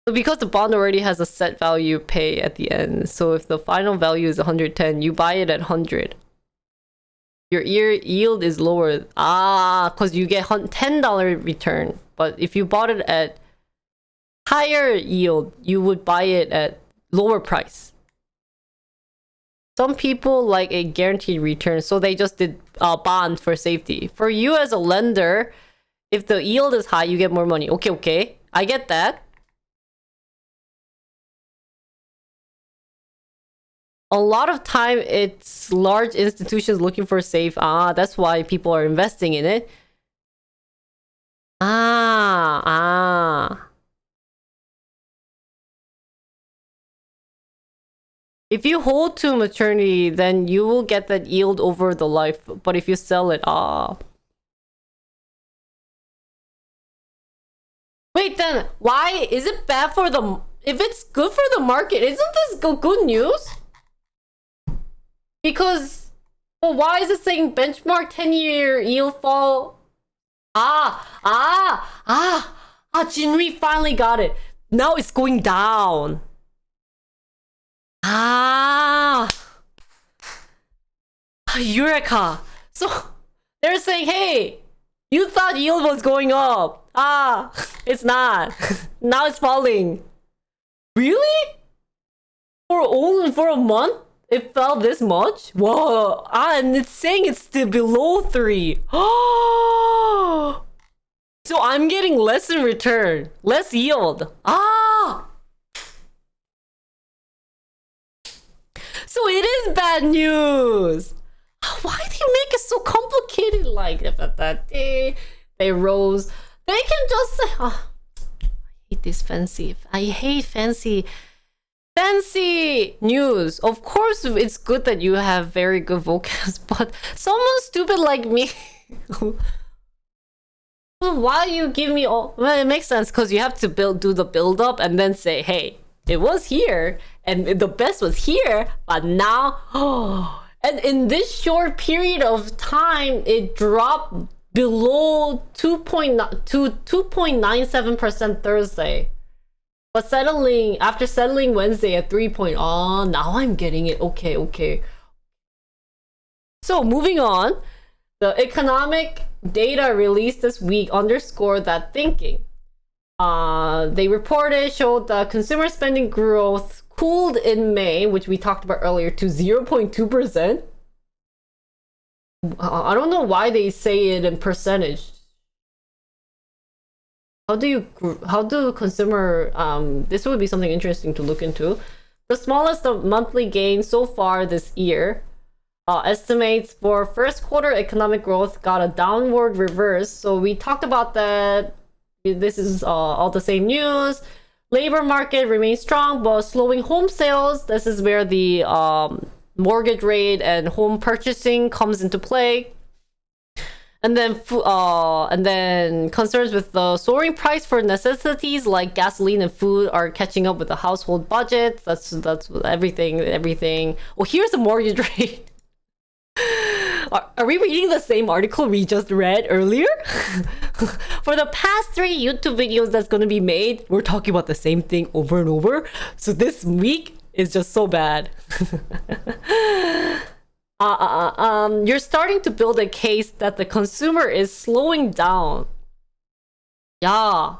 Because the bond already has a set value pay at the end. So if the final value is 110, you buy it at 100. Your yield is lower. Ah, because you get $10 return. But if you bought it at higher yield, you would buy it at lower price. Some people like a guaranteed return, so they just did a bond for safety. For you as a lender, if the yield is high, you get more money. Okay. I get that. A lot of time, it's large institutions looking for safe. Ah, that's why people are investing in it. If you hold to maturity, then you will get that yield over the life. But if you sell it, Wait, then why is it bad for the... If it's good for the market, isn't this good news? Because... Well, why is it saying benchmark 10-year yield fall? Jinri finally got it. Now it's going down. Eureka! So they're saying, hey, you thought yield was going up. It's not. Now it's falling. Really? For a month? It fell this much? Whoa! And it's saying it's still below 3. So I'm getting less in return. Less yield. So it is bad news. Why do you make it so complicated like that? They rose. They can just say, I hate this fancy. I hate fancy news. Of course, it's good that you have very good vocals, but someone stupid like me. Why you give me all? Well, it makes sense because you have to do the build up and then say, hey, it was here and the best was here, but now, and in this short period of time, it dropped below 2.97% Thursday. But after settling Wednesday at 3. Now I'm getting it. Okay. So moving on, the economic data released this week underscored that thinking. They showed that consumer spending growth cooled in May, which we talked about earlier, to 0.2%. I don't know why they say it in percentage. How do consumer, this would be something interesting to look into. The smallest monthly gain so far this year. Estimates for first quarter economic growth got a downward reverse. So we talked about that. This is all the same news. Labor market remains strong, but slowing home sales. This is where the mortgage rate and home purchasing comes into play. And then concerns with the soaring price for necessities like gasoline and food are catching up with the household budget. That's everything. Oh, here's the mortgage rate. Are we reading the same article we just read earlier? For the past 3 YouTube videos that's going to be made, we're talking about the same thing over and over. So this week is just so bad. You're starting to build a case that the consumer is slowing down. Yeah,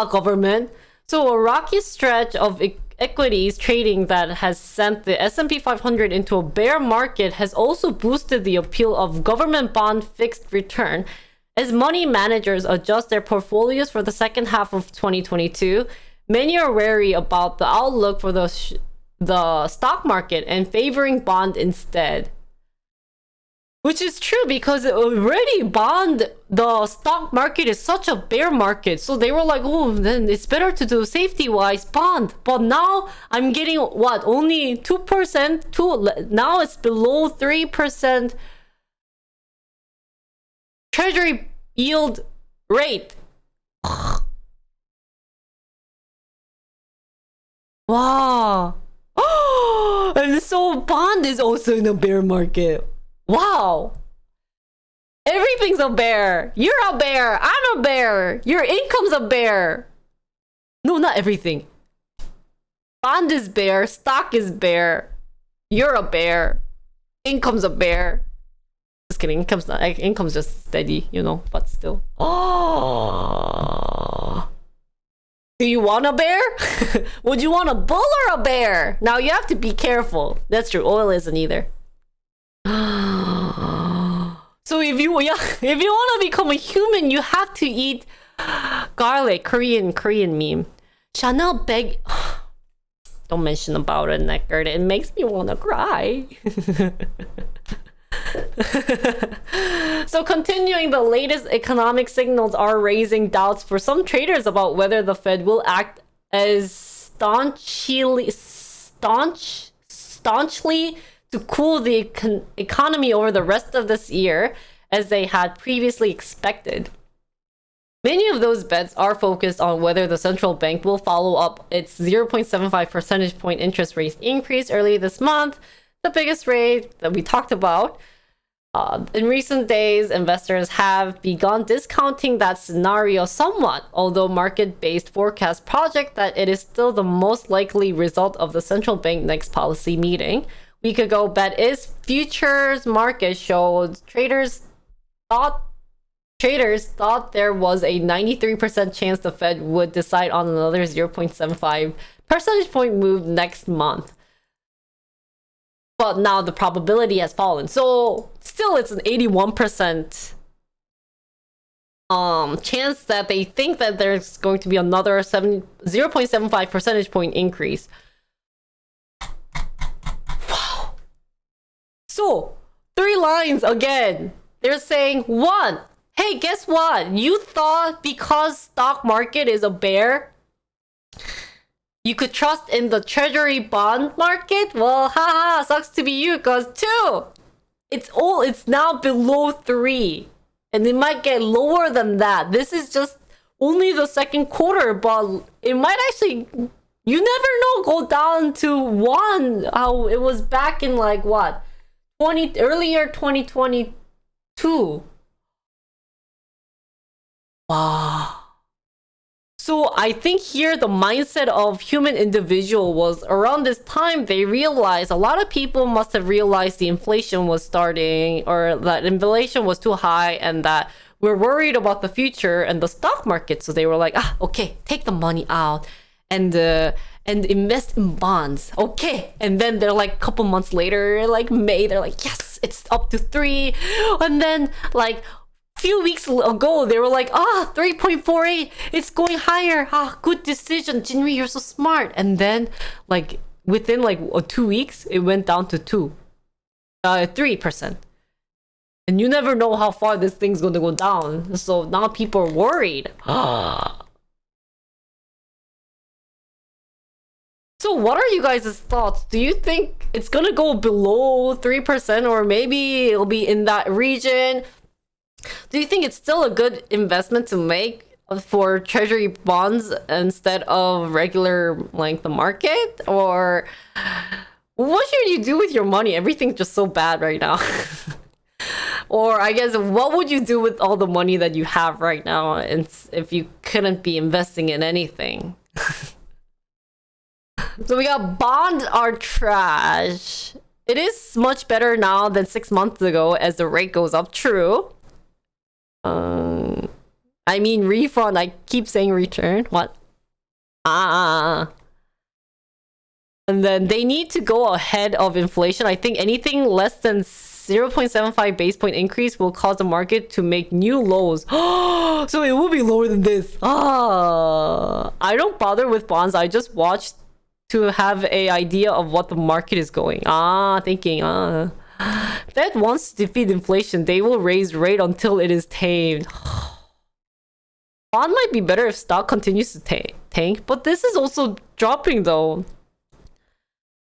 government. So a rocky stretch of equities trading that has sent the S&P 500 into a bear market has also boosted the appeal of government bond fixed return as money managers adjust their portfolios for the second half of 2022. Many are wary about the outlook for the stock market and favoring bond instead. Which is true because already the stock market is such a bear market. So they were like, oh, then it's better to do safety-wise bond. But now I'm getting, only 2%? Now it's below 3% treasury yield rate. Wow. And so bond is also in a bear market. Wow. Everything's a bear. You're a bear. I'm a bear. Your income's a bear. No, not everything. Bond is bear. Stock is bear. You're a bear. Income's a bear. Just kidding. Income's just steady, you know, but still. Oh. Do you want a bear? Would you want a bull or a bear? Now you have to be careful. That's true. Oil isn't either. So if you want to become a human, you have to eat garlic. Korean meme. Chanel beg. Don't mention about it, Neckard. It makes me want to cry. So continuing, the latest economic signals are raising doubts for some traders about whether the Fed will act as staunchly to cool the economy over the rest of this year as they had previously expected. Many of those bets are focused on whether the central bank will follow up its 0.75 percentage point interest rate increase early this month, the biggest rate that we talked about. In recent days, investors have begun discounting that scenario somewhat, although market-based forecasts project that it is still the most likely result of the central bank next policy meeting. Week ago, BetIS futures market showed traders thought there was a 93% chance the Fed would decide on another 0.75 percentage point move next month. But now the probability has fallen. So still it's an 81% chance that they think that there's going to be another 0.75 percentage point increase. Wow. So 3 lines again. They're saying, 1, hey, guess what? You thought because stock market is a bear, you could trust in the treasury bond market? Well, haha, sucks to be you, because 2, it's now below 3. And it might get lower than that. This is just only the second quarter, but it might actually, you never know, go down to 1. How it was back in like what? Earlier 2022. Wow. So I think here the mindset of human individual was around this time they realized, a lot of people must have realized the inflation was starting, or that inflation was too high, and that we're worried about the future and the stock market. So they were like, okay, take the money out and invest in bonds. Okay. And then they're like a couple months later, like May, they're like, yes, it's up to 3. And then like few weeks ago, they were like, 3.48, it's going higher. Good decision. Jinri, you're so smart. And then, like, within like 2 weeks, it went down to 3%. And you never know how far this thing's going to go down. So now people are worried. So what are you guys' thoughts? Do you think it's going to go below 3%, or maybe it'll be in that region? Do you think it's still a good investment to make for treasury bonds instead of regular, like, the market? Or what should you do with your money? Everything's just so bad right now. Or I guess, what would you do with all the money that you have right now if you couldn't be investing in anything? So we got bonds are trash. It is much better now than 6 months ago as the rate goes up. True. I mean refund. I keep saying return. What? And then they need to go ahead of inflation. I think anything less than 0.75 base point increase will cause the market to make new lows. So it will be lower than this. I don't bother with bonds. I just watch to have an idea of what the market is going. Thinking. Fed wants to defeat inflation. They will raise rate until it is tamed. Bond might be better if stock continues to tank, but this is also dropping though.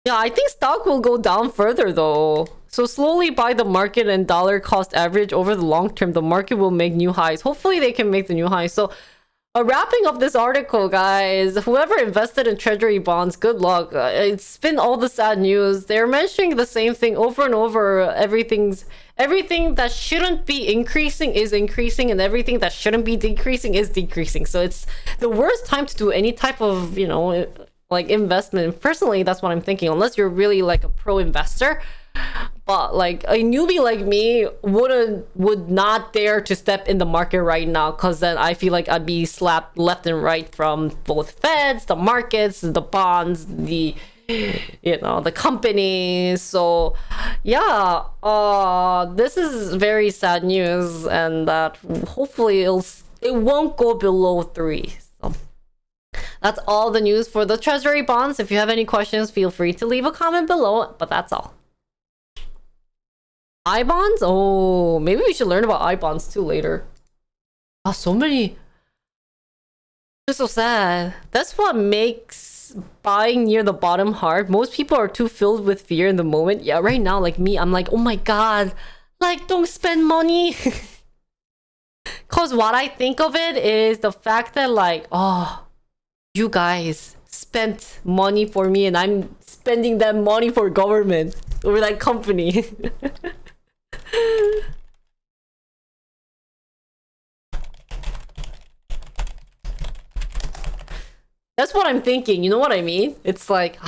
Yeah, I think stock will go down further though. So slowly buy the market and dollar cost average over the long term. The market will make new highs. Hopefully they can make the new highs. So wrapping up this article, guys, whoever invested in treasury bonds, good luck. It's been all the sad news. They're mentioning the same thing over and over. Everything that shouldn't be increasing is increasing, and everything that shouldn't be decreasing is decreasing. So it's the worst time to do any type of, like investment. Personally, that's what I'm thinking, unless you're really like a pro investor. but like a newbie like me would not dare to step in the market right now, because then I feel like I'd be slapped left and right from both feds, the markets, the bonds, the the companies. So yeah, this is very sad news, and that hopefully it won't go below 3. So that's all the news for the treasury bonds. If you have any questions, feel free to leave a comment below, but that's all. I bonds? Oh, maybe we should learn about I bonds too later. Ah, so many. It's so sad. That's what makes buying near the bottom hard. Most people are too filled with fear in the moment. Yeah, right now, like me, I'm like, oh my god, like, don't spend money. Cause what I think of it is the fact that, like, oh, you guys spent money for me and I'm spending that money for government or like company. That's what I'm thinking. You know what I mean? It's like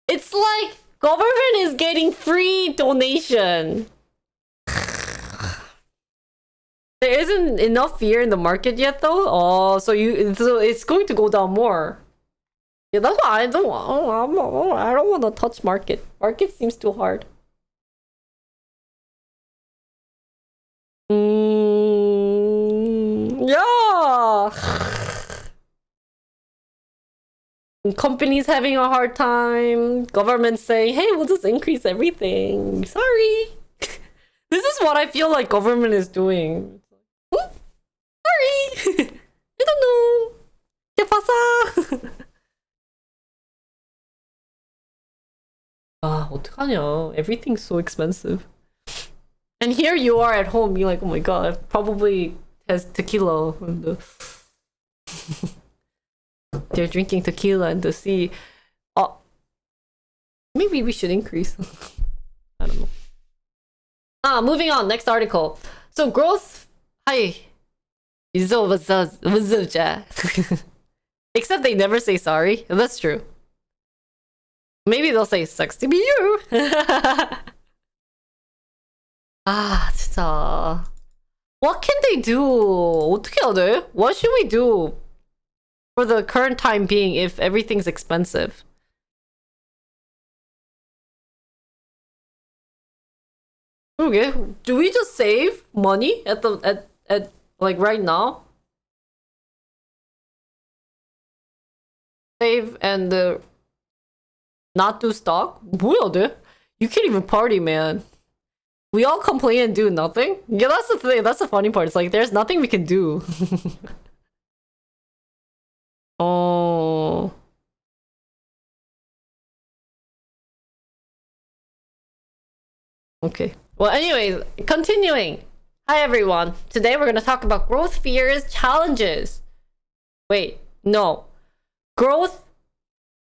it's like government is getting free donation. There isn't enough fear in the market yet, though. Oh, so it's going to go down more. Yeah, that's why I don't want to touch market. Market seems too hard. Yeah. Companies having a hard time. Government saying, "Hey, we'll just increase everything." Sorry. This is what I feel like government is doing. Sorry. I don't know. ¿Qué pasa? Ah, 어떡하냐. Everything's so expensive. And here you are at home, you're like, oh my god, probably has tequila in the they're drinking tequila in the sea. Oh, maybe we should increase. I don't know. Moving on, next article. So growth, hi. What's up, Jack? Except they never say sorry. That's true. Maybe they'll say sucks to be you. 진짜. What can they do? 어떻게 해야 돼? What should we do for the current time being if everything's expensive? Okay, do we just save money at like right now? Save and not do stock? 뭐야 돼? You can't even party, man. We all complain and do nothing? Yeah, that's the thing. That's the funny part. It's like, there's nothing we can do. Oh. Okay. Well, anyways, continuing. Hi, everyone. Today we're going to talk about growth fears challenges. Wait, no. Growth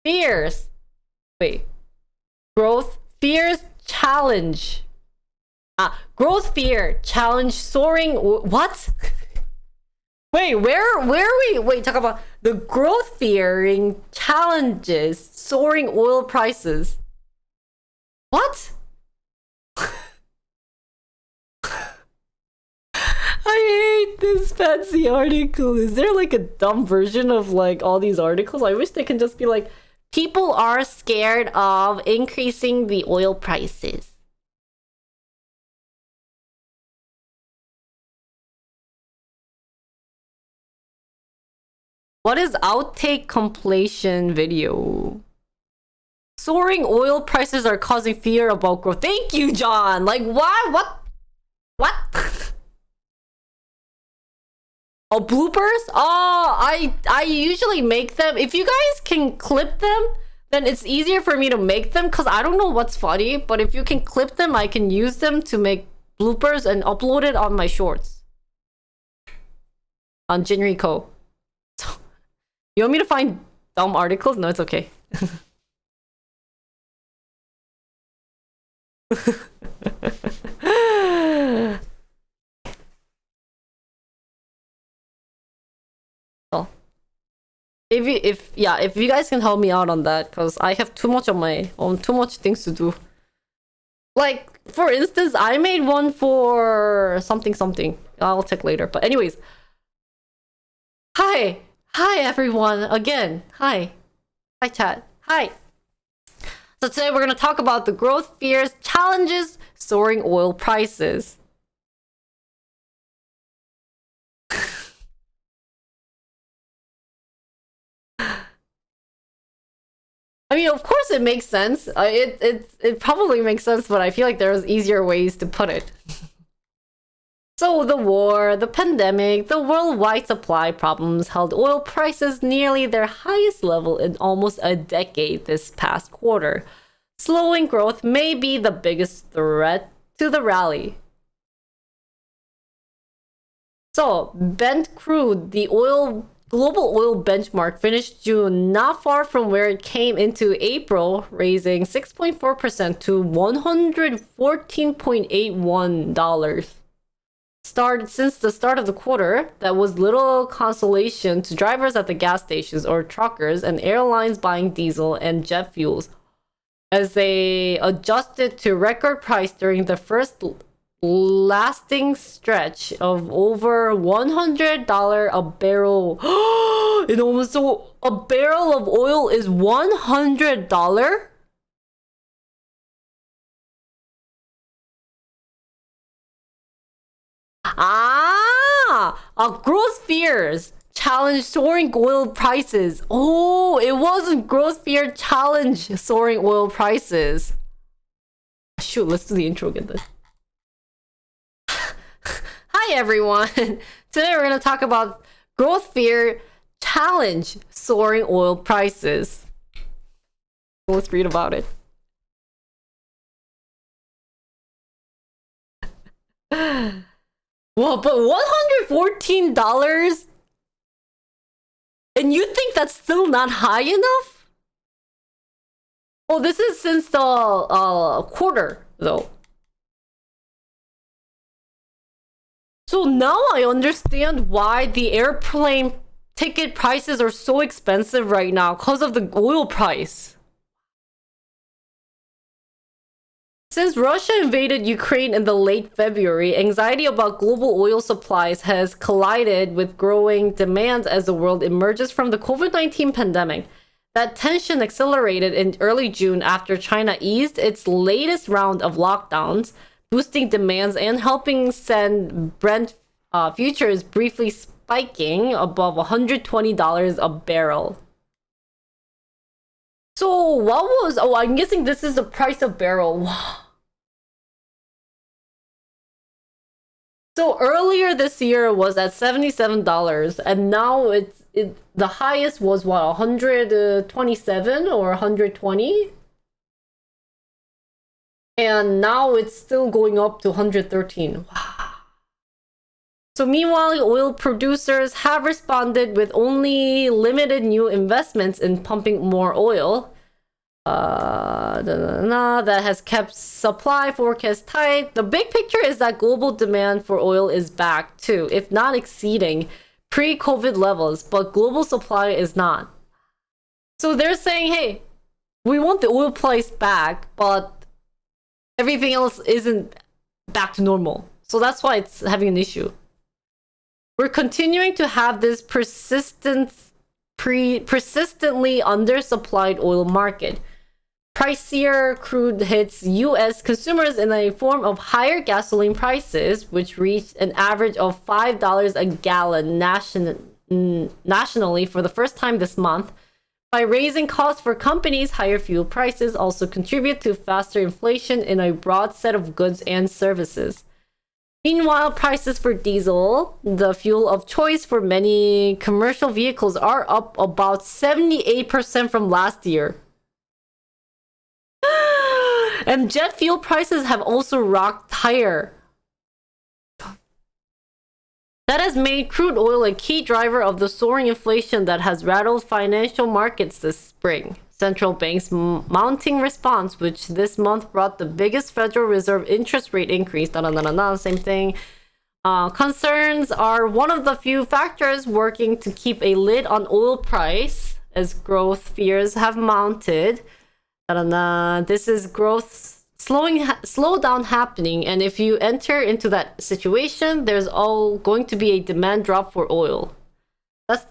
fears. Wait. Growth fears challenge. Growth fear challenge soaring. What? Wait, where are we? Wait, talk about the growth fearing challenges soaring oil prices. What? I hate this fancy article. Is there like a dumb version of like all these articles? I wish they can just be like, people are scared of increasing the oil prices. What is outtake compilation video? Soaring oil prices are causing fear about growth. Thank you, John. Like, why? What? Oh, bloopers? Oh, I usually make them. If you guys can clip them, then it's easier for me to make them, because I don't know what's funny. But if you can clip them, I can use them to make bloopers and upload it on my shorts. On Jinrico. You want me to find dumb articles? No, it's okay. Oh. If you guys can help me out on that, because I have too much on my own, too much things to do. Like, for instance, I made one for something something. I'll check later. But anyways. Hi. Hi, everyone. Again. Hi. Hi, chat. Hi. So today we're going to talk about the growth fears, challenges, soaring oil prices. I mean, of course it makes sense. It probably makes sense, but I feel like there's easier ways to put it. So the war, the pandemic, the worldwide supply problems held oil prices nearly their highest level in almost a decade this past quarter. Slowing growth may be the biggest threat to the rally. So, Brent crude, the global oil benchmark, finished June not far from where it came into April, raising 6.4% to $114.81. Since the start of the quarter, that was little consolation to drivers at the gas stations or truckers and airlines buying diesel and jet fuels, as they adjusted to record price during the first lasting stretch of over $100 a barrel. It almost so a barrel of oil is $100? Growth fears challenge soaring oil prices. Oh, it wasn't growth fear challenge soaring oil prices. Shoot, let's do the intro again then. Hi everyone. Today we're going to talk about growth fear challenge soaring oil prices. Let's read about it. Well, but $114? And you think that's still not high enough? Well, this is since the quarter, though. So now I understand why the airplane ticket prices are so expensive right now, because of the oil price. Since Russia invaded Ukraine in the late February, anxiety about global oil supplies has collided with growing demand as the world emerges from the COVID-19 pandemic. That tension accelerated in early June after China eased its latest round of lockdowns, boosting demands and helping send Brent futures briefly spiking above $120 a barrel. So what was... Oh, I'm guessing this is the price of barrel. So earlier this year was at $77, and now the highest was what, 127 or 120? And now it's still going up to 113. Wow. So meanwhile, oil producers have responded with only limited new investments in pumping more oil. That has kept supply forecast tight. The big picture is that global demand for oil is back too, if not exceeding pre-COVID levels, but global supply is not. So they're saying, hey, we want the oil price back, but everything else isn't back to normal. So that's why it's having an issue. We're continuing to have this persistently undersupplied oil market. Pricier crude hits U.S. consumers in a form of higher gasoline prices, which reached an average of $5 a gallon nationally for the first time this month. By raising costs for companies, higher fuel prices also contribute to faster inflation in a broad set of goods and services. Meanwhile, prices for diesel, the fuel of choice for many commercial vehicles, are up about 78% from last year. And jet fuel prices have also rocked higher. That has made crude oil a key driver of the soaring inflation that has rattled financial markets this spring. Central banks' mounting response, which this month brought the biggest Federal Reserve interest rate increase, same thing. Concerns are one of the few factors working to keep a lid on oil price as growth fears have mounted. This is growth / slowdown happening, and if you enter into that situation, there's all going to be a demand drop for oil. That's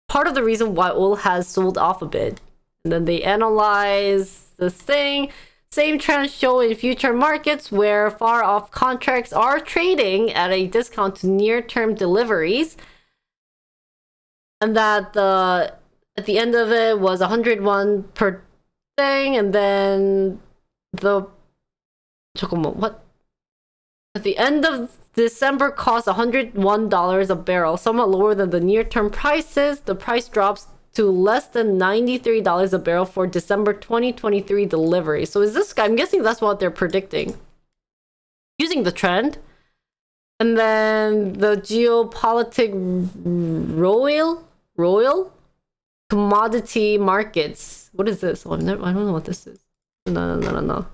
part of the reason why oil has sold off a bit. And then they analyze the thing. Same trends show in future markets where far off contracts are trading at a discount to near-term deliveries. And that at the end of it was 101 per thing, and then what? At the end of December cost $101 a barrel, somewhat lower than the near-term prices. The price drops to less than $93 a barrel for December 2023 delivery. So is this, I'm guessing that's what they're predicting. Using the trend. And then the geopolitic royal commodity markets. What is this? Oh, I don't know what this is. No.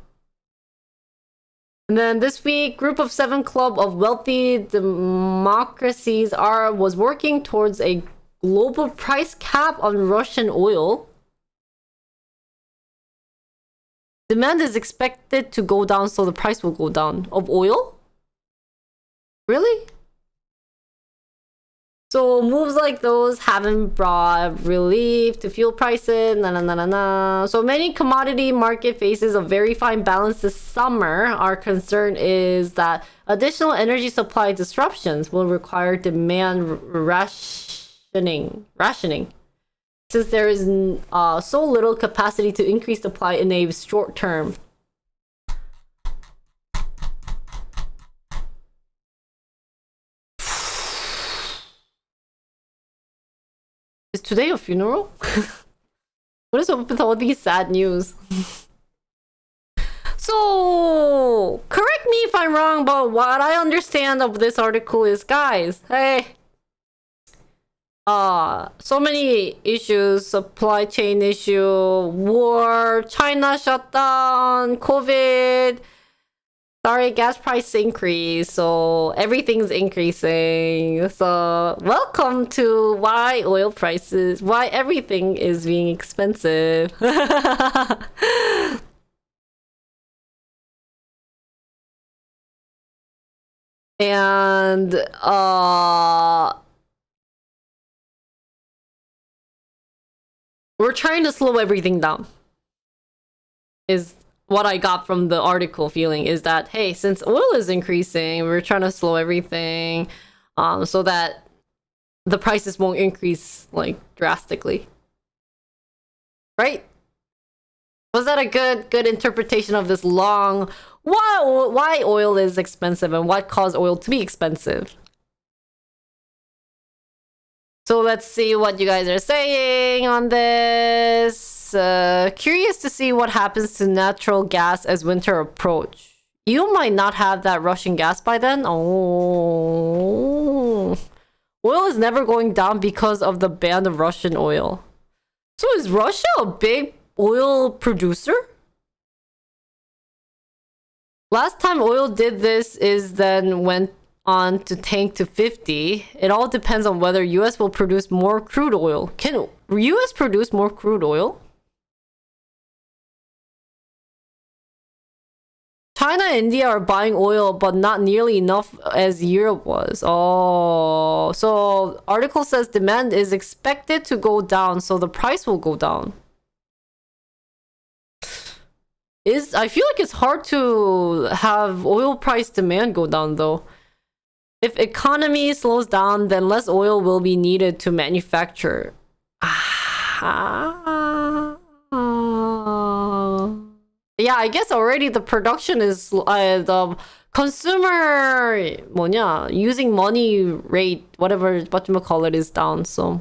And then this week, Group of 7 Club of Wealthy Democracies was working towards a global price cap on Russian oil. Demand is expected to go down, so the price will go down. Of oil? Really? So moves like those haven't brought relief to fuel prices. So many commodity market faces a very fine balance this summer. Our concern is that additional energy supply disruptions will require demand rationing. Since there is so little capacity to increase supply in a short term. Is today a funeral? What is up with all these sad news? So, correct me if I'm wrong, but what I understand of this article is, guys, hey, so many issues, supply chain issue, war, China shutdown, COVID, sorry, gas price increase, so everything's increasing. So welcome to why everything is being expensive. And we're trying to slow everything down, is what I got from the article. Feeling is that, hey, since oil is increasing, we're trying to slow everything so that the prices won't increase like drastically. Right? Was that a good interpretation of this long why oil is expensive and what caused oil to be expensive? So let's see what you guys are saying on this. Curious to see what happens to natural gas as winter approach. You might not have that Russian gas by then. Oh, oil is never going down because of the ban of Russian oil. So is Russia a big oil producer? Last time oil did this is then went on to tank to 50. It all depends on whether US will produce more crude oil. Can US produce more crude oil? China and India are buying oil, but not nearly enough as Europe was. Oh, so article says demand is expected to go down, so the price will go down. I feel like it's hard to have oil price demand go down though. If economy slows down, then less oil will be needed to manufacture. Yeah, I guess already the production is the consumer using money rate, whatever whatchamacallit, is down, so.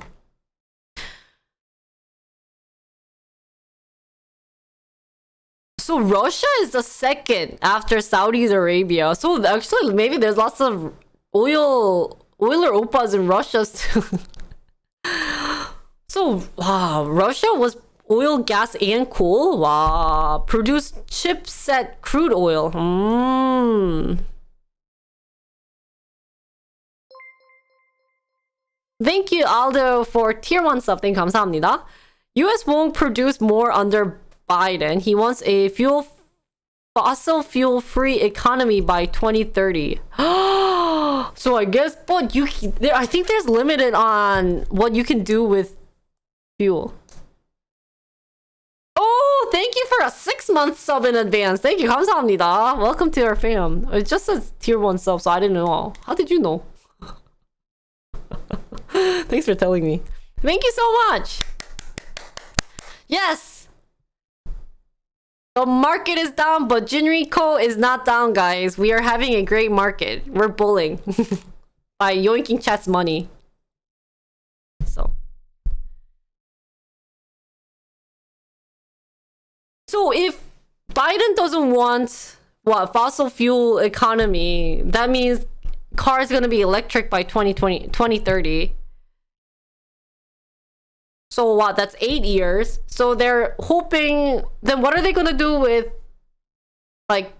So Russia is the second after Saudi Arabia. So actually, maybe there's lots of oiler oppas in Russia too. So wow, Russia was oil, gas, and coal. Wow, produced chipset crude oil. Thank you, Aldo, for tier 1 something. 감사합니다. US won't produce more under Biden. He wants a fuel fossil fuel free economy by 2030. So I guess, but I think there's limited on what you can do with fuel. Oh, thank you for a 6-month sub in advance. Thank you. 감사합니다. Welcome to our fam. It just says tier 1 sub, so I didn't know. How did you know? Thanks for telling me. Thank you so much. Yes. The market is down, but Jinrico is not down, guys. We are having a great market. We're bulling by yoinking chat's money. So if Biden doesn't want fossil fuel economy, that means cars gonna be electric by 2030. So what? That's 8 years. So they're hoping. Then what are they gonna do with, like?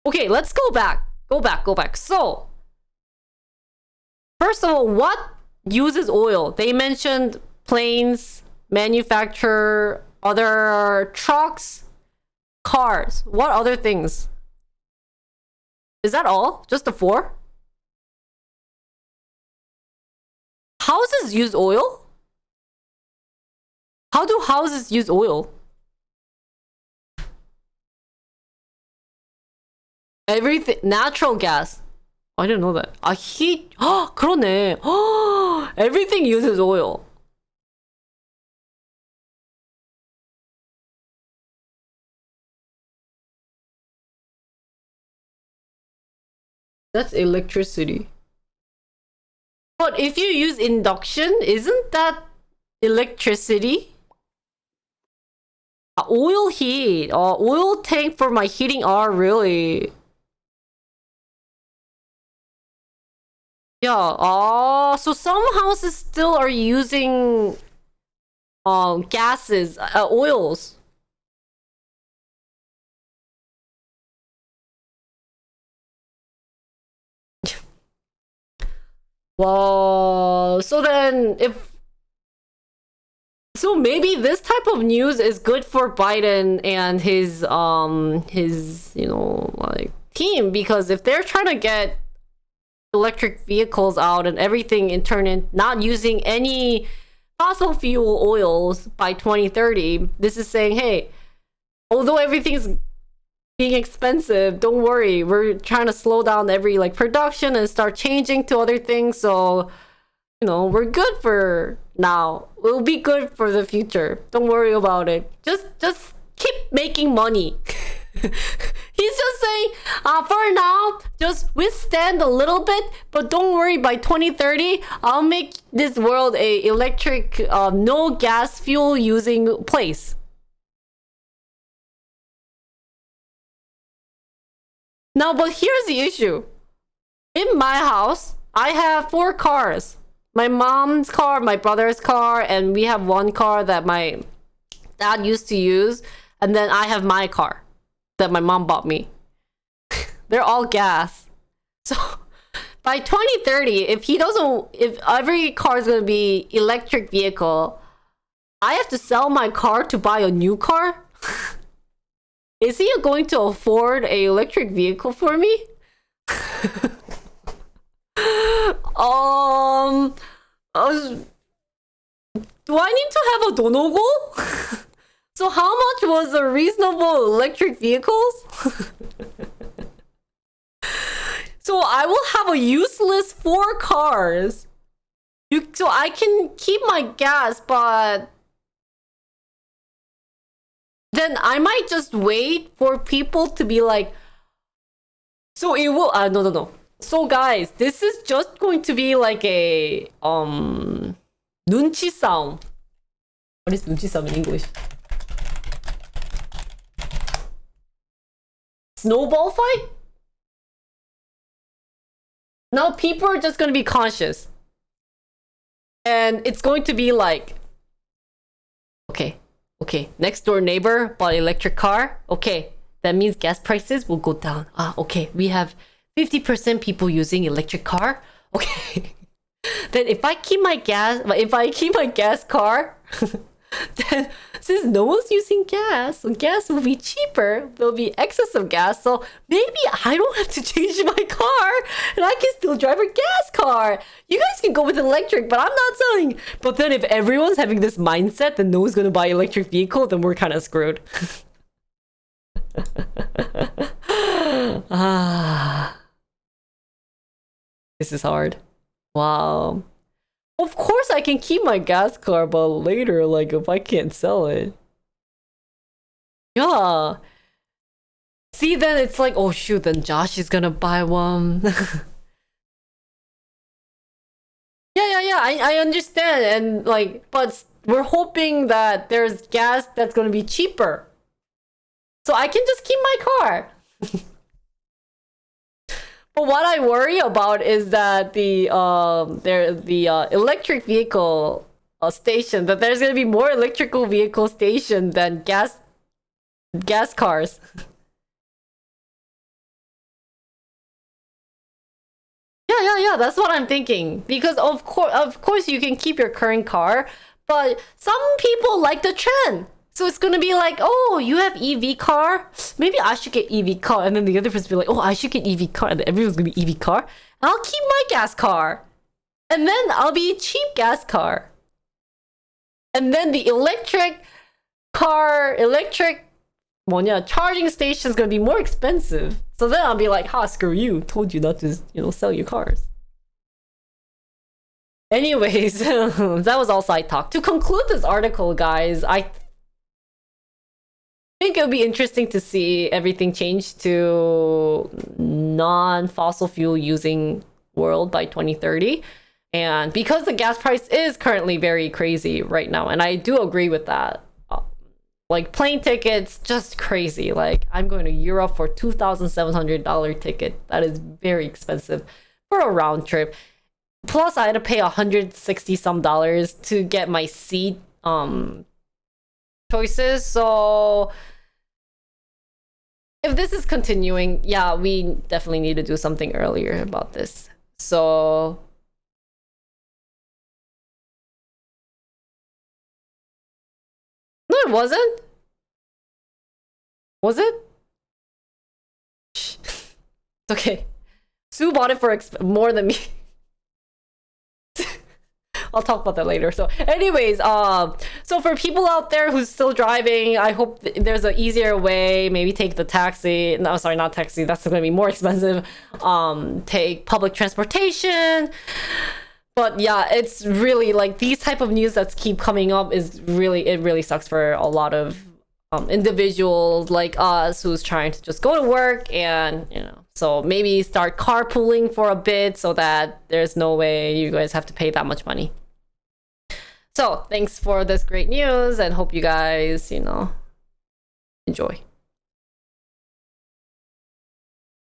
Okay, let's go back. Go back. So first of all, what uses oil? They mentioned planes, manufacture, other trucks, cars. What other things? Is that all? Just the 4? Houses use oil? How do houses use oil? Everything, natural gas. I didn't know that. Heat. 그러네. Everything uses oil. That's electricity. But if you use induction, isn't that electricity? Oil heat. Oil tank for my heating are really. Yeah. So some houses still are using gases, oils. Well, so then maybe this type of news is good for Biden and his like team, because if they're trying to get electric vehicles out and everything and turn in not using any fossil fuel oils by 2030, this is saying, hey, although everything's being expensive, don't worry, we're trying to slow down every production and start changing to other things, so we're good for now. We'll be good for the future. Don't worry about it. Just keep making money. He's just saying, for now, just withstand a little bit, but don't worry, by 2030, I'll make this world a electric, no gas fuel using place. Now, but here's the issue. In my house, I have 4 cars. My mom's car, my brother's car, and we have 1 car that my dad used to use. And then I have my car that my mom bought me. They're all gas. So by 2030, if every car is going to be electric vehicle, I have to sell my car to buy a new car? Is he going to afford a electric vehicle for me? Do I need to have a donogo? So how much was the reasonable electric vehicles? So I will have a useless 4 cars. So I can keep my gas, but then I might just wait for people to be like, so it will, no. So guys, this is just going to be like a, 눈치 싸움. What is 눈치 싸움 in English? Snowball fight? Now people are just going to be conscious. And it's going to be like, okay, next door neighbor bought an electric car. Okay, that means gas prices will go down. Okay, we have 50% people using electric car. Okay. Then if I keep my gas car, then since no one's using gas, so gas will be cheaper. There'll be excess of gas, so maybe I don't have to change my car, and I can still drive a gas car. You guys can go with electric, but I'm not selling. But then if everyone's having this mindset that no one's gonna buy electric vehicle, then we're kind of screwed. This is hard. Wow. Of course I can keep my gas car, but later, like, if I can't sell it. Yeah. See, then it's like, oh shoot, then Josh is gonna buy one. Yeah, I understand. And like, but we're hoping that there's gas that's gonna be cheaper. So I can just keep my car. But what I worry about is that the electric vehicle station, that there's gonna be more electrical vehicle station than gas cars. Yeah, that's what I'm thinking. Because of course you can keep your current car, but some people like the trend. So it's gonna be like, oh, you have EV car? Maybe I should get EV car. And then the other person will be like, oh, I should get EV car. And then everyone's gonna be EV car. And I'll keep my gas car. And then I'll be cheap gas car. And then the electric charging station is gonna be more expensive. So then I'll be like, ha, screw you. Told you not to, sell your cars. Anyways, that was all side talk. To conclude this article, guys, I think it would be interesting to see everything change to non-fossil fuel using world by 2030. And because the gas price is currently very crazy right now, and I do agree with that. Like plane tickets, just crazy. Like I'm going to Europe for $2,700 ticket. That is very expensive for a round trip. Plus I had to pay $160 some to get my seat choices. So if this is continuing, yeah, we definitely need to do something earlier about this. So no, it wasn't. Was it? It's okay. Sue bought it for more than me. I'll talk about that later. So anyways, so for people out there who's still driving, I hope there's an easier way. Maybe take the taxi. No, sorry, not taxi. That's going to be more expensive. Take public transportation. But yeah, it's really like these type of news that keep coming up it really sucks for a lot of individuals like us who's trying to just go to work and, so maybe start carpooling for a bit so that there's no way you guys have to pay that much money. So thanks for this great news and hope you guys, enjoy.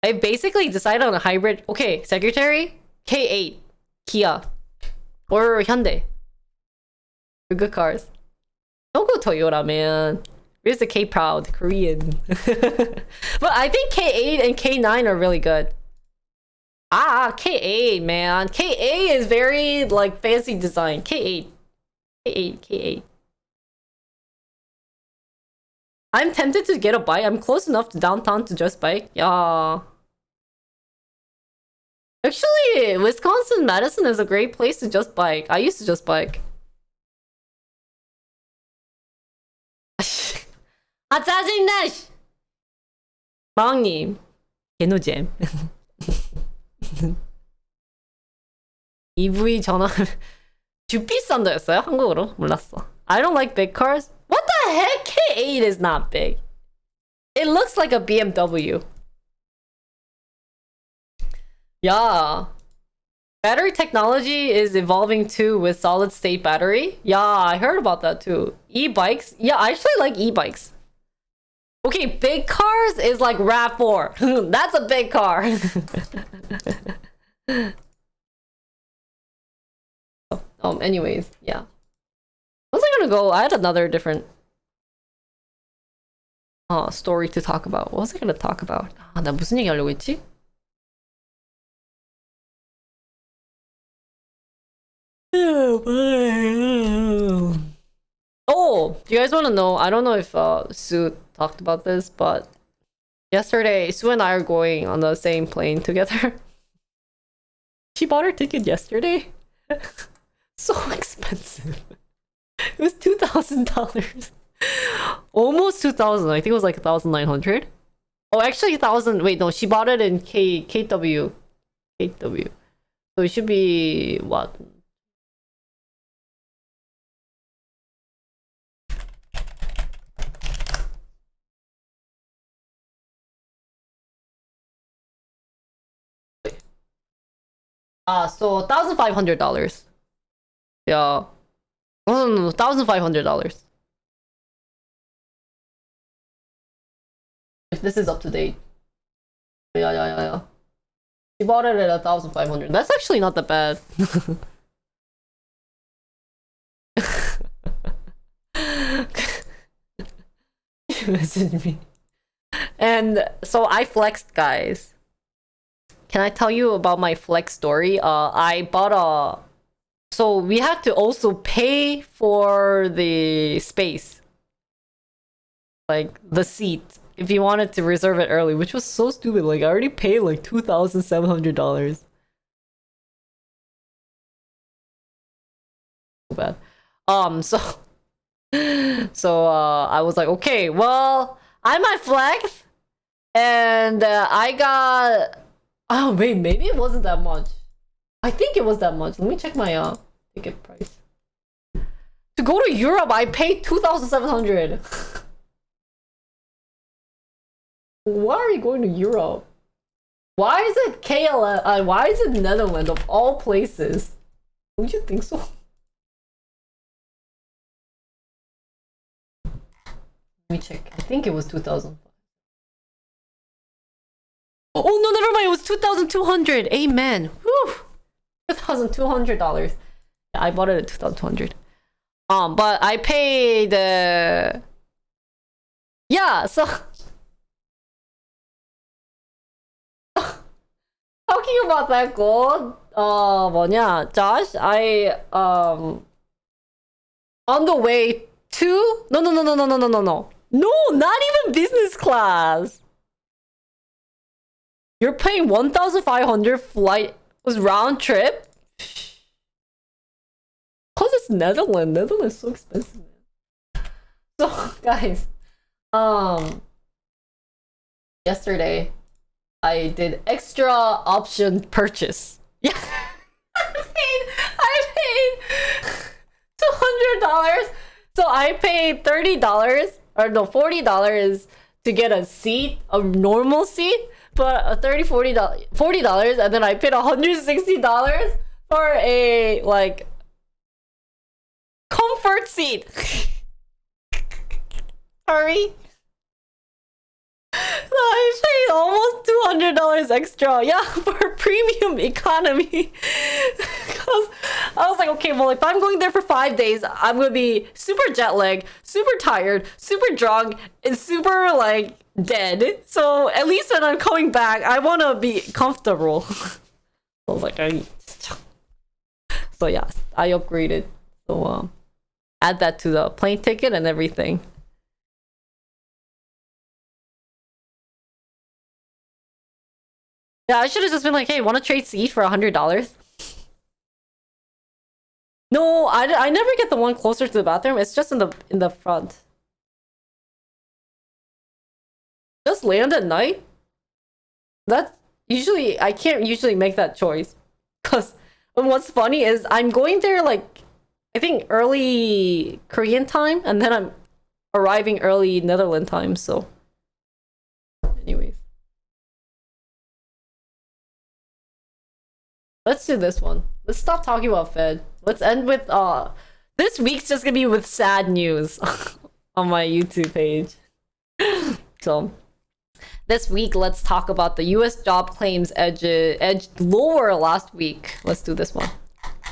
I basically decided on a hybrid. Okay, secretary, K8, Kia, or Hyundai. They're good cars. Don't go Toyota, man. Where's the K Proud Korean? But I think K8 and K9 are really good. K8, man. K8 is very like fancy design. K8. I'm tempted to get a bike. I'm close enough to downtown to just bike. Yeah. Actually, Wisconsin, Madison is a great place to just bike. I used to just bike. 짜증나! 마왕님, 개노잼. EV 전화 듀피 썬더였어요? 한국어로? 몰랐어. I don't like big cars. What the heck? K8 is not big. It looks like a BMW. Yeah. Battery technology is evolving too with solid state battery. Yeah, I heard about that too. E-bikes. Yeah, I actually like e-bikes. Okay, big cars is like RAV4. That's a big car. Anyways, yeah. What was I gonna go? I had another different story to talk about. What was I gonna talk about? 나 무슨 얘기 하려고 했지? Oh, do you guys want to know? I don't know if Sue talked about this, but yesterday Sue and I are going on the same plane together. She bought her ticket yesterday. So expensive. It was $2,000. Almost 2,000. I think it was like 1,900. Oh, actually 1,000. Wait, no, she bought it in KW. KW. So it should be what? So $1,500. Yeah. No, $1,500. If this is up to date. Yeah. She bought it at 1,500. That's actually not that bad. Message me. And so I flexed, guys. Can I tell you about my flex story? I bought a... So we had to also pay for the space. Like, the seat. If you wanted to reserve it early, which was so stupid. Like, I already paid like $2,700. So bad. So I was like, okay, well, I might flex. And I got... Oh, wait, maybe it wasn't that much. I think it was that much. Let me check my ticket price. To go to Europe, I paid 2,700. Why are you going to Europe? Why is it KLM? Why is it Netherlands of all places? Don't you think so? Let me check. I think it was 2,000. Oh no, never mind. It was 2,200. Amen. Whew. $2,200. I bought it at 2,200. But I paid. Yeah. So talking about that gold. 뭐냐, Josh? On the way to no, not even business class. You're paying 1,500 flight was round trip? Cause it's Netherlands. Netherlands is so expensive. So guys, yesterday I did extra option purchase. Yeah. I paid $200. So I paid $30 or no $40 to get a seat, a normal seat. But $40, and then I paid $160 for a like comfort seat. Sorry. So I paid almost $200 extra, yeah, for premium economy. Because I was like, okay, well, if I'm going there for 5 days, I'm gonna be super jet lagged, super tired, super drunk, and super like dead. So at least when I'm coming back, I want to be comfortable. I was like, so yeah, I upgraded. So add that to the plane ticket and everything. Yeah, I should have just been like, hey, want to trade seat for $100? No, I never get the one closer to the bathroom. It's just in the front. Just land at night? That's usually, I can't usually make that choice. Because what's funny is I'm going there like, I think early Korean time, and then I'm arriving early Netherlands time, so. Anyways. Let's do this one. Let's stop talking about Fed. Let's end with, this week's just gonna be with sad news on my YouTube page. So. This week, let's talk about the U.S. job claims edged lower last week. Let's do this one.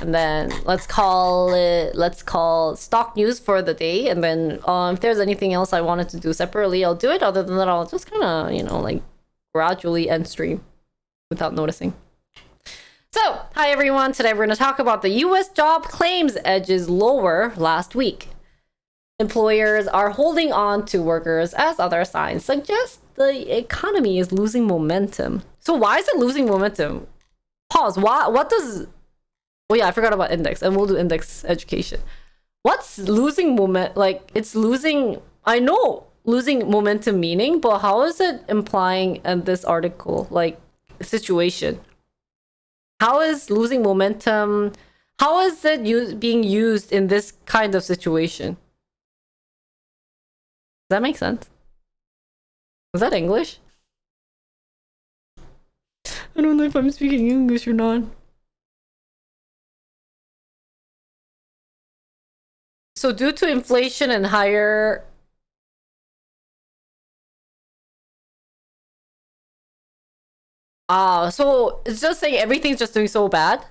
And then let's call stock news for the day. And then if there's anything else I wanted to do separately, I'll do it. Other than that, I'll just kind of, like gradually end stream without noticing. So, hi everyone. Today we're going to talk about the U.S. job claims edges lower last week. employers are holding on to workers as other signs suggest the economy is losing momentum. So why is it losing momentum? Pause. What does... Oh yeah, I forgot about index, and we'll do index education. What's losing moment? Like, it's losing... I know losing momentum meaning, but how is it implying in this article, like, situation? How is losing momentum... How is it being used in this kind of situation? Does that make sense? Is that English? I don't know if I'm speaking English or not. So due to inflation and higher... so it's just saying everything's just doing so bad?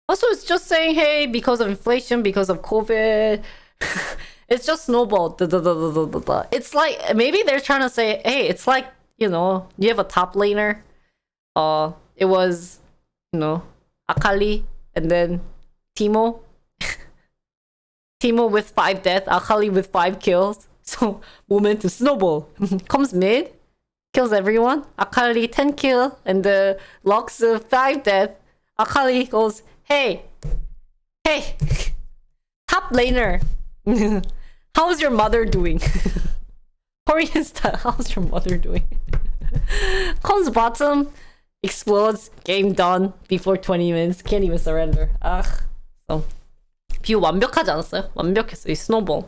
Also, it's just saying, hey, because of inflation, because of COVID, it's just snowballed. It's like, maybe they're trying to say, hey, it's like, you know, you have a top laner. It was, you know, Akali, and then Teemo. Teemo with 5 deaths, Akali with 5 kills. So, momentum snowball. Comes mid, kills everyone. Akali 10 kill, and the Lux 5 death. Akali goes, hey, top laner. How's your mother doing? Korean style, how's your mother doing? Comes bottom, explodes, game done before 20 minutes. Can't even surrender. So 뷰 완벽하지 않았어요? 완벽했어, 이 스노볼.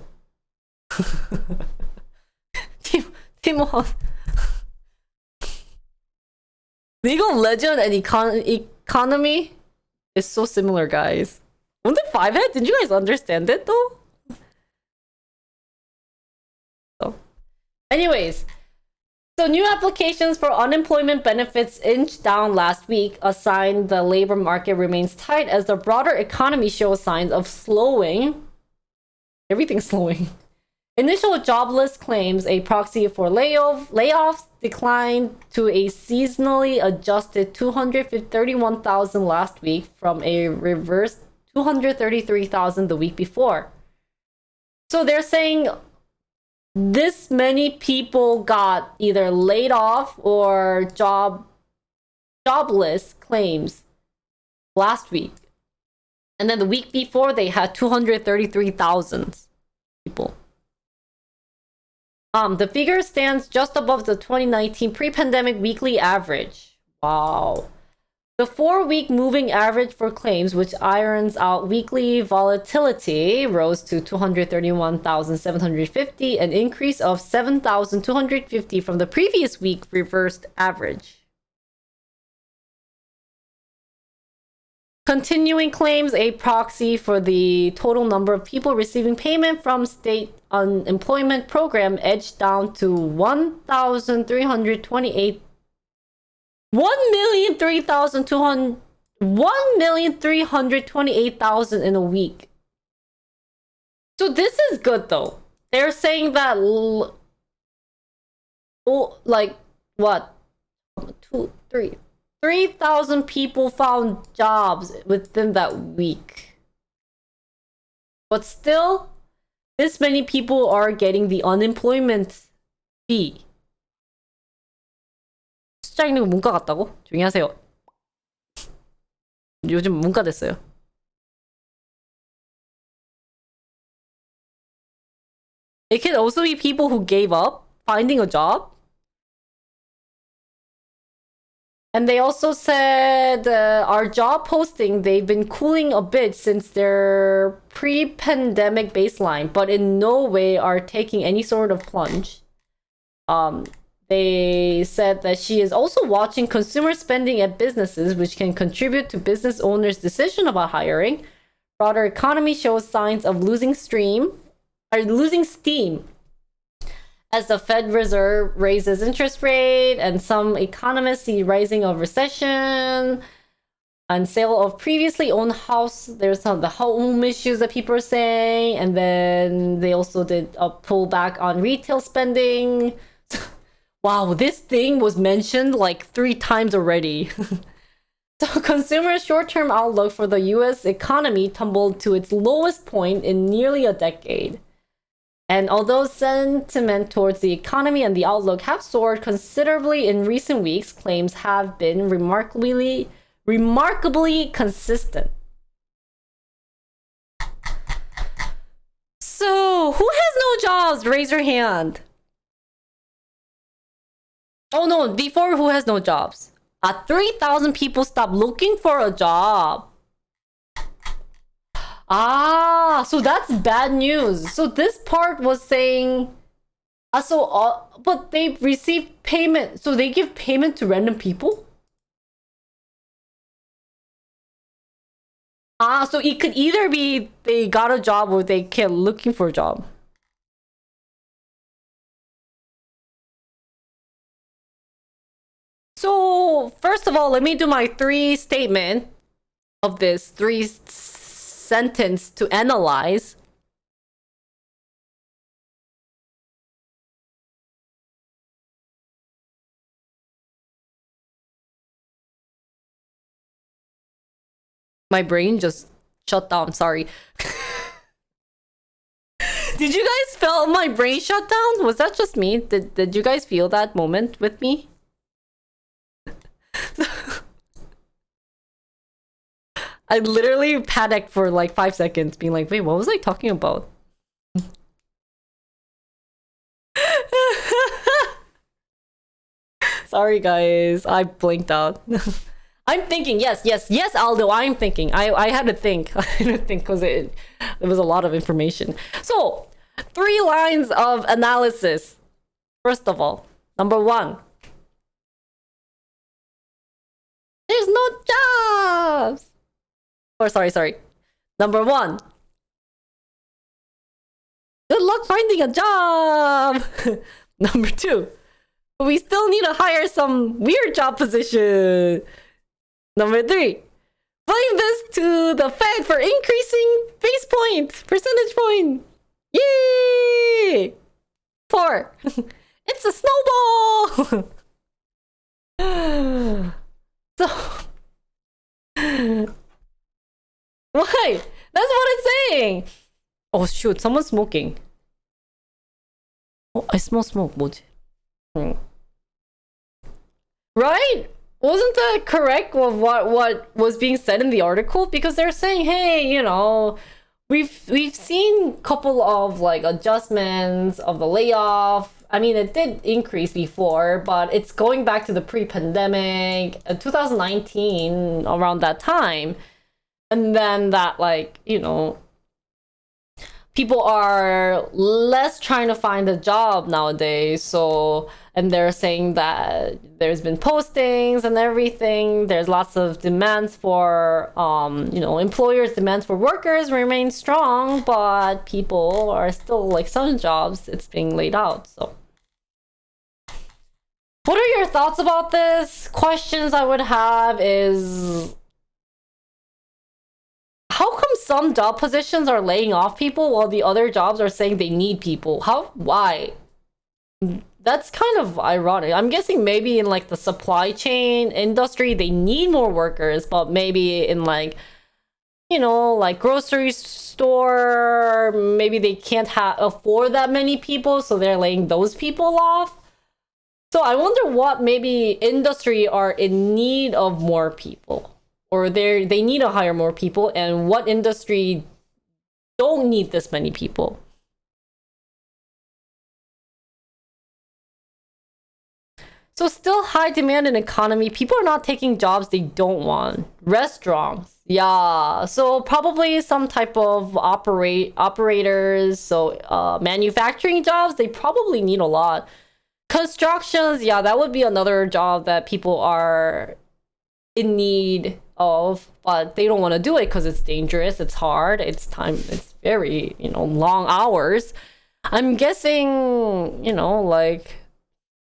티모 League of Legends and economy is so similar, guys. Wasn't it 5-head? Did you guys understand it though? So, anyways, so new applications for unemployment benefits inched down last week, a sign the labor market remains tight as the broader economy shows signs of slowing. Everything's slowing. Initial jobless claims, a proxy for layoffs, declined to a seasonally adjusted 231,000 last week from a reverse 233,000 the week before. So they're saying this many people got either laid off or jobless claims last week. And then the week before they had 233,000 people. The figure stands just above the 2019 pre-pandemic weekly average. Wow. The 4-week moving average for claims, which irons out weekly volatility, rose to 231,750, an increase of 7,250 from the previous week reversed average. Continuing claims, a proxy for the total number of people receiving payment from state unemployment program, edged down to 1,328. 1,328,000 in a week. So this is good though. They're saying that like what? 2, 3. 3,000 people found jobs within that week. But still, this many people are getting the unemployment fee. 숫자 읽는 거 문과 같다고? 조용히 하세요. 요즘 문과 됐어요. It can also be people who gave up finding a job. And they also said our job posting, they've been cooling a bit since their pre-pandemic baseline, but in no way are taking any sort of plunge. They said that she is also watching consumer spending at businesses, which can contribute to business owners' decision about hiring. Broader economy shows signs of losing steam as the Fed Reserve raises interest rate, and some economists see rising of recession and sale of previously owned house. There's some of the home issues that people are saying, and then they also did a pullback on retail spending. Wow, this thing was mentioned like 3 times already. So, consumer short-term outlook for the US economy tumbled to its lowest point in nearly a decade. And although sentiment towards the economy and the outlook have soared considerably in recent weeks, claims have been remarkably consistent. So, who has no jobs? Raise your hand. Oh no, before who has no jobs? 3,000 people stopped looking for a job. Ah, so that's bad news. So this part was saying, but they received payment. So they give payment to random people? Ah, so it could either be they got a job or they kept looking for a job. So first of all, let me do my 3 statement of this 3 sentence to analyze. My brain just shut down, sorry. Did you guys feel my brain shut down? Was that just me? Did you guys feel that moment with me? I literally panicked for like 5 seconds, being like, wait, what was I talking about? Sorry, guys. I blinked out. I'm thinking, yes, Aldo, I'm thinking. I had to think. I had to think because there was a lot of information. So, 3 lines of analysis. First of all, number 1. There's no jobs. Or sorry. Number 1. Good luck finding a job. Number 2. We still need to hire some weird job position. Number 3. Blame this to the Fed for increasing percentage point. Yay! 4. It's a snowball. So, why? That's what it's saying. Oh shoot, someone's smoking. Oh, I smell smoke. 뭐지? Right? Wasn't that correct with what was being said in the article? Because they're saying, hey, you know, we've seen a couple of like adjustments of the layoff. I mean, it did increase before, but it's going back to the pre-pandemic, 2019, around that time. And then that, like, you know, people are less trying to find a job nowadays. So, and they're saying that there's been postings and everything. There's lots of demands for, you know, employers' demands for workers remain strong, but people are still, like, some jobs, it's being laid out. So, what are your thoughts about this? Questions I would have is, how come some job positions are laying off people while the other jobs are saying they need people? Why? That's kind of ironic. I'm guessing maybe in like the supply chain industry, they need more workers, but maybe in like, you know, like grocery store, maybe they can't afford that many people, so they're laying those people off. So I wonder what maybe industry are in need of more people, or they need to hire more people, and what industry don't need this many people. So still high demand in economy. People are not taking jobs they don't want. Restaurants, yeah. So probably some type of operators. So manufacturing jobs, they probably need a lot. Constructions, yeah, that would be another job that people are in need of, but they don't want to do it because it's dangerous, it's hard, it's very, you know, long hours. I'm guessing, you know, like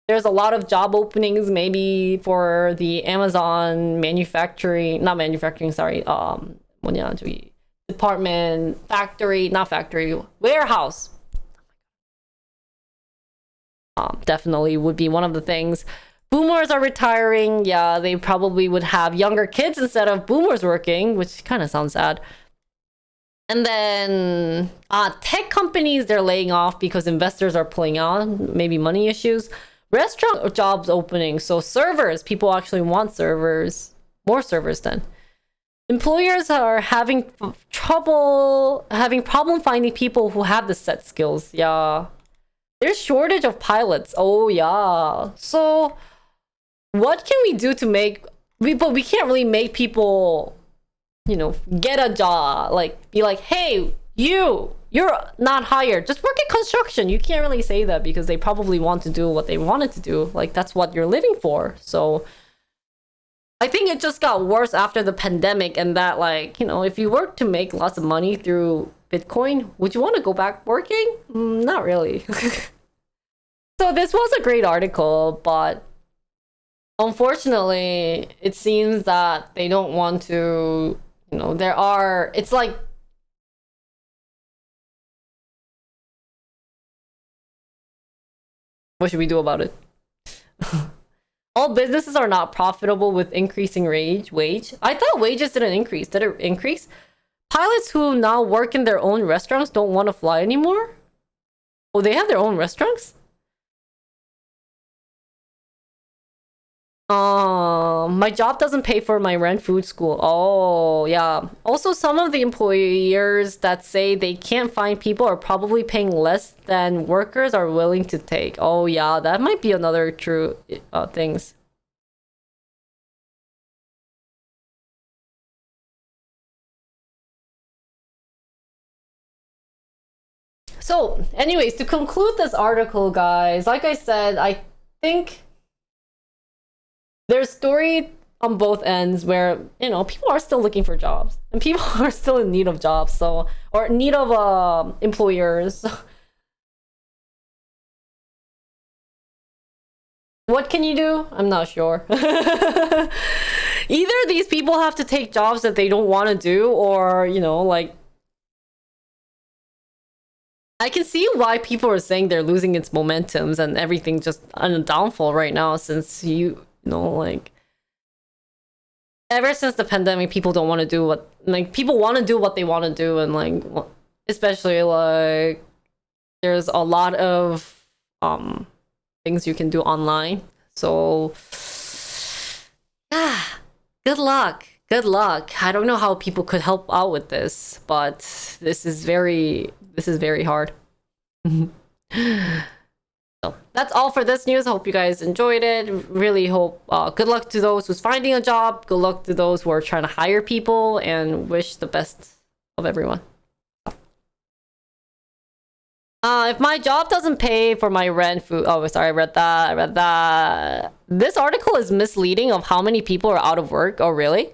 there's a lot of job openings maybe for the Amazon warehouse. definitely would be one of the things. Boomers are retiring. Yeah, they probably would have younger kids instead of boomers working, which kind of sounds sad. And then tech companies, they're laying off because investors are pulling out, maybe money issues. Restaurant jobs opening, so servers, people actually want servers, more servers then. Employers are having problem finding people who have the set skills. Yeah. There's shortage of pilots. Oh yeah. So what can we do to make but we can't really make people, you know, get a job, like be like, hey, you're not hired, just work in construction. You can't really say that because they probably want to do what they wanted to do, like that's what you're living for. So I think it just got worse after the pandemic, and that, like, you know, if you work to make lots of money through Bitcoin, would you want to go back working? Not really. So this was a great article, but unfortunately it seems that they don't want to, you know, it's like, what should we do about it? All businesses are not profitable with increasing wage. I thought wages didn't increase. Did it increase? Pilots who now work in their own restaurants don't want to fly anymore? Oh, they have their own restaurants? My job doesn't pay for my rent, food, school. Oh, yeah. Also, some of the employers that say they can't find people are probably paying less than workers are willing to take. Oh, yeah, that might be another true things. So, anyways, to conclude this article, guys, like I said, I think there's story on both ends where, you know, people are still looking for jobs and people are still in need of jobs, so, or need of employers. What can you do? I'm not sure. Either these people have to take jobs that they don't want to do, or, you know, like, I can see why people are saying they're losing its momentums and everything just on a downfall right now, since you know, like, ever since the pandemic, people don't want to do what, like, people want to do what they want to do, and like, especially like, there's a lot of things you can do online. So yeah, good luck. I don't know how people could help out with this, but this is very hard. So that's all for this news. I hope you guys enjoyed it. Really hope good luck to those who's finding a job, good luck to those who are trying to hire people, and wish the best of everyone. If my job doesn't pay for my rent, food... Oh, sorry, I read that. This article is misleading of how many people are out of work. Oh, really?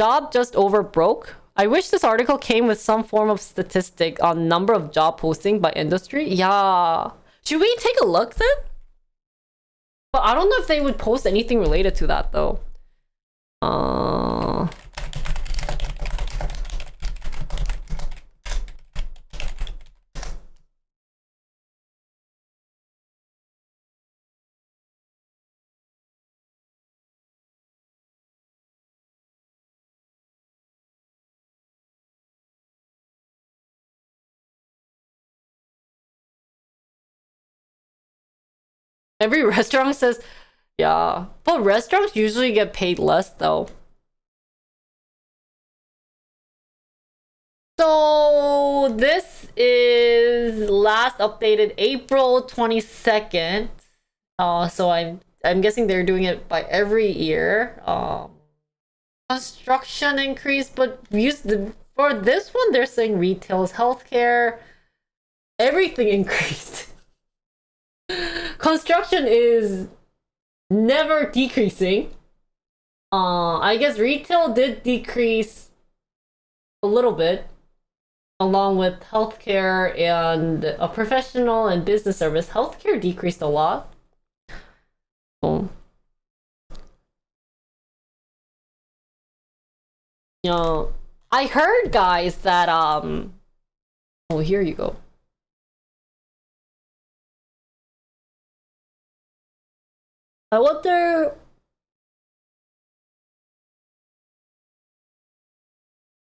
Job just over broke? I wish this article came with some form of statistic on number of job posting by industry. Yeah. Should we take a look then? But I don't know if they would post anything related to that, though. Every restaurant says, yeah. But restaurants usually get paid less, though. So this is last updated April 22nd. So I'm guessing they're doing it by every year. Construction increase, but for this one they're saying retails, healthcare, everything increased. Construction is never decreasing. I guess retail did decrease a little bit, along with healthcare and a professional and business service. Healthcare decreased a lot. Oh. You know, I heard, guys, that oh, here you go. I wonder.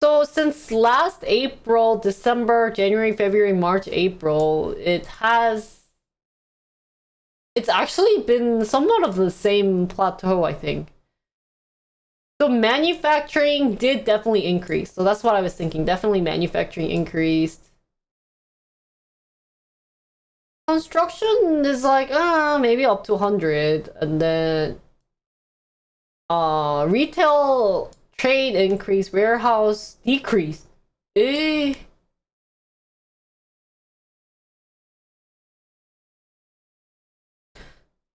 So since last April, December, January, February, March, April, it's actually been somewhat of the same plateau, I think. So manufacturing did definitely increase. So that's what I was thinking. Definitely manufacturing increased. Construction is like, maybe up to 100. And then retail trade increased, warehouse decreased. Eh.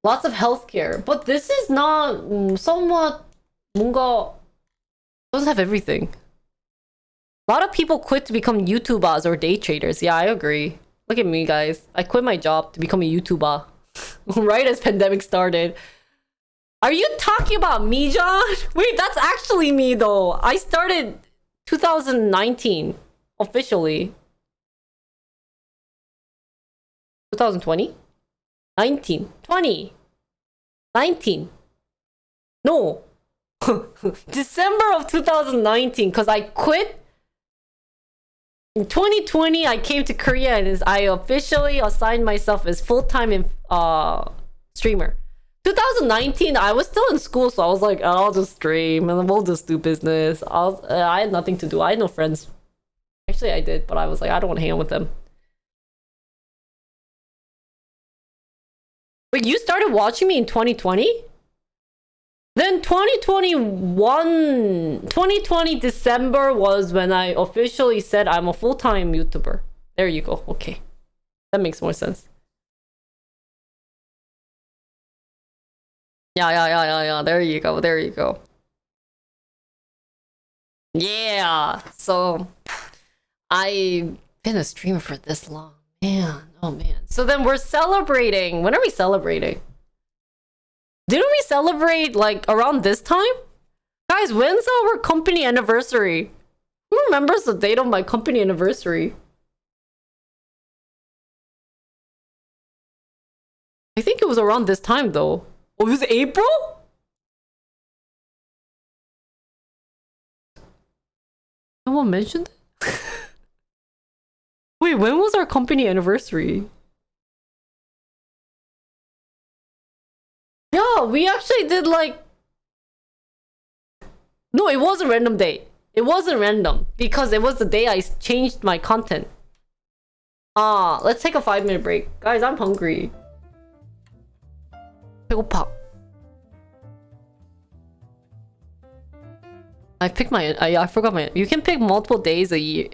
Lots of healthcare. But this is not somewhat 뭔가 doesn't have everything. A lot of people quit to become YouTubers or day traders. Yeah, I agree. Look at me, guys. I quit my job to become a YouTuber right as pandemic started. Are you talking about me, John? Wait, that's actually me though. I started 2019 officially. 2020? 19, 20, 19. No. December of 2019, because I quit. In 2020, I came to Korea and I officially assigned myself as full-time streamer. 2019, I was still in school, so I was like, I'll just stream and we'll just do business. I had nothing to do. I had no friends. Actually, I did, but I was like, I don't want to hang out with them. Wait, you started watching me in 2020? Then 2020 December was when I officially said I'm a full-time YouTuber. There you go. Okay. That makes more sense. Yeah. There you go. Yeah. So I've been a streamer for this long. Man. Oh man. So then we're celebrating. When are we celebrating? Didn't we celebrate like around this time? Guys, when's our company anniversary? Who remembers the date of my company anniversary? I think it was around this time though. Oh, it was April? No one mentioned it? Wait, when was our company anniversary? Yeah, we actually did like... No, it was a random day. It wasn't random because it was the day I changed my content. Let's take a 5-minute break. Guys, I'm hungry. 배고파. I picked my... I forgot my... You can pick multiple days a year.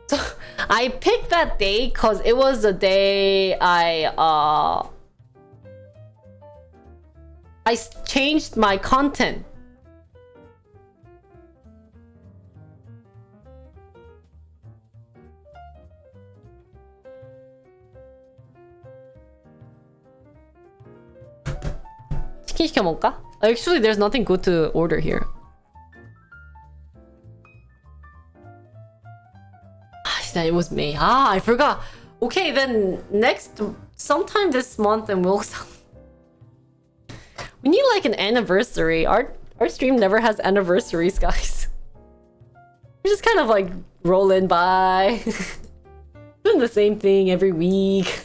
So, I picked that day because it was the day I changed my content. 치킨 시켜 먹을까? Actually, there's nothing good to order here. It was May. I forgot. Okay, then sometime this month, and we'll. We need like an anniversary. Our stream never has anniversaries, guys. We just kind of like rolling by, doing the same thing every week.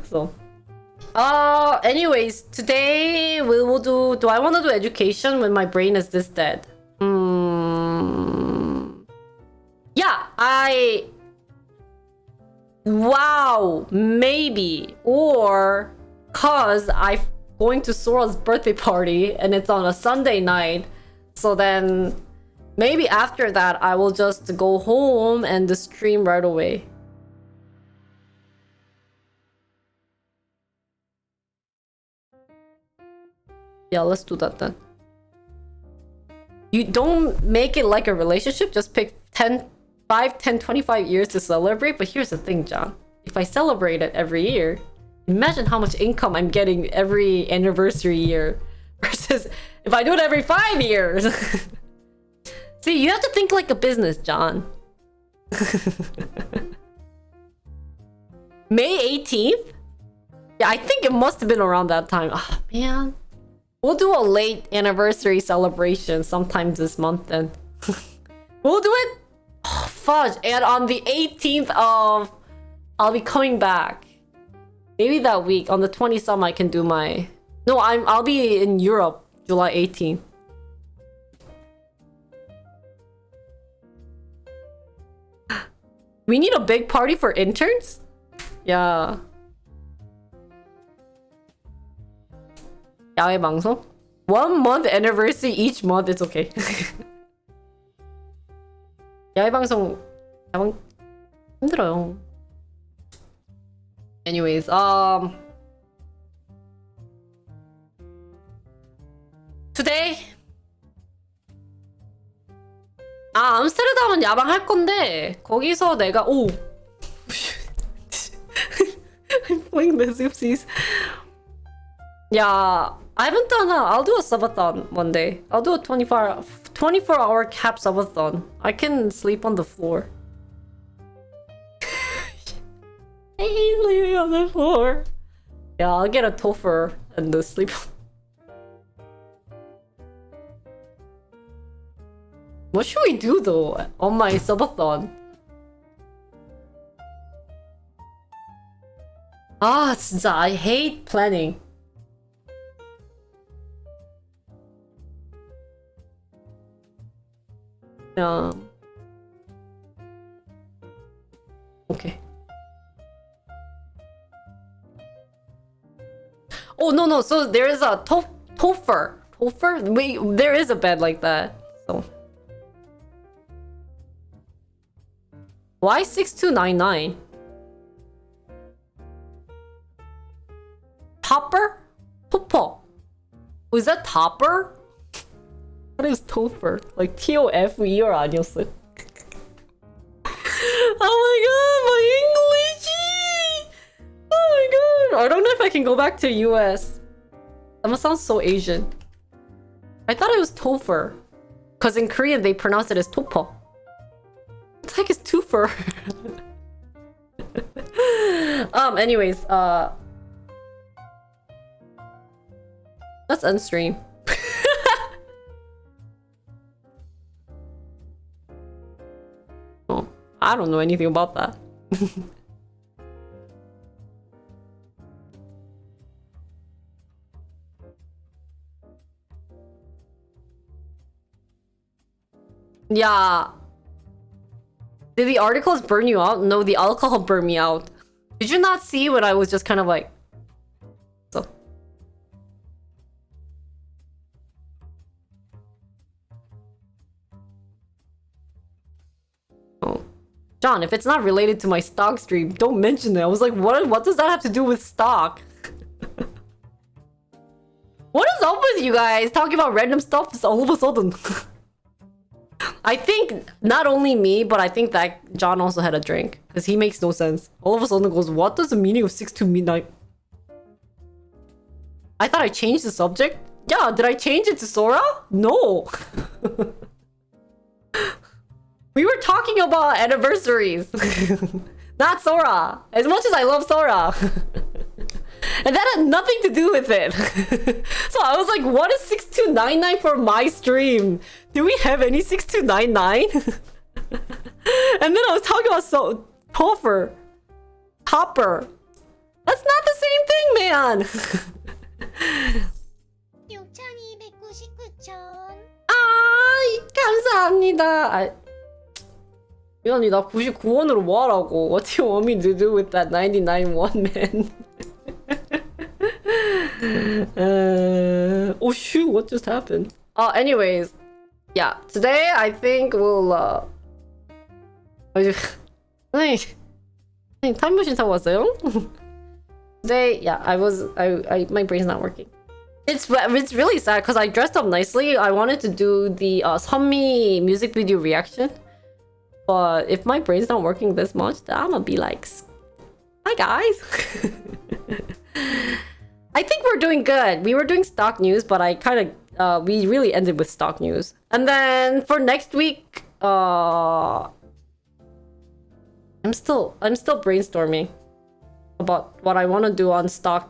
So, anyways, today we will do. Do I want to do education when my brain is this dead? Yeah, wow, maybe. Or cause I'm going to Sora's birthday party and it's on a Sunday night. So then maybe after that I will just go home and stream right away. Yeah, let's do that then. You don't make it like a relationship, just pick 5, 10, 25 years to celebrate. But here's the thing, John. If I celebrate it every year, imagine how much income I'm getting every anniversary year. Versus if I do it every 5 years. See, you have to think like a business, John. May 18th? Yeah, I think it must have been around that time. Ah, man. We'll do a late anniversary celebration sometime this month then. We'll do it. Oh, fudge. And on the 18th of... I'll be coming back. Maybe that week. On the 20th, I can do my... No, I'll be in Europe, July 18th. We need a big party for interns? Yeah. 야외 방송? 1 month anniversary each month, it's okay. 야외 방송 힘들어요. Anyways, today 암스테르담은 야방 할 건데 거기서 내가 I'm playing this, oopsies. Yeah, I haven't done I'll do a subathon one day. I'll do a 24-hour cap subathon. I can sleep on the floor. I hate sleeping on the floor. Yeah, I'll get a topher and sleep. What should we do though on my subathon? 진짜 I hate planning. Yeah. Okay. Oh no, so there is a topher. Wait, there is a bed like that. So why 6299? Topper? Topper. Was that topper? What is topher? Like TOFE or 아니었어요? Oh my god, my English! Oh my god! I don't know if I can go back to US. That must sound so Asian. I thought it was topher. Because in Korean they pronounce it as topo. What the heck is twofer? Anyways, let's end stream. Oh, I don't know anything about that. Yeah. Did the articles burn you out? No, the alcohol burned me out. Did you not see when I was just kind of like... So. Oh. John, if it's not related to my stock stream, don't mention it. I was like, what does that have to do with stock? What is up with you guys talking about random stuff all of a sudden? I think not only me, but I think that John also had a drink. Because he makes no sense. All of a sudden goes, what does the meaning of 6 to midnight? I thought I changed the subject? Yeah, did I change it to Sora? No. We were talking about anniversaries. Not Sora. As much as I love Sora. And that had nothing to do with it. So I was like, what is 6299 for my stream? Do we have any 6299? And then I was talking about Topper. That's not the same thing, man. 6299천. 감사합니다. 미안해, 나 99원으로 뭐 하라고? What do you want me to do with that 99 won, man? Oh shoot, what just happened? Anyways, yeah, today I think we'll 아니 타임머신 타고 왔어요? Today, yeah, I my brain's not working. It's really sad because I dressed up nicely. I wanted to do the 선미 music video reaction, but if my brain's not working this much, then I'm gonna be like, hi guys. I think we're doing good. We were doing stock news, but I kind of we really ended with stock news. And then for next week, I'm still brainstorming about what I want to do on stock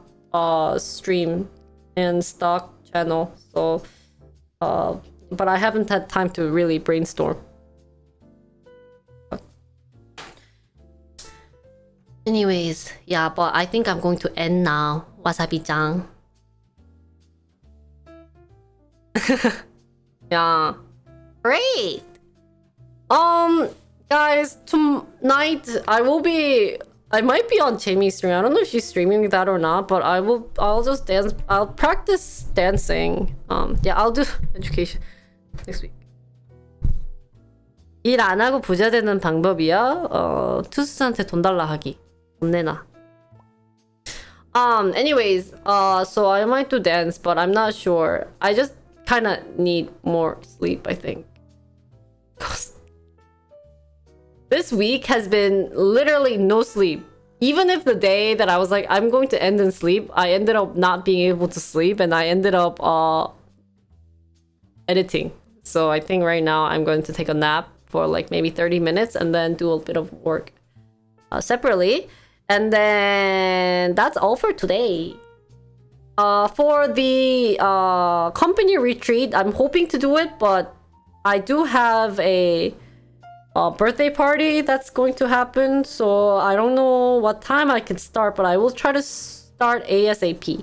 stream and stock channel. So but I haven't had time to really brainstorm. Anyways, yeah, but I think I'm going to end now. Wasabi-chan. Yeah. Great. Guys, tonight I might be on Jamie's stream. I don't know if she's streaming that or not, but I'll just dance. I'll practice dancing. Yeah, I'll do education next week. 일 안 하고 부자 되는 방법이야? 투수한테 돈 달라 하기. 돈 내놔. Anyways, so I might do dance, but I'm not sure. I just kind of need more sleep, I think. This week has been literally no sleep. Even if the day that I was like, I'm going to end in sleep, I ended up not being able to sleep, and I ended up editing. So I think right now I'm going to take a nap for like maybe 30 minutes and then do a bit of work separately. And then that's all for today. For the company retreat, I'm hoping to do it, but I do have a birthday party that's going to happen, so I don't know what time I can start, but I will try to start ASAP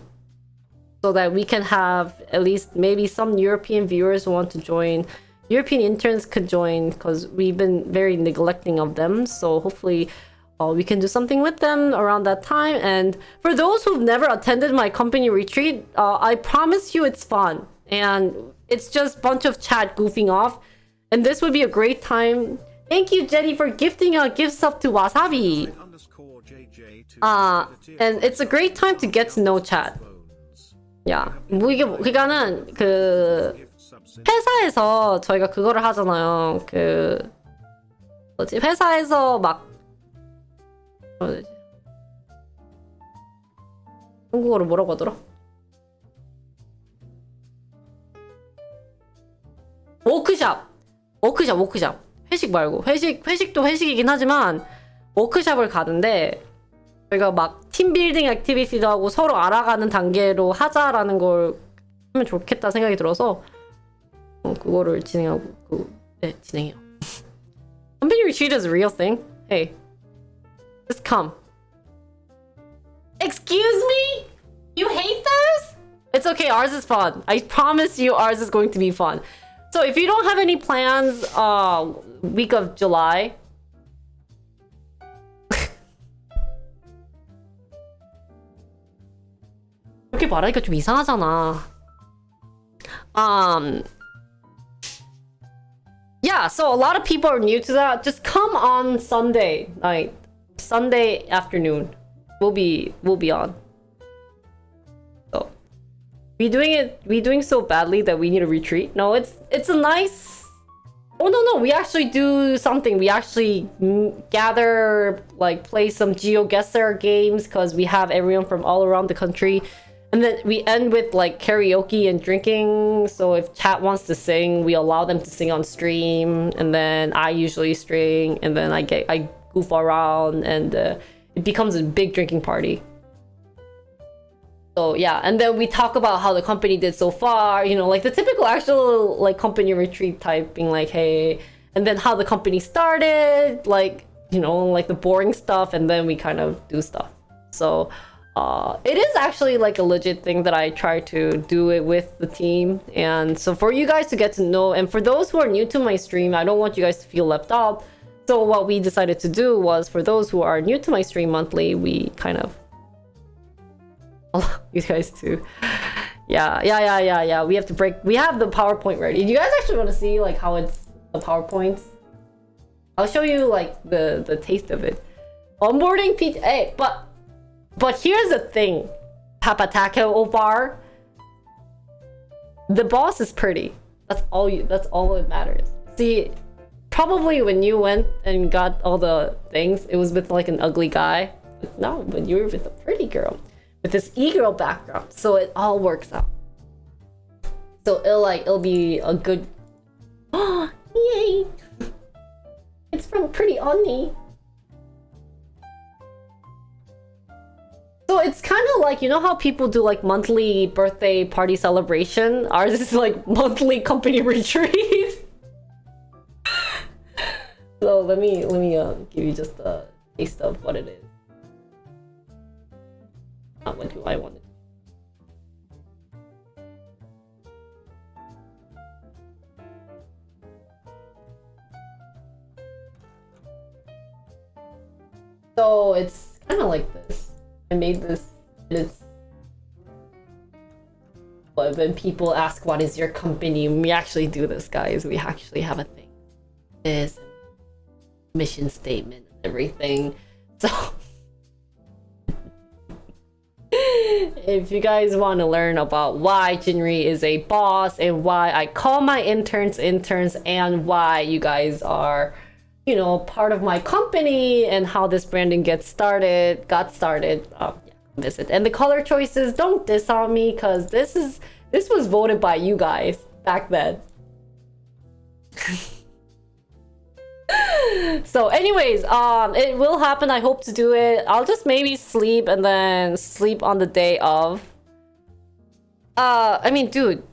so that we can have at least maybe some European viewers who want to join. European interns could join because we've been very neglecting of them, so hopefully we can do something with them around that time. And for those who've never attended my company retreat, I promise you it's fun, and it's just a bunch of chat goofing off, and this would be a great time. Thank you, Jenny, for gifting a gift sub to Wasabi. And it's a great time to get to know chat. Yeah. 뭐 이게 그러니까는 그 회사에서 저희가 그거를 하잖아요. 그 뭐지? 회사에서 막 한국어로 뭐라고 하더라? 워크샵. 회식 말고 회식도 회식이긴 하지만 워크샵을 가는데 저희가 막 팀빌딩 액티비티도 하고 서로 알아가는 단계로 하자라는 걸 하면 좋겠다 생각이 들어서 그거를 진행하고 진행해요. Company retreat is a real thing. Hey, just come. Excuse me? You hate those? It's okay, ours is fun. I promise you ours is going to be fun. So if you don't have any plans week of July, 이렇게 말하니까 좀 이상하잖아. Yeah, so a lot of people are new to that. Just come on Sunday night, Sunday afternoon. We'll be on. So we doing so badly that we need a retreat? No, it's a nice. Oh no, we actually do something. We actually gather, like play some GeoGuessr games because we have everyone from all around the country. And then we end with like karaoke and drinking. So if chat wants to sing, we allow them to sing on stream. And then I usually string, and then I goof around, and it becomes a big drinking party. So yeah, and then we talk about how the company did so far, you know, like the typical actual like company retreat type, being like, hey, and then how the company started, like, you know, like the boring stuff, and then we kind of do stuff. So it is actually like a legit thing that I try to do it with the team. And so for you guys to get to know, and for those who are new to my stream, I don't want you guys to feel left out. So what we decided to do was, for those who are new to my stream monthly, we kind of allow you guys to yeah, we have to we have the PowerPoint ready. Do you guys actually want to see like how it's the PowerPoint? I'll show you like the taste of it. Onboarding hey, but here's the thing, Papatako Obar. The boss is pretty. That's all it matters. See, probably when you went and got all the things, it was with like an ugly guy. But no, when you were with a pretty girl with this e-girl background, so it all works out. So it'll be a good. Oh, yay! It's from Pretty Oni. it's kind of like, you know how people do like monthly birthday party celebration? Ours is like monthly company retreat. So let me give you just a taste of what it is. What do I want to do? So it's kind of like this. I made this. It's but when people ask what is your company, we actually do this, guys. We actually have a thing. This mission statement and everything. So if you guys want to learn about why Jinri is a boss and why I call my interns and why you guys are, you know, part of my company and how this branding got started, yeah, visit. And the color choices, don't diss on me because this was voted by you guys back then. So anyways, it will happen. I hope to do it. I'll just maybe sleep and then sleep on the day of. I mean, dude,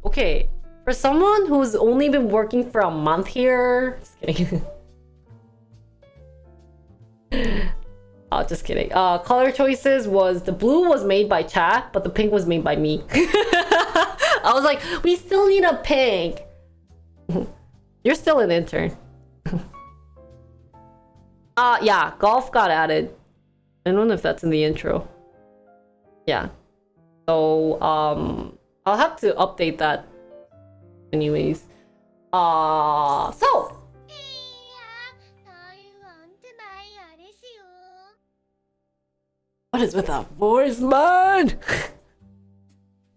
okay, for someone who's only been working for a month here, just kidding. Oh, just kidding. Color choices was the blue was made by chat, but the pink was made by me. I was like, we still need a pink. You're still an intern. Yeah, golf got added. I don't know if that's in the intro. Yeah. So, I'll have to update that. Anyways. So. What is with that voice, man?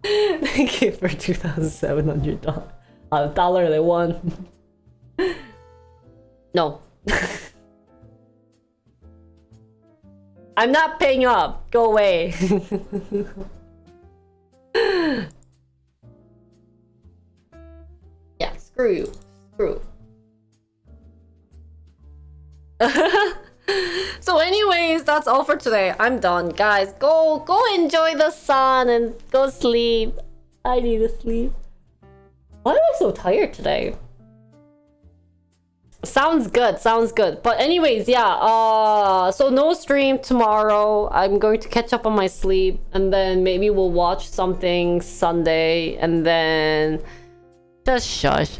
Thank you for $2,700. Dollar they won. No. I'm not paying up. Go away. Yeah, screw you. Screw. So anyways, that's all for today. I'm done, guys. Go enjoy the sun and go sleep. I need to sleep. Why am I so tired today? Sounds good. But anyways, yeah, so no stream tomorrow. I'm going to catch up on my sleep and then maybe we'll watch something Sunday and then just shush.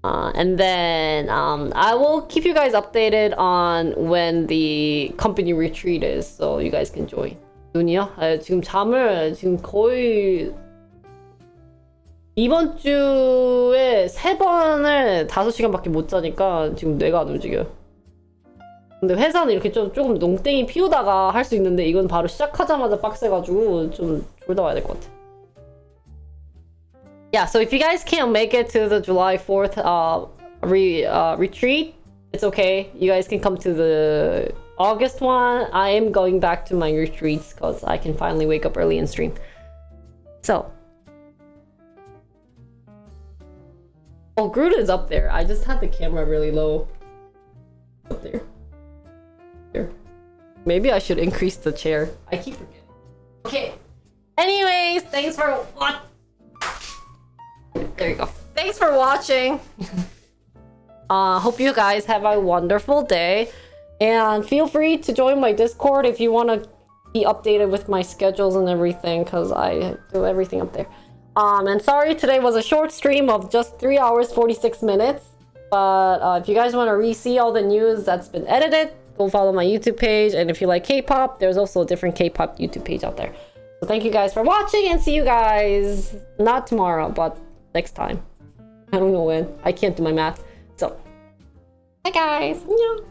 And then I will keep you guys updated on when the company retreat is, so you guys can join. 눈이요? 지금 잠을 지금 거의 이번 주에 3번을 5시간밖에 못 자니까 지금 뇌가 안 움직여요. 근데 회사는 이렇게 조금 농땡이 피우다가 할 수 있는데 이건 바로 시작하자마자 빡세가지고 좀 졸다 와야 될 것 같아. Yeah, so if you guys can't make it to the July 4th retreat, it's okay. You guys can come to the August one. I am going back to my retreats because I can finally wake up early and stream. So. Oh, Gruden's up there. I just had the camera really low. Up there. There. Maybe I should increase the chair. I keep forgetting. Okay. Anyways, thanks for watching. There you go. Thanks for watching. Hope you guys have a wonderful day. And feel free to join my Discord if you want to be updated with my schedules and everything, because I do everything up there. And sorry today was a short stream of just 3 hours 46 minutes. But if you guys want to re-see all the news that's been edited, go follow my YouTube page. And if you like K-pop, there's also a different K-pop YouTube page out there. So thank you guys for watching and see you guys not tomorrow, but next time. I don't know when. I can't do my math. So, bye guys. 안녕.